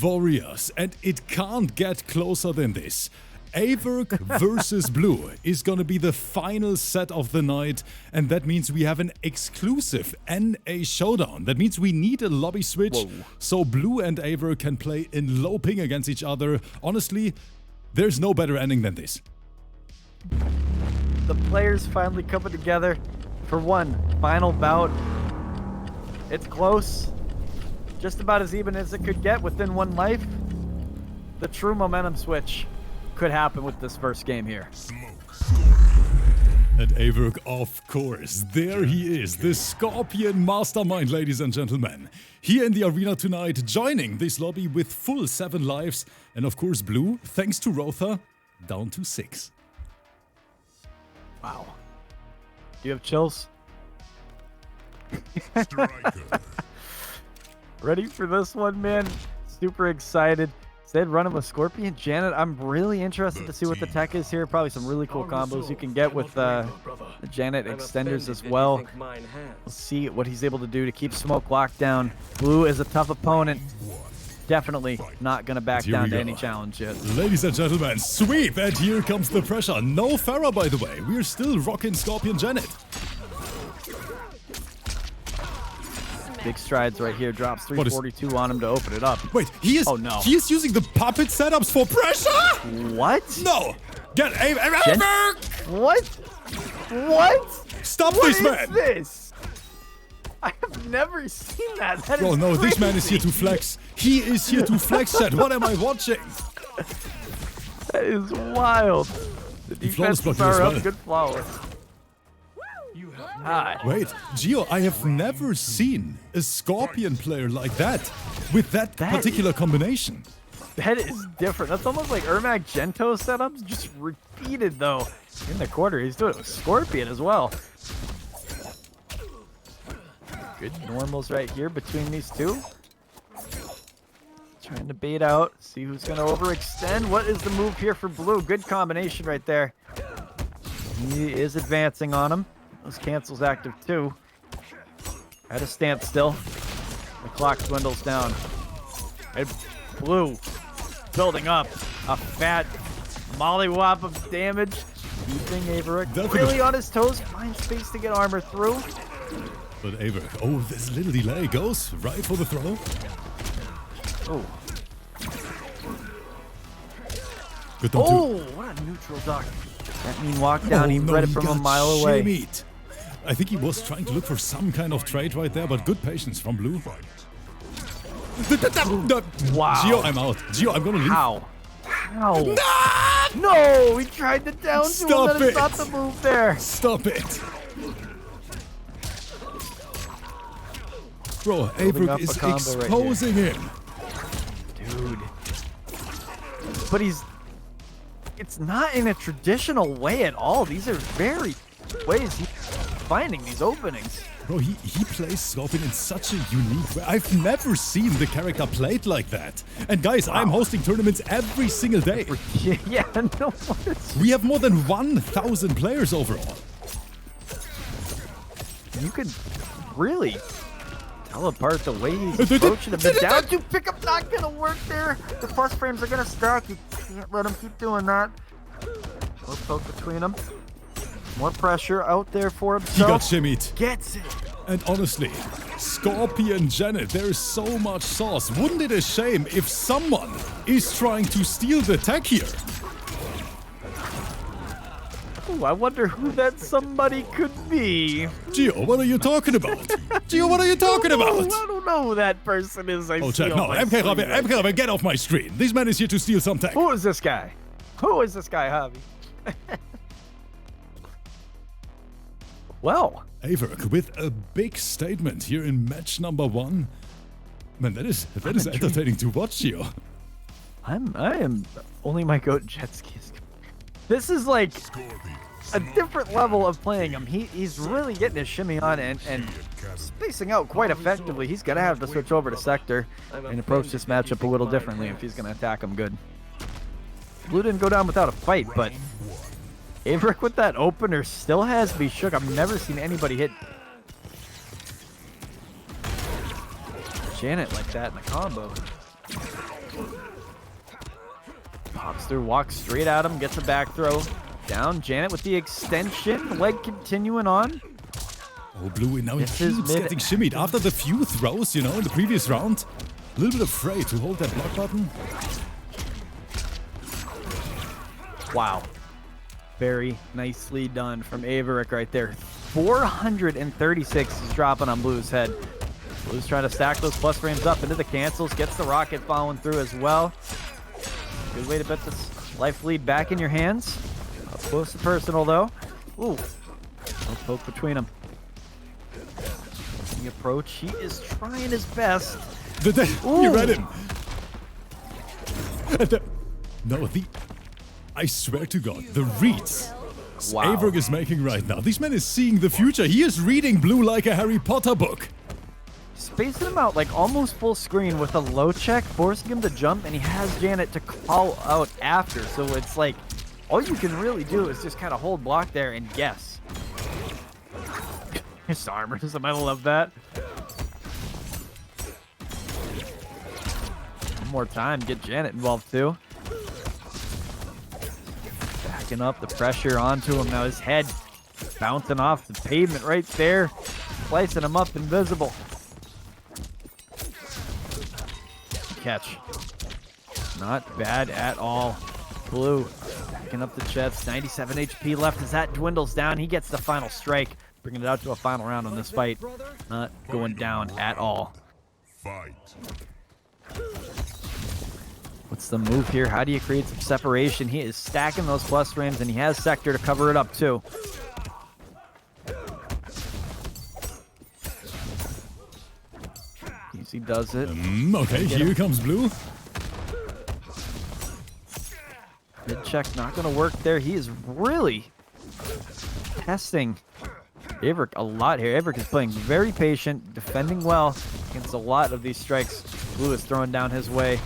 warriors, and it can't get closer than this. AVIRK versus Blue is gonna be the final set of the night, and that means we have an exclusive NA showdown. That means we need a lobby switch, so Blue and AVIRK can play in low ping against each other. Honestly, there's no better ending than this. The players finally coming together for one final bout. It's close. Just about as even as it could get within one life. The true momentum switch could happen with this first game here. And AVIRK, of course, there he is, the Scorpion Mastermind, ladies and gentlemen. Here in the arena tonight, joining this lobby with full 7 lives. And of course, Blue, thanks to Rotha, down to 6. Wow. Do you have chills? Ready for this one, man? Super excited. Instead, running with Scorpion Janet. I'm really interested to see what the tech is here. Probably some really cool combos you can get with the Janet extenders as well. We'll see what he's able to do to keep Smoke locked down. Blue is a tough opponent. Definitely not going to back down to any challenge yet. Ladies and gentlemen, sweep, and here comes the pressure. No Pharah, by the way. We're still rocking Scorpion Janet. Big strides right here. Drops 342 on him to open it up. Wait, he is. Oh no. He is using the puppet setups for pressure. What? No. Get AVIRK. What? What? Stop What this is man. this? I have never seen that. That Oh is no, this man is here crazy. to flex. He is here to flex, chat. What am I watching? That is wild. The flawless defenses block as are well. up. Good flawless. You have God. Wait, Gio, I have never seen a Scorpion player like that, with that particular combination. That is different. That's almost like Ermac Gento setups, just repeated though. In the quarter, he's doing it with Scorpion as well. Good normals right here between these two. Trying to bait out, see who's going to overextend. What is the move here for Blue? Good combination right there. He is advancing on him. Those cancels active too. At a standstill. The clock dwindles down. And Blue building up a fat mollywop of damage. Keeping AVIRK really on his toes. Finds space to get armor through. But AVIRK, oh, this little delay goes right for the throw. Oh. Good done Oh, what a neutral duck. That mean walk down, he read it from a mile away. Shimmied. I think he was trying to look for some kind of trade right there, but good patience from Blue. Wow. Gio, I'm out. Gio, I'm gonna leave. How? No, he tried to down Stop him, and it. not the move there. Stop it. Bro, AVIRK is exposing him. Dude. But it's not in a traditional way at all. These are very ways he's finding these openings. Bro, he plays Scorpion in such a unique way. I've never seen the character played like that. And guys, I'm hosting tournaments every single day. Yeah, no. We have more than 1,000 players overall. You could really tell apart the way he's approaching him. The down two pickup not gonna work there. The plus frames are gonna stack. You can't let him keep doing that. Little poke between them. More pressure out there for himself. He got shimmied. Gets it. And honestly, Scorpion Janet, there is so much sauce. Wouldn't it a shame if someone is trying to steal the tech here? Ooh, I wonder who that somebody could be. Gio, what are you talking about? Gio, what are you talking about? I don't know who that person is. Oh, chat, no, MK Raven, get off my screen. This man is here to steal some tech. Who is this guy? Who is this guy, Javi? Well, AVIRK with a big statement here in match number 1. Man, that is entertaining to watch, Gio. I am only my goat jet skis. This is like a different level of playing him. He's really getting his shimmy on and spacing out quite effectively. He's gonna have to switch over to sector and approach this matchup a little differently if he's gonna attack him good. Blue didn't go down without a fight, but AVIRK with that opener still has me shook. I've never seen anybody hit Janet like that in a combo. Pops through, walks straight at him, gets a back throw. Down, Janet with the extension, leg continuing on. Oh, Blue now This keeps is mid- getting shimmied after the few throws, you know, in the previous round. A little bit afraid to hold that block button. Wow. Very nicely done from AVIRK right there. 436 is dropping on Blue's head. Blue's trying to stack those plus frames up into the cancels. Gets the rocket following through as well. Good way to put this life lead back in your hands. Up close to personal though. Ooh. No poke between them. The approach. He is trying his best. You read him. I swear to God, the reads AVIRK is making right now. This man is seeing the future. He is reading Blue like a Harry Potter book. Spacing him out like almost full screen with a low check, forcing him to jump, and he has Janet to call out after. So it's like, all you can really do is just kind of hold block there and guess. His armors, I might love that. One more time, get Janet involved too. Backing up the pressure onto him now. His head bouncing off the pavement right there, slicing him up invisible. Catch. Not bad at all. Blue backing up the jets. 97 HP left as that dwindles down. He gets the final strike, bringing it out to a final round on this fight. Not going down at all. Fight. What's the move here? How do you create some separation? He is stacking those plus frames, and he has sector to cover it up too. He does it. Okay, here comes Blue. Mid check not going to work there. He is really testing AVIRK a lot here. AVIRK is playing very patient, defending well against a lot of these strikes Blue is throwing down his way.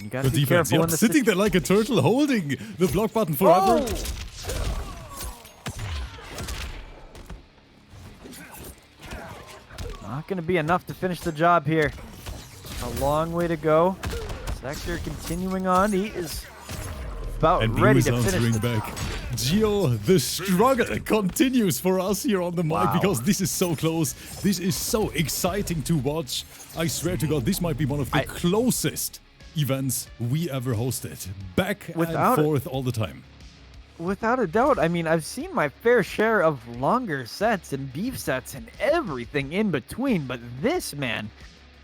You got to be defense, careful in the sitting there like a turtle, holding the block button forever. Not going to be enough to finish the job here. A long way to go. Sector continuing on. He is about And ready Blue to is finish. answering back. Gio, the struggle continues for us here on the mic because this is so close. This is so exciting to watch. I swear to God, this might be one of the closest events we ever hosted. Back and forth all the time. Without a doubt. I mean, I've seen my fair share of longer sets and beef sets and everything in between, but this, man,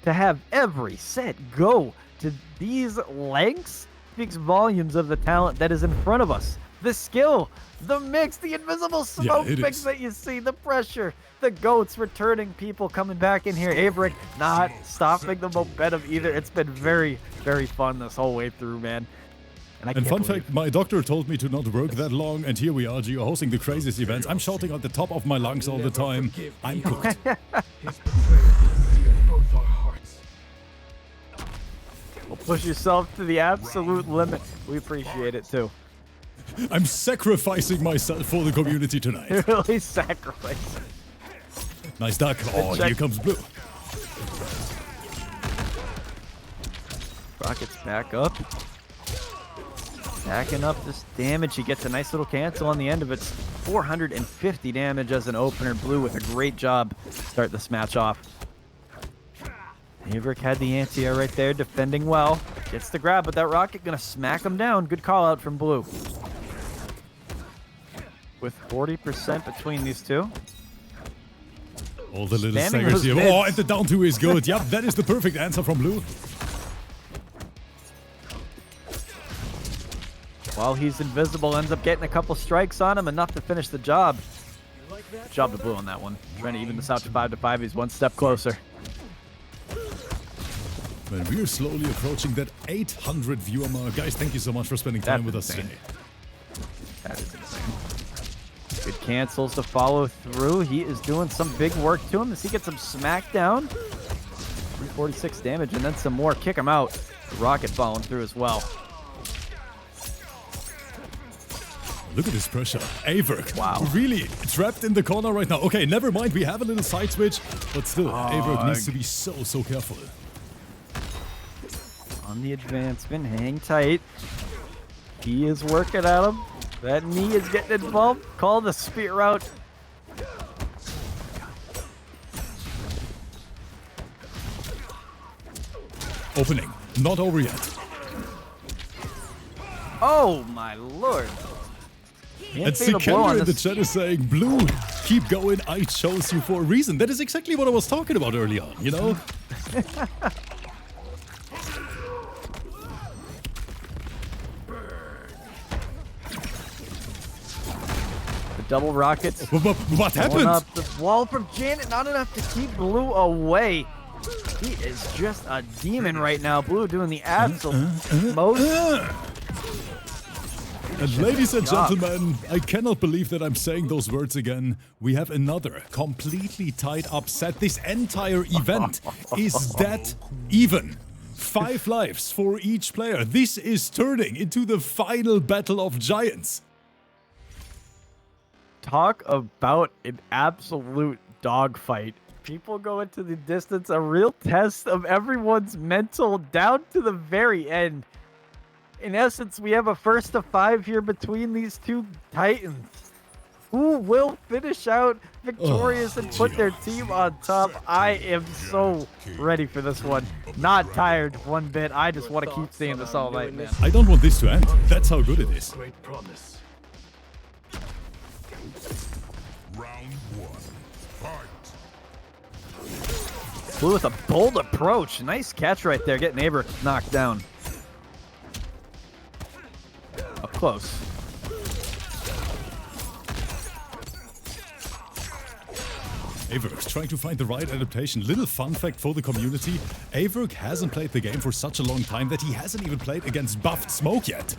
to have every set go to these lengths speaks volumes of the talent that is in front of us. The skill, the mix, the invisible smoke mix that you see, the pressure, the goats returning, people coming back in here. AVIRK not stopping the momentum either. It's been very, very fun this whole way through, man. And fun fact, my doctor told me to not work that long, and here we are, Gio, hosting the craziest events. I'm shouting at the top of my lungs all the time. I'm cooked. Well, push yourself to the absolute limit. We appreciate it, too. I'm sacrificing myself for the community tonight. Really sacrificing. Nice duck. Oh, here comes Blue. Rocket's back up. Stacking up this damage. He gets a nice little cancel on the end of it. 450 damage as an opener. Blue with a great job to start this match off. AVIRK had the anti-air right there, defending well. Gets the grab, but that rocket gonna smack him down. Good call out from Blue. With 40% between these two. All the little staggers here. Oh, and the down two is good. Yep, that is the perfect answer from Blue. While he's invisible, ends up getting a couple strikes on him, enough to finish the job. Good job to Blue on that one. Trying to even this out to 5-5. He's one step closer. And we're slowly approaching that 800 viewer mark. Guys, thank you so much for spending time with us today. That is insane. Good cancels to follow through. He is doing some big work to him as he gets him smacked down. 346 damage and then some more. Kick him out. Rocket following through as well. Look at this pressure. AVIRK. Wow. Really trapped in the corner right now. Okay, never mind. We have a little side switch, but still, AVIRK needs to be so careful. On the advancement, hang tight. He is working at him. That knee is getting involved. Call the spear out. Opening. Not over yet. Oh, my lord. And SIKANDER in the chat is saying, Blue, keep going. I chose you for a reason. That is exactly what I was talking about earlier on, you know? Double rockets. What happened? Up the wall from Janet, not enough to keep Blue away. He is just a demon right now. Blue doing the absolute most. And ladies and gentlemen, I cannot believe that I'm saying those words again. We have another completely tied up set. This entire event is that even. 5 lives for each player. This is turning into the final battle of giants. Talk about an absolute dogfight. People go into the distance, a real test of everyone's mental down to the very end. In essence, we have a 1st to 5 here between these two titans. Who will finish out victorious and put their team on top? I am so ready for this one. Not tired one bit. I just want to keep seeing this all night, man. I don't want this to end. That's how good it is. Great promise. Round 1. Fight. Blue with a bold approach. Nice catch right there. Getting AVIRK knocked down. Up close. AVIRK trying to find the right adaptation. Little fun fact for the community, AVIRK hasn't played the game for such a long time that he hasn't even played against buffed Smoke yet.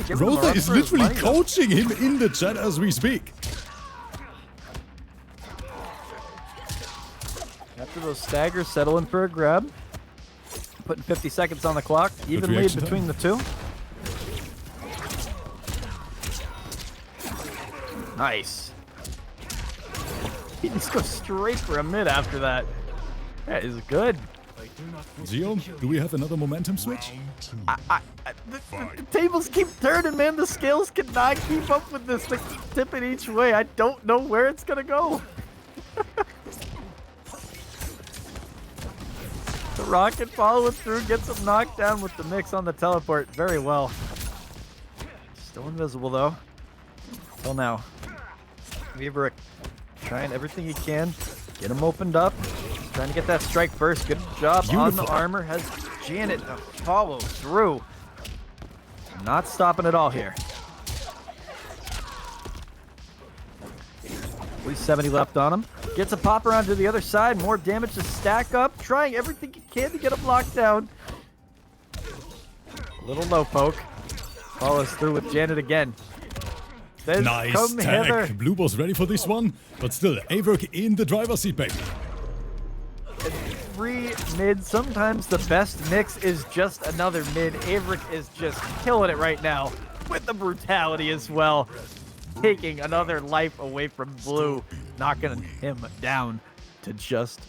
Rotha is literally coaching him in the chat as we speak. After those staggers, settling for a grab. Putting 50 seconds on the clock. Even lead between the two. Nice. He just goes straight for a mid after that. That is good. Gio, do we have another momentum switch? The tables keep turning, man. The scales cannot keep up with this. They keep tipping each way. I don't know where it's going to go. The rocket following through, gets him knocked down with the mix on the teleport. Very well. Still invisible, though. Till now. AVIRK trying everything he can. Get him opened up. Trying to get that strike first. Good job on the armor. Has Janet to follow through. Not stopping at all here. At least 70 left on him. Gets a pop around to the other side. More damage to stack up. Trying everything he can to get him locked down. Little low poke. Follows through with Janet again. Says, nice tag. Blue was ready for this one, but still, AVIRK in the driver's seat, baby. Free mid. Sometimes the best mix is just another mid. AVIRK is just killing it right now with the brutality as well. Taking another life away from Blue. Knocking him down to just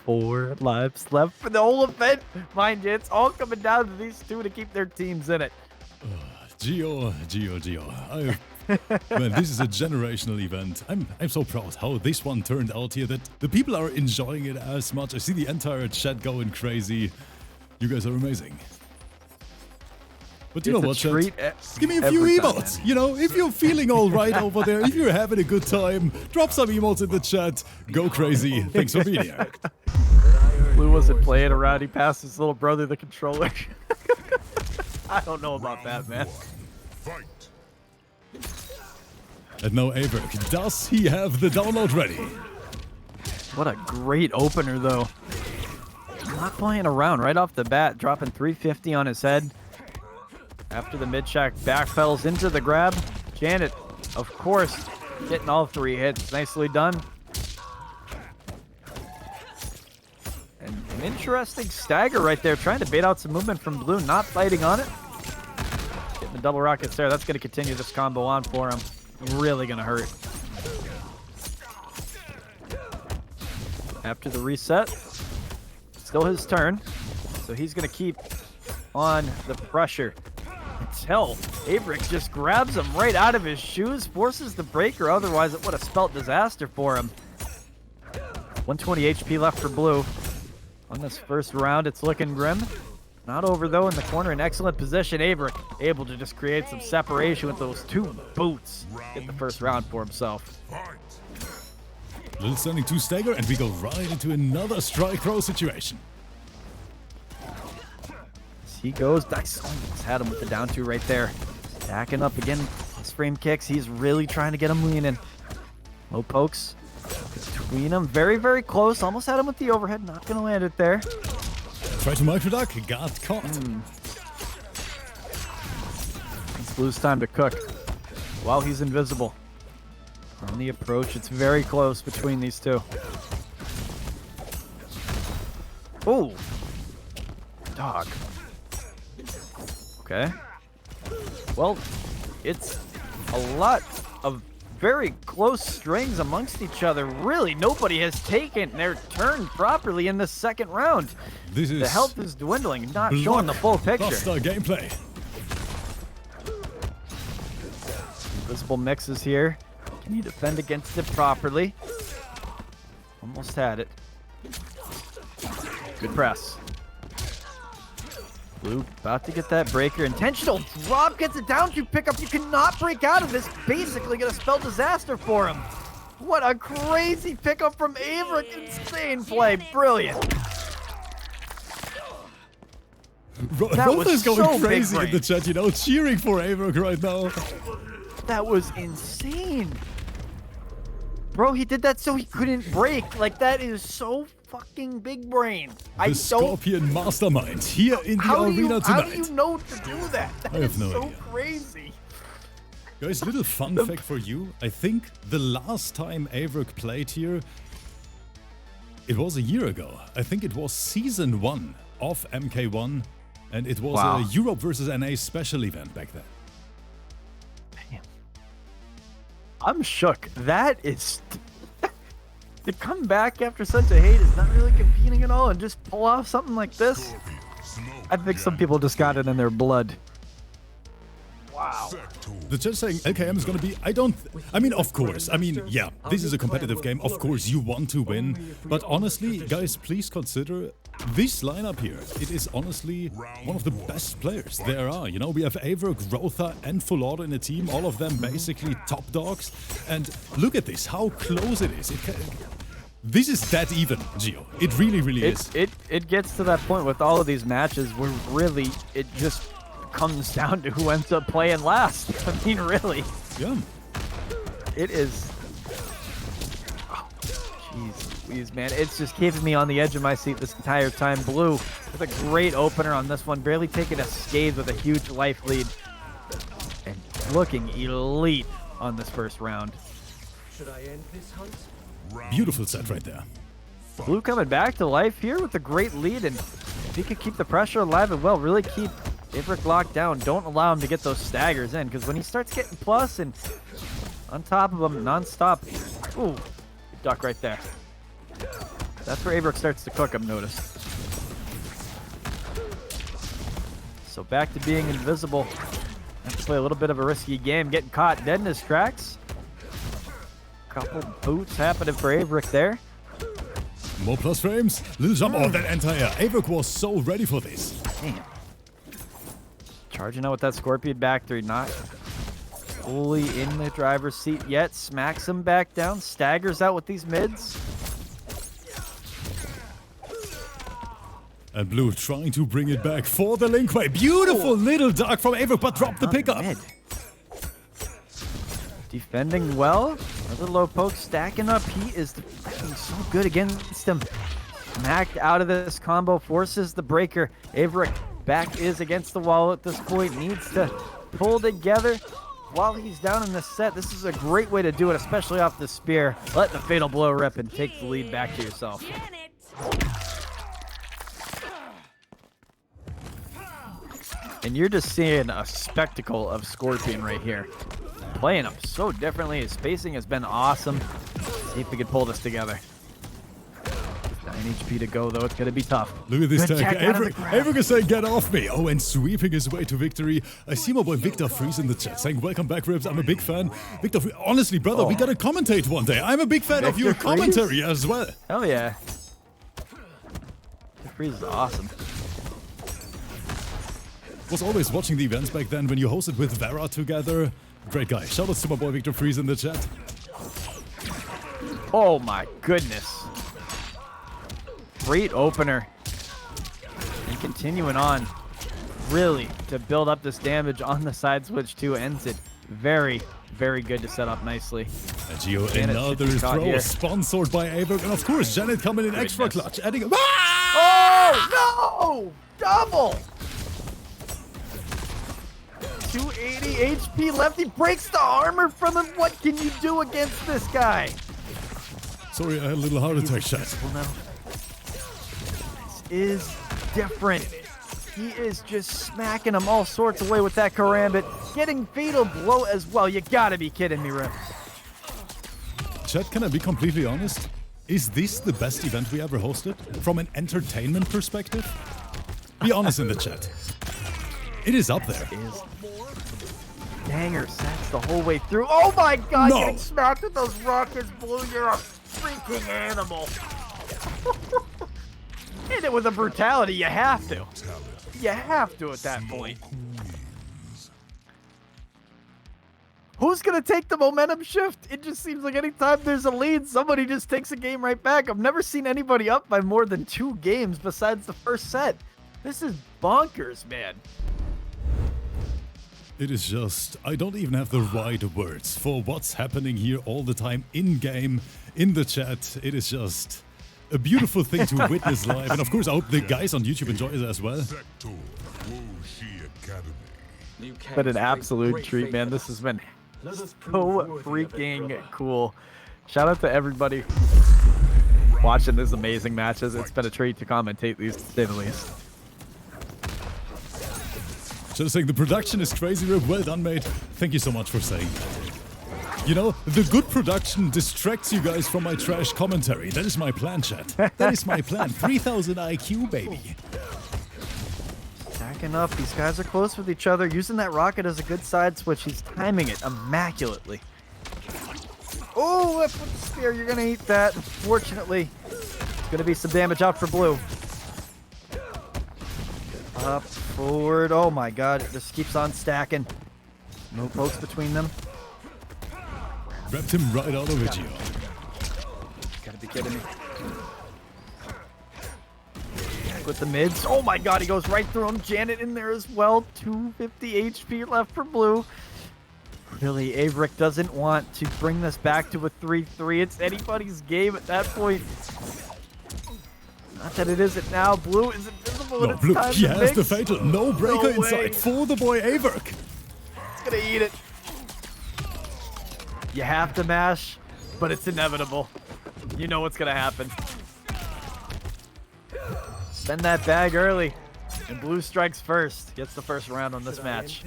4 lives left for the whole event. Mind you, it's all coming down to these two to keep their teams in it. Gio. Man, this is a generational event. I'm so proud how this one turned out here, that the people are enjoying it as much. I see the entire chat going crazy. You guys are amazing. But you know what, chat? Give me a few emotes. You know, if you're feeling all right over there, if you're having a good time, drop some emotes in the chat. Go crazy. Thanks for being here. Blue wasn't playing around. He passed his little brother the controller. I don't know about that, man. Fight. And now AVIRK, does he have the download ready? What a great opener, though. Not playing around right off the bat, dropping 350 on his head. After the mid-shack backpedals into the grab. Janet, of course, getting all 3 hits. Nicely done. And an interesting stagger right there, trying to bait out some movement from Blue, not fighting on it. Getting the double rockets there. That's going to continue this combo on for him. Really going to hurt. After the reset, still his turn. So he's going to keep on the pressure. Until AVIRK just grabs him right out of his shoes, forces the breaker, otherwise it would have spelt disaster for him. 120 HP left for Blue. On this first round, it's looking grim. Not over, though, in the corner. In excellent position. AVIRK able to just create some separation with those 2 boots. Get the first round for himself. Little standing 2 stagger, and we go right into another strike throw situation. He goes. Dice almost had him with the down 2 right there. Stacking up again. His frame kicks. He's really trying to get him leaning. Low pokes between them. Very, very close. Almost had him with the overhead. Not going to land it there. Try to micro-duck. Got caught. It's Blue's time to cook while he's invisible. On the approach, it's very close between these two. Oh! Dog. Okay. Well, it's a lot of very close strings amongst each other. Really, nobody has taken their turn properly in this second round. This is the health is dwindling, not showing the full picture. Buster gameplay. Invisible mixes here. Can he defend against it properly? Almost had it. Good press. Blue about to get that breaker. Intentional drop, gets it down to pick up. You cannot break out of this. Basically gonna spell disaster for him. What a crazy pickup from AVIRK. Insane play. Brilliant. Rotha is going so crazy in the chat, you know, cheering for AVIRK right now. That was insane. Bro, he did that so he couldn't break. Like, that is so fucking big brain. The Scorpion Mastermind here in the arena tonight. How do you know to do that? That I have is no so idea. crazy. Guys, little fun fact for you. I think the last time AVIRK played here, it was a year ago. I think it was Season 1 of MK1, and it was a Europe versus NA special event back then. Damn. I'm shook. That is... to come back after such a hate is not really competing at all and just pull off something like this. I think some people just got it in their blood. Wow. The chat saying LKM is gonna be, I mean, of course. I mean, yeah, this is a competitive game. Of course, you want to win. But honestly, guys, please consider this lineup here. It is honestly one of the best players there are. You know, we have AVIRK, Rotha, and Full Auto in a team. All of them basically top dogs. And look at this, how close it is. This is that even, Gio. It really, really is. It gets to that point with all of these matches where really it just comes down to who ends up playing last. I mean, really. Yeah. It is. Oh, jeez, please, man. It's just keeping me on the edge of my seat this entire time. Blue with a great opener on this one, barely taking a scathe with a huge life lead, and looking elite on this first round. Should I end this hunt? Beautiful set right there. Blue coming back to life here with a great lead, and if he could keep the pressure alive and well, really keep AVIRK locked down, don't allow him to get those staggers in, because when he starts getting plus and on top of him non-stop, ooh, duck right there. That's where AVIRK starts to cook him, notice. So back to being invisible. Have to play a little bit of a risky game, getting caught dead in his tracks. Couple boots happening for AVIRK there. More plus frames, little jump on that entire. AVIRK was so ready for this. Damn. Charging out with that Scorpion back three, not fully in the driver's seat yet. Smacks him back down, staggers out with these mids. And Blue trying to bring it back for the linkway. Beautiful little duck from AVIRK, but dropped the pickup. Defending well. Another low poke stacking up. He is freaking so good against him. Smacked out of this combo, forces the breaker. AVIRK back is against the wall at this point. Needs to pull together while he's down in this set. This is a great way to do it, especially off the spear. Let the fatal blow rip and take the lead back to yourself. And you're just seeing a spectacle of Scorpion right here. Playing him so differently. His spacing has been awesome. See if we can pull this together. 9 HP to go, though. It's going to be tough. Look at this Good tag. check out of the grab. AVIRK is saying, get off me. Oh, and sweeping his way to victory. I see my boy Victor Freeze in the chat saying, welcome back, Ribs. I'm a big fan. Victor, honestly, brother, we got to commentate one day. I'm a big fan of your commentary as well. Hell yeah. Victor Freeze is awesome. Was always watching the events back then when you hosted with Vera together. Great guy. Shout out to my boy Victor Freeze in the chat. Oh my goodness. Great opener. And continuing on, really, to build up this damage on the side switch too, ends it very, very good to set up nicely. And Gio, Janet another should be caught throw here. Sponsored by AVIRK. And of course, Janet coming in extra clutch, adding a... Oh, no! Double! 280 HP left. He breaks the armor from him. What can you do against this guy? Sorry, I had a little heart attack, chat. This is different. He is just smacking him all sorts of way with that karambit. Getting fatal blow as well. You gotta be kidding me, Rip. Chat, can I be completely honest? Is this the best event we ever hosted? From an entertainment perspective? Be honest in the chat. It is up there. Danger sets the whole way through. Oh my god, No. getting smacked with those rockets, Blue. You're a freaking animal. Hit it with a brutality. You have to. You have to at that point. Who's going to take the momentum shift? It just seems like anytime there's a lead, somebody just takes a game right back. I've never seen anybody up by more than 2 games besides the first set. This is bonkers, man. It is just, I don't even have the right words for what's happening here all the time in-game, in the chat. It is just a beautiful thing to witness live. And of course, I hope the guys on YouTube enjoy it as well. Sector, Wuxi Academy. But an absolute treat, man. This has been so freaking cool. Shout out to everybody watching these amazing matches. It's been a treat to commentate these, to say the least. Just saying, the production is crazy, Rip. Well done, mate. Thank you so much for saying that. You know, the good production distracts you guys from my trash commentary. That is my plan, chat. That is my plan. 3000 IQ, baby. Stacking up. These guys are close with each other. Using that rocket as a good side switch. He's timing it immaculately. Oh, left with the spear. You're going to eat that. Unfortunately, it's going to be some damage out for blue. Up, forward. Oh my god, this keeps on stacking. No pokes between them. Wrapped him right out of it, Gio. Gotta be kidding me. With the mids. Oh my god, he goes right through him. Janet in there as well. 250 HP left for blue. Really, AVIRK doesn't want to bring this back to a 3-3. It's anybody's game at that point. Not that it isn't now. Blue is invisible. No, Blue, he has the fatal. No breaker inside for the boy AVIRK. It's gonna eat it. You have to mash, but it's inevitable. You know what's gonna happen. Spend that bag early, and Blue strikes first. Gets the first round on this match.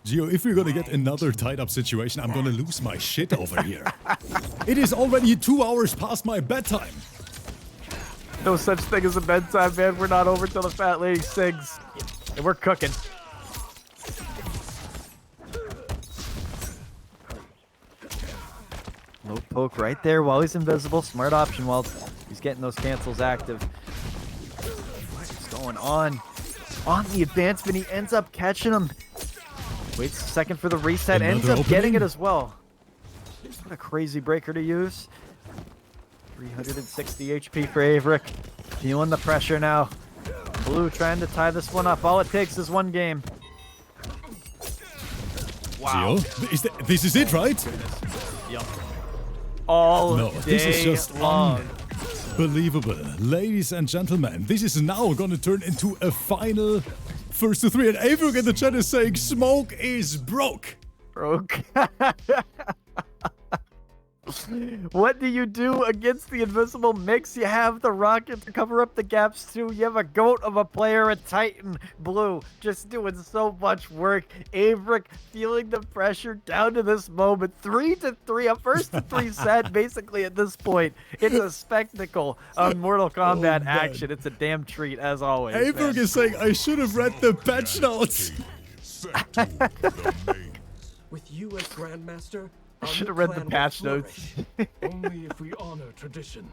Gio, if we're gonna get another tied-up situation, I'm gonna lose my shit over here. It is already 2 hours past my bedtime. No such thing as a bedtime, man. We're not over till the fat lady sings. And we're cooking. No poke right there while he's invisible. Smart option while he's getting those cancels active. What is going on? On the advancement, he ends up catching him. Waits a second for the reset. Ends up getting it as well. What a crazy breaker to use. 360 HP for AVIRK. Feeling the pressure now. Blue trying to tie this one up. All it takes is one game. Wow. Gio, this is it, right? Yep. All no, this is just long. Unbelievable. Ladies and gentlemen, this is now going to turn into a final first to three. And AVIRK in the chat is saying, smoke is broke. Broke. What do you do against the invisible mix? You have the rocket to cover up the gaps too. You have a goat of a player, a Titan. Blue just doing so much work. AVIRK feeling the pressure down to this moment. 3-3, a first to 3 set basically at this point. It's a spectacle of Mortal Kombat action. It's a damn treat as always. AVIRK is saying, I should have read the patch notes. With you as Grandmaster, I should have read the patch notes. only if we honor tradition.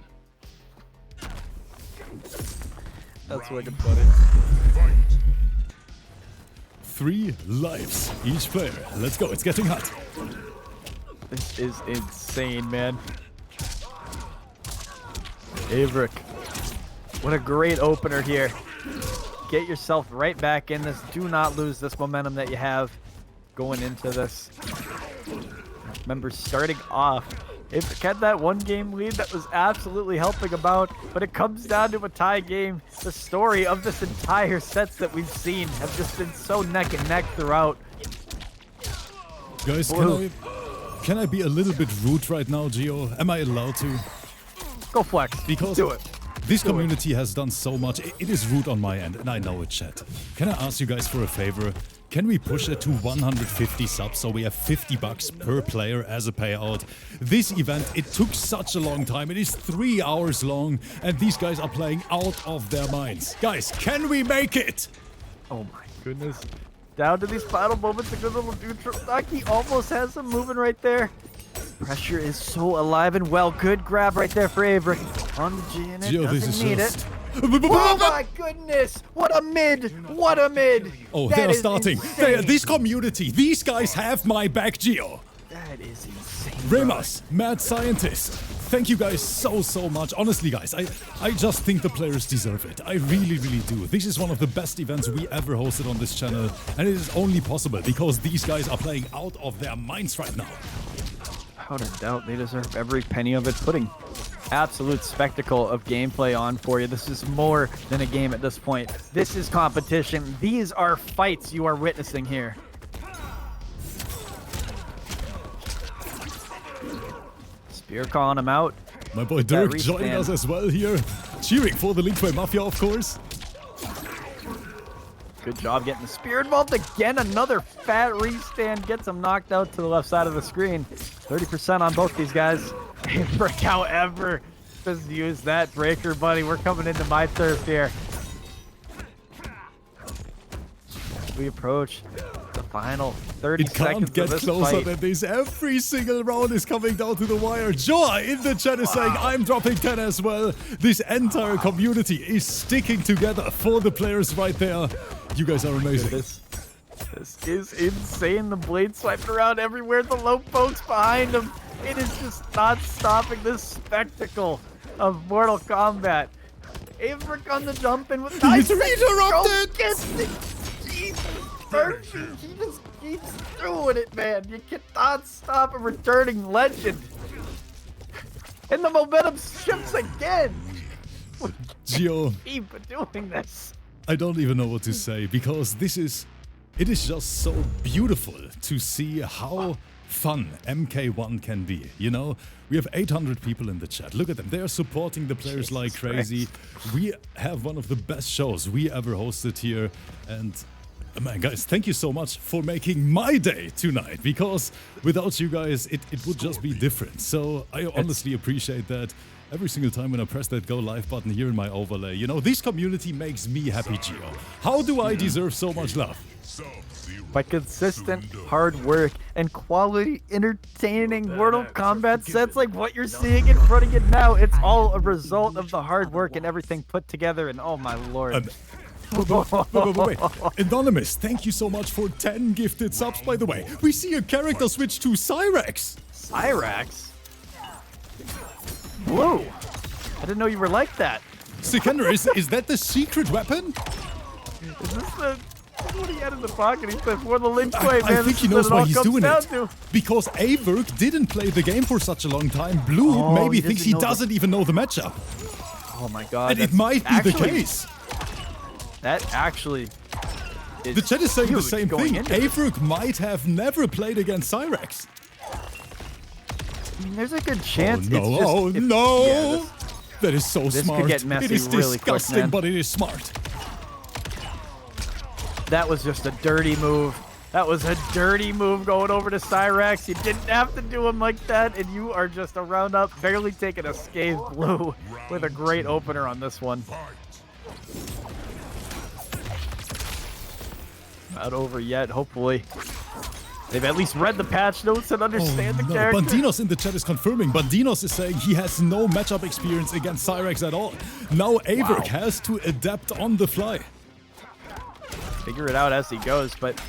That's what I can put it. 3 lives each player. Let's go. It's getting hot. This is insane, man. AVIRK. What a great opener here. Get yourself right back in this. Do not lose this momentum that you have going into this. Remember, starting off, AVIRK had that 1-game lead that was absolutely helping him out, but it comes down to a tie game. The story of this entire sets that we've seen have just been so neck and neck throughout. Guys, can I be a little bit rude right now, Gio? Am I allowed to? Go flex. Because do it. This community has done so much. It is rude on my end, and I know it, chat. Can I ask you guys for a favor? Can we push it to 150 subs so we have $50 per player as a payout? This event, it took such a long time. It is 3 hours long, and these guys are playing out of their minds. Guys, can we make it? Oh my goodness. Down to these final moments, a good little neutral stock. He almost has him moving right there. Pressure is so alive and well. Good grab right there for AVIRK. On the Janet, Gio, this is need just... it. Oh my goodness! What a mid! What a mid! Oh, that they're is starting. Insane. This community, these guys have my back, Gio. That is insane. Remas, mad scientist, Thank you guys so much. Honestly, guys, I just think the players deserve it. I really do. This is one of the best events we ever hosted on this channel, and it is only possible because these guys are playing out of their minds right now. Without a doubt, they deserve every penny of it. Putting absolute spectacle of gameplay on for you. This is more than a game at this point. This is competition. These are fights you are witnessing here. Spear calling him out. My boy Dirk joining us as well here. Cheering for the Link Mafia, of course. Good job getting the spear involved again. Another fat restand gets him knocked out to the left side of the screen. 30% on both these guys. AVIRK, however, just use that breaker, buddy. We're coming into my turf here. We approach the final 30 it seconds can't get of this closer fight. than this. Every single round is coming down to the wire. Joa in the chat is saying, I'm dropping 10 as well. This entire community is sticking together for the players right there. You guys are amazing. This is insane. The blade swiping around everywhere. The low pokes behind him. It is just not stopping this spectacle of Mortal Kombat. AVIRK on the jump in with nice interrupted. Jesus, Murphy, he just keeps doing it, man. You cannot stop a returning legend. And the momentum shifts again. Gio, Keep doing this. I don't even know what to say because it is just so beautiful to see how fun MK1 can be. You know, we have 800 people in the chat. Look at them. They are supporting the players like crazy. We have one of the best shows we ever hosted here. And man, guys, thank you so much for making my day tonight, because without you guys, it would just be different. So I honestly appreciate that. Every single time when I press that go live button here in my overlay, you know, this community makes me happy, Gio. How do I deserve so much love? By consistent hard work and quality, entertaining Mortal Kombat sets like what you're seeing in front of you now. It's all a result of the hard work and everything put together, and oh my lord. Wait. Anonymous, thank you so much for 10 gifted subs, by the way. We see a character switch to Cyrax. Cyrax? Whoa. I didn't know you were like that. Sikander, is that the secret weapon? Is this what he had in the pocket? He said, for the Link play, man. I think he knows why he's doing it. To. Because AVIRK didn't play the game for such a long time. Blue maybe thinks he doesn't even know the matchup. Oh my god. And it might be the case. That actually is the chat is saying the same thing. AVIRK AVIRK might have never played against Cyrax. I mean, there's a good chance. Oh no! Yeah, that is so smart. Could get messy it is really disgusting, quick, man. but it is smart. That was just a dirty move. That was a dirty move going over to Cyrax. You didn't have to do him like that, and you are just a round up, barely taking a scathed Blue with a great opener on this one. Not over yet, hopefully. They've at least read the patch notes and understand the character. Bandinos in the chat is confirming. Bandinos is saying he has no matchup experience against Cyrax at all. Now AVIRK has to adapt on the fly. Figure it out as he goes, but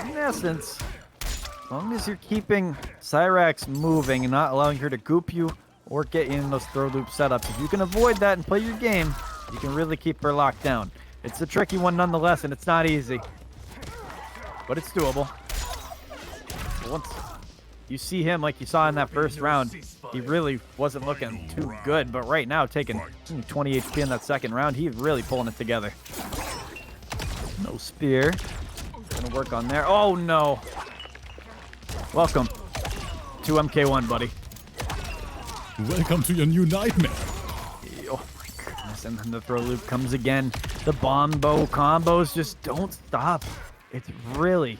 in essence, as long as you're keeping Cyrax moving and not allowing her to goop you or get you in those throw loop setups, if you can avoid that and play your game, you can really keep her locked down. It's a tricky one nonetheless, and it's not easy, but it's doable. Once you see him like you saw in that first round, he really wasn't looking too good, but right now taking 20 HP in that second round, he's really pulling it together. No spear. Gonna work on there. Oh no. Welcome to MK1, buddy. Welcome to your new nightmare. Oh my goodness. And then the throw loop comes again. The bombo combos just don't stop. It's really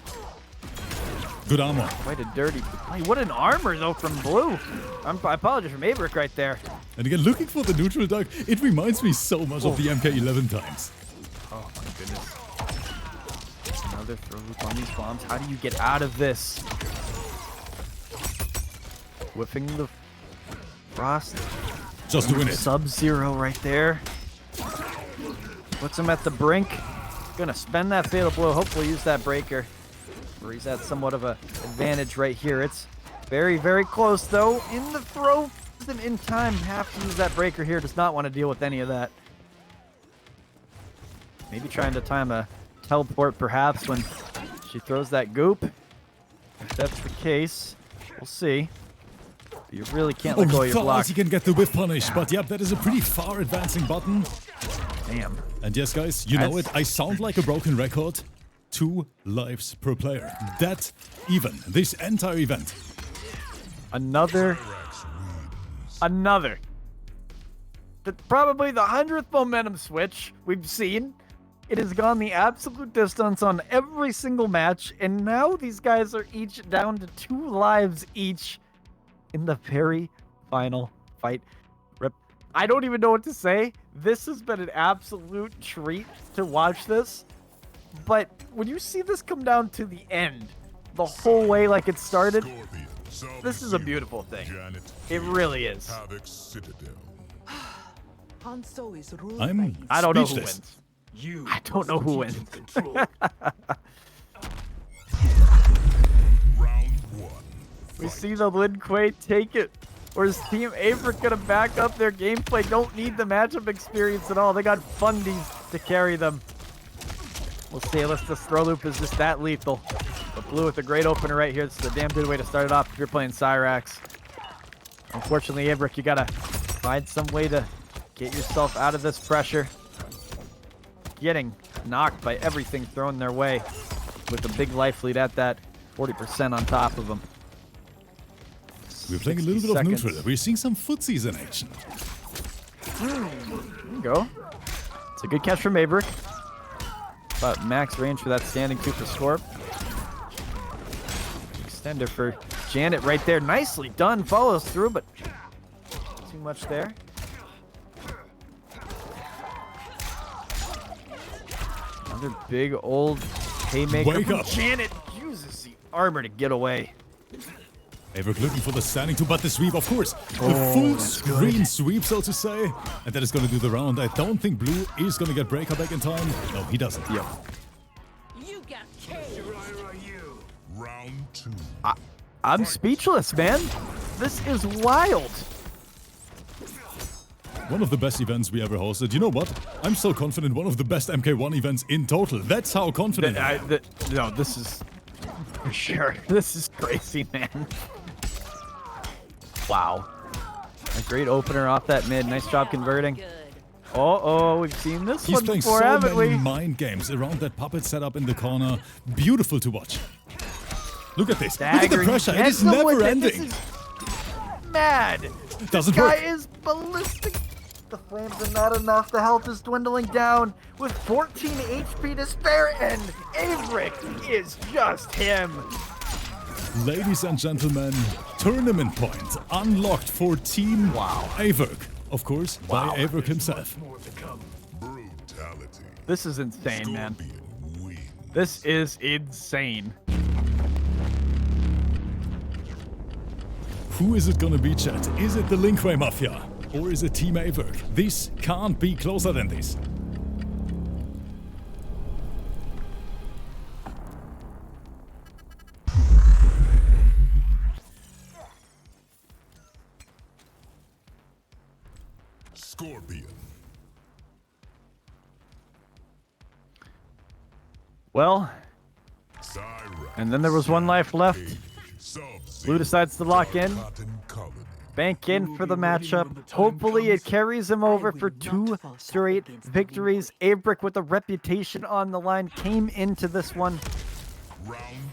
good armor. Quite a dirty play. What an armor though from Blue. I apologize from AVIRK right there. And again, looking for the neutral duck, it reminds me so much of the MK11 times. Oh my goodness. Another throw loop on these bombs. How do you get out of this? Whiffing the frost. Just doing it. Sub-Zero right there. Puts him at the brink. Gonna spend that fatal blow. Hopefully use that breaker. Where he's at somewhat of an advantage right here. It's very, very close though. In the throw doesn't in time have to use that breaker here. Does not want to deal with any of that. Maybe trying to time a teleport perhaps when she throws that goop. If that's the case, we'll see. You really can't let go of your block. You can get the whiff punish, but yep, that is a pretty far advancing button. Damn. And yes, guys, you know it. I sound like a broken record. 2 lives per player. That even. This entire event. Another. Probably the 100th momentum switch we've seen. It has gone the absolute distance on every single match, and now these guys are each down to 2 lives each in the very final fight. Rip. I don't even know what to say. This has been an absolute treat to watch this, but when you see this come down to the end, the whole way like it started, this is a beautiful thing. It really is. I don't know who speechless. wins. I don't know who wins. We see the Lin Kuei take it. Or is Team AVIRK going to back up their gameplay? Don't need the matchup experience at all. They got fundies to carry them. We'll see. Unless this throw loop is just that lethal. But Blue with a great opener right here. This is a damn good way to start it off if you're playing Cyrax. Unfortunately, AVIRK, you got to find some way to get yourself out of this pressure. Getting knocked by everything thrown their way with a big life lead at that 40% on top of them. We're playing a little bit of neutral. We're seeing some footsies in action. There you go. It's a good catch from AVIRK. About max range for that standing 2 for Scorp. Extender for Janet right there. Nicely done. Follows through, but too much there. Another big old haymaker. Wake up. Janet uses the armor to get away. AVIRK looking for the standing 2, but the sweep, of course. The full screen sweep, so to say. And that is going to do the round. I don't think Blue is going to get breaker back in time. No, he doesn't. Yep. You got killed. Round 2. I'm speechless, man. This is wild. One of the best events we ever hosted. You know what? I'm so confident. One of the best MK1 events in total. That's how confident I am. No, this is for sure. This is crazy, man. Wow. A great opener off that mid. Nice job converting. Oh, we've seen this He's one playing before, so haven't many we? mind games around that puppet setup in the corner. Beautiful to watch. Look at this. Look at the Staggering. pressure. It Gets is him never with it. ending. This is mad. Doesn't This guy work. is ballistic. The flames are not enough. The health is dwindling down with 14 HP to spare, and AVIRK is just him. Ladies and gentlemen, tournament point unlocked for Team AVIRK. Of course, by AVIRK himself. Brutality. This is insane, man. Scorpion wins. This is insane. Who is it gonna be, chat? Is it the Lin Kuei Mafia? Or is it Team AVIRK? This can't be closer than this. Scorpion. Well, Cyrax. and then there was one life left. Blue decides to lock in. Bank in for the matchup. Hopefully it carries him over for 2 straight victories. AVIRK with a reputation on the line came into this one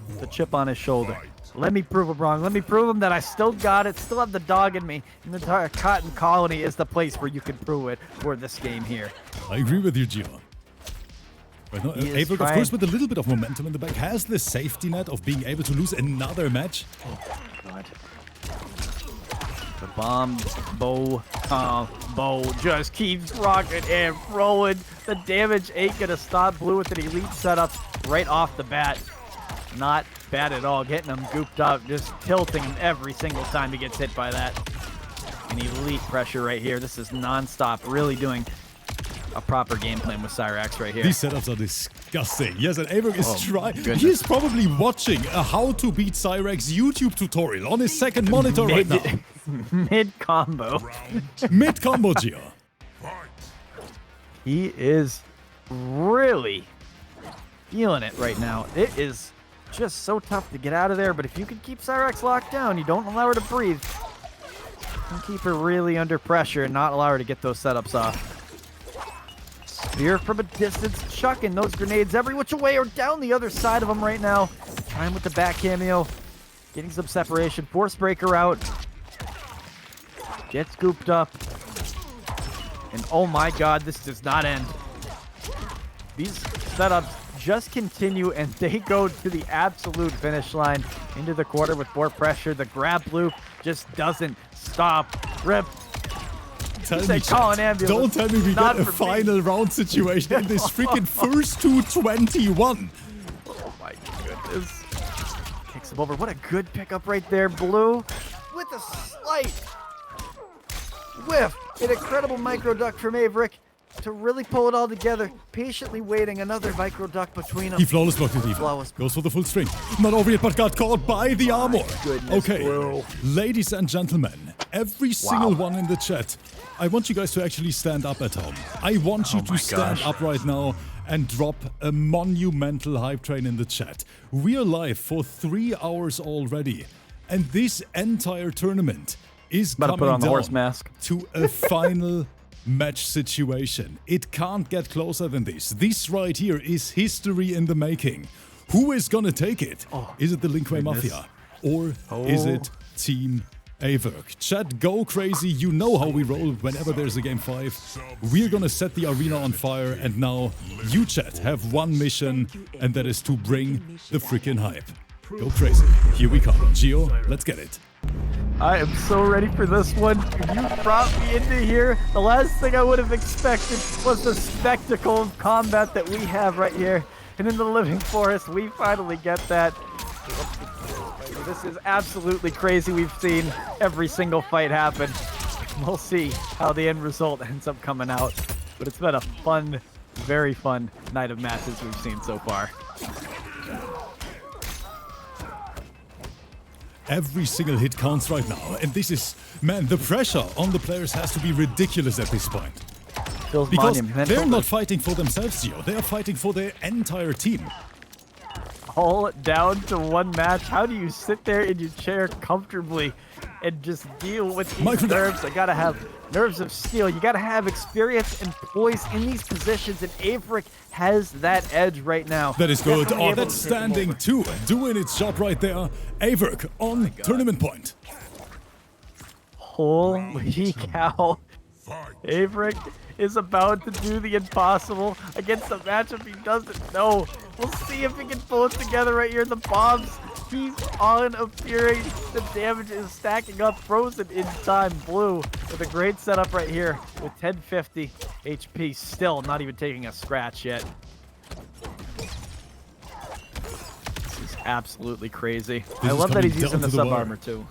with a chip on his shoulder. Let me prove him wrong. Let me prove him that I still got it, still have the dog in me. And the entire Cotton Colony is the place where you can prove it for this game here. I agree with you, Gio. Right now, He is AVIRK, of trying- course, with a little bit of momentum in the back, has the safety net of being able to lose another match. God. The bomb bow just keeps rocking and rolling. The damage ain't gonna stop Blue with an elite setup right off the bat. Not bad at all. Getting him gooped up, just tilting him every single time he gets hit by that. An elite pressure right here. This is non-stop, really doing a proper game plan with Cyrax right here. These setups are disgusting. Yes, and AVIRK is trying. goodness. He is probably watching a how to beat Cyrax YouTube tutorial on his second monitor right now. Mid-combo. Mid-combo, Gio. He is really feeling it right now. It is just so tough to get out of there, but if you can keep Cyrax locked down, you don't allow her to breathe, you can keep her really under pressure and not allow her to get those setups off. Spear from a distance, chucking those grenades every which way or down the other side of him right now. Trying with the back cameo, getting some separation. Force breaker out. Get scooped up. And oh my god, this does not end. These setups just continue and they go to the absolute finish line. Into the quarter with more pressure. The grab loop just doesn't stop. Rip. Call an ambulance. Don't tell me we got a final round situation in this freaking first 221. Oh my goodness. Kicks him over. What a good pickup right there, Blue. With a slight whiff. An incredible micro duck from AVIRK to really pull it all together. Patiently waiting another micro duck between them. He flawless blocked it even. Goes for the full string. Not over yet, but got caught by the armor. Okay, Blue. Ladies and gentlemen, every single one in the chat, I want you guys to actually stand up at home. I want you to stand up right now and drop a monumental hype train in the chat. We are live for 3 hours already, and this entire tournament is coming put on the down horse mask. to a final match situation. It can't get closer than this. This right here is history in the making. Who is gonna take it? Is it the Lin Kuei Mafia? Or is it Team AVIRK? Chat, go crazy. You know how we roll whenever there's a game 5. We're gonna set the arena on fire, and now you, chat, have one mission, and that is to bring the freaking hype. Go crazy. Here we come. Gio, let's get it. I am so ready for this one. You brought me into here. The last thing I would have expected was the spectacle of combat that we have right here. And in the Living Forest, we finally get that. This is absolutely crazy. We've seen every single fight happen. We'll see how the end result ends up coming out. But it's been a fun, very fun night of matches we've seen so far. Every single hit counts right now, and this is, man, the pressure on the players has to be ridiculous at this point. Because they're not fighting for themselves, Gio. They are fighting for their entire team. All down to one match. How do you sit there in your chair comfortably and just deal with these nerves? I gotta have nerves of steel. You gotta have experience and poise in these positions, and AVIRK has that edge right now. That is good. Oh, that's standing too, doing its job right there. AVIRK on tournament point. Holy cow. AVIRK is about to do the impossible against a matchup he doesn't know. We'll see if he can pull it together right here. The bombs, he's on a fury. The damage is stacking up. Frozen in time. Blue with a great setup right here with 1050 HP. Still not even taking a scratch yet. This is absolutely crazy. I love that he's using the sub-armor too.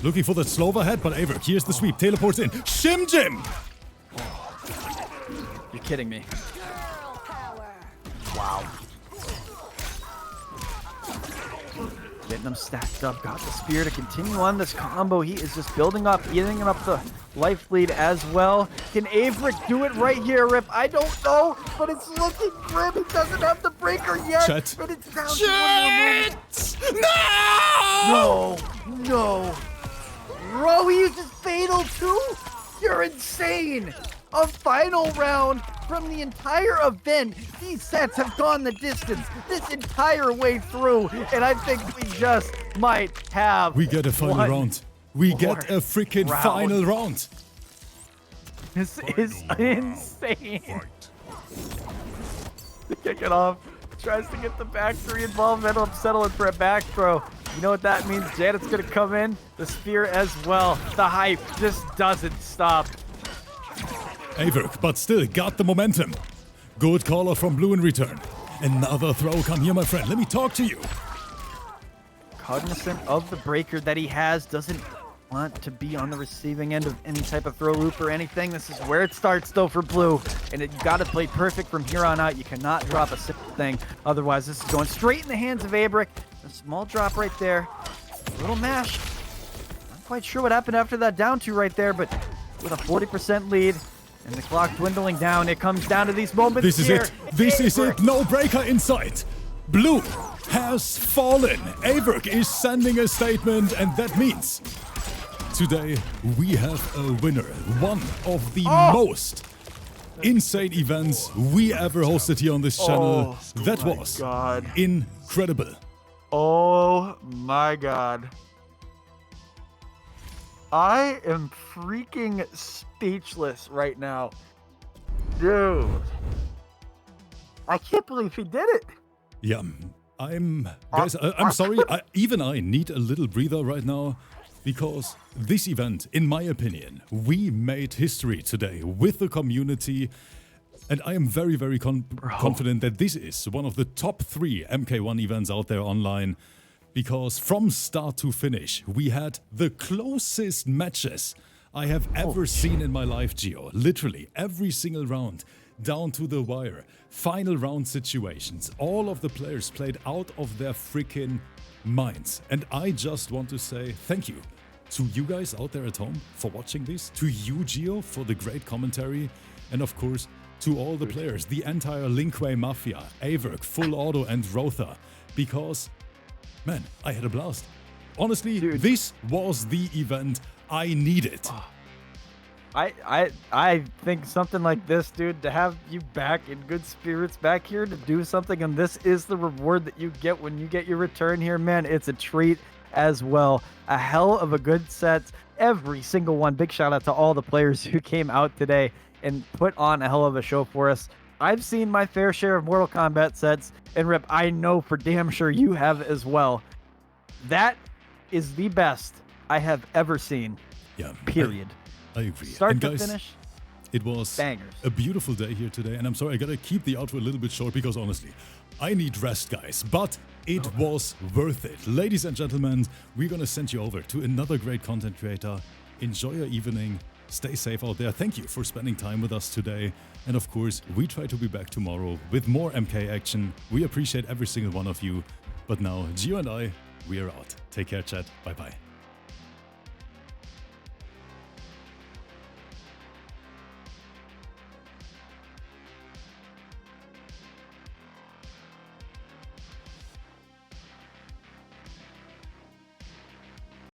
Looking for the slow overhead, but AVIRK, here's the sweep. Teleports in. Shim Jim! You're kidding me. Wow. Getting them stacked up. Got the spear to continue on this combo. He is just building up, getting up the life lead as well. Can AVIRK do it right here, Rip? I don't know, but it's looking grim. He doesn't have the breaker yet. Chet. But it's down to one more minute. No! Bro, he uses Fatal too? You're insane! A final round from the entire event. These sets have gone the distance this entire way through, and I think we just might have We get a final round. We get a freaking final round. This is insane. To kick it off, tries to get the back three involved, ended up settling for a back throw. You know what that means? Janet's gonna come in, the spear as well. The hype just doesn't stop. AVIRK, but still got the momentum. Good caller from Blue in return. Another throw. Come here, my friend. Let me talk to you. Cognizant of the breaker that he has, doesn't want to be on the receiving end of any type of throw loop or anything. This is where it starts, though, for Blue. And you got to play perfect from here on out. You cannot drop a simple thing. Otherwise, this is going straight in the hands of AVIRK. A small drop right there. A little mash. Not quite sure what happened after that down 2 right there, but with a 40% lead and the clock dwindling down, it comes down to these moments. This is here. it. This is it. No breaker in sight. Blue has fallen. AVIRK is sending a statement, and that means today we have a winner. One of the most insane events we ever hosted here on this channel. That was incredible. Oh my god. I am freaking speechless right now. Dude. I can't believe he did it. Yeah, I'm sorry. Even I need a little breather right now, because this event, in my opinion, we made history today with the community, and I am very, very confident that this is one of the top 3 MK1 events out there online, because from start to finish, we had the closest matches I have ever seen in my life, Gio. Literally, every single round, down to the wire. Final round situations. All of the players played out of their freaking minds. And I just want to say thank you to you guys out there at home for watching this, to you, Gio, for the great commentary, and of course, to all the players, the entire Linkway Mafia, AVIRK, Full Auto, and Rotha, because, man, I had a blast. Honestly, this was the event I needed. I think something like this, dude, to have you back in good spirits back here to do something, and this is the reward that you get when you get your return here, man. It's a treat as well. A hell of a good set, every single one. Big shout out to all the players who came out today and put on a hell of a show for us. I've seen my fair share of Mortal Kombat sets, and Rip, I know for damn sure you have as well. That is the best I have ever seen. Yeah. Period. I agree. Start and to guys, finish. It was Bangers. a beautiful day here today, and I'm sorry I gotta keep the outro a little bit short because honestly, I need rest, guys, but it was worth it. Ladies and gentlemen, we're gonna send you over to another great content creator. Enjoy your evening. Stay safe out there. Thank you for spending time with us today. And of course, we try to be back tomorrow with more MK action. We appreciate every single one of you. But now, Gio and I, we are out. Take care, chat. Bye-bye.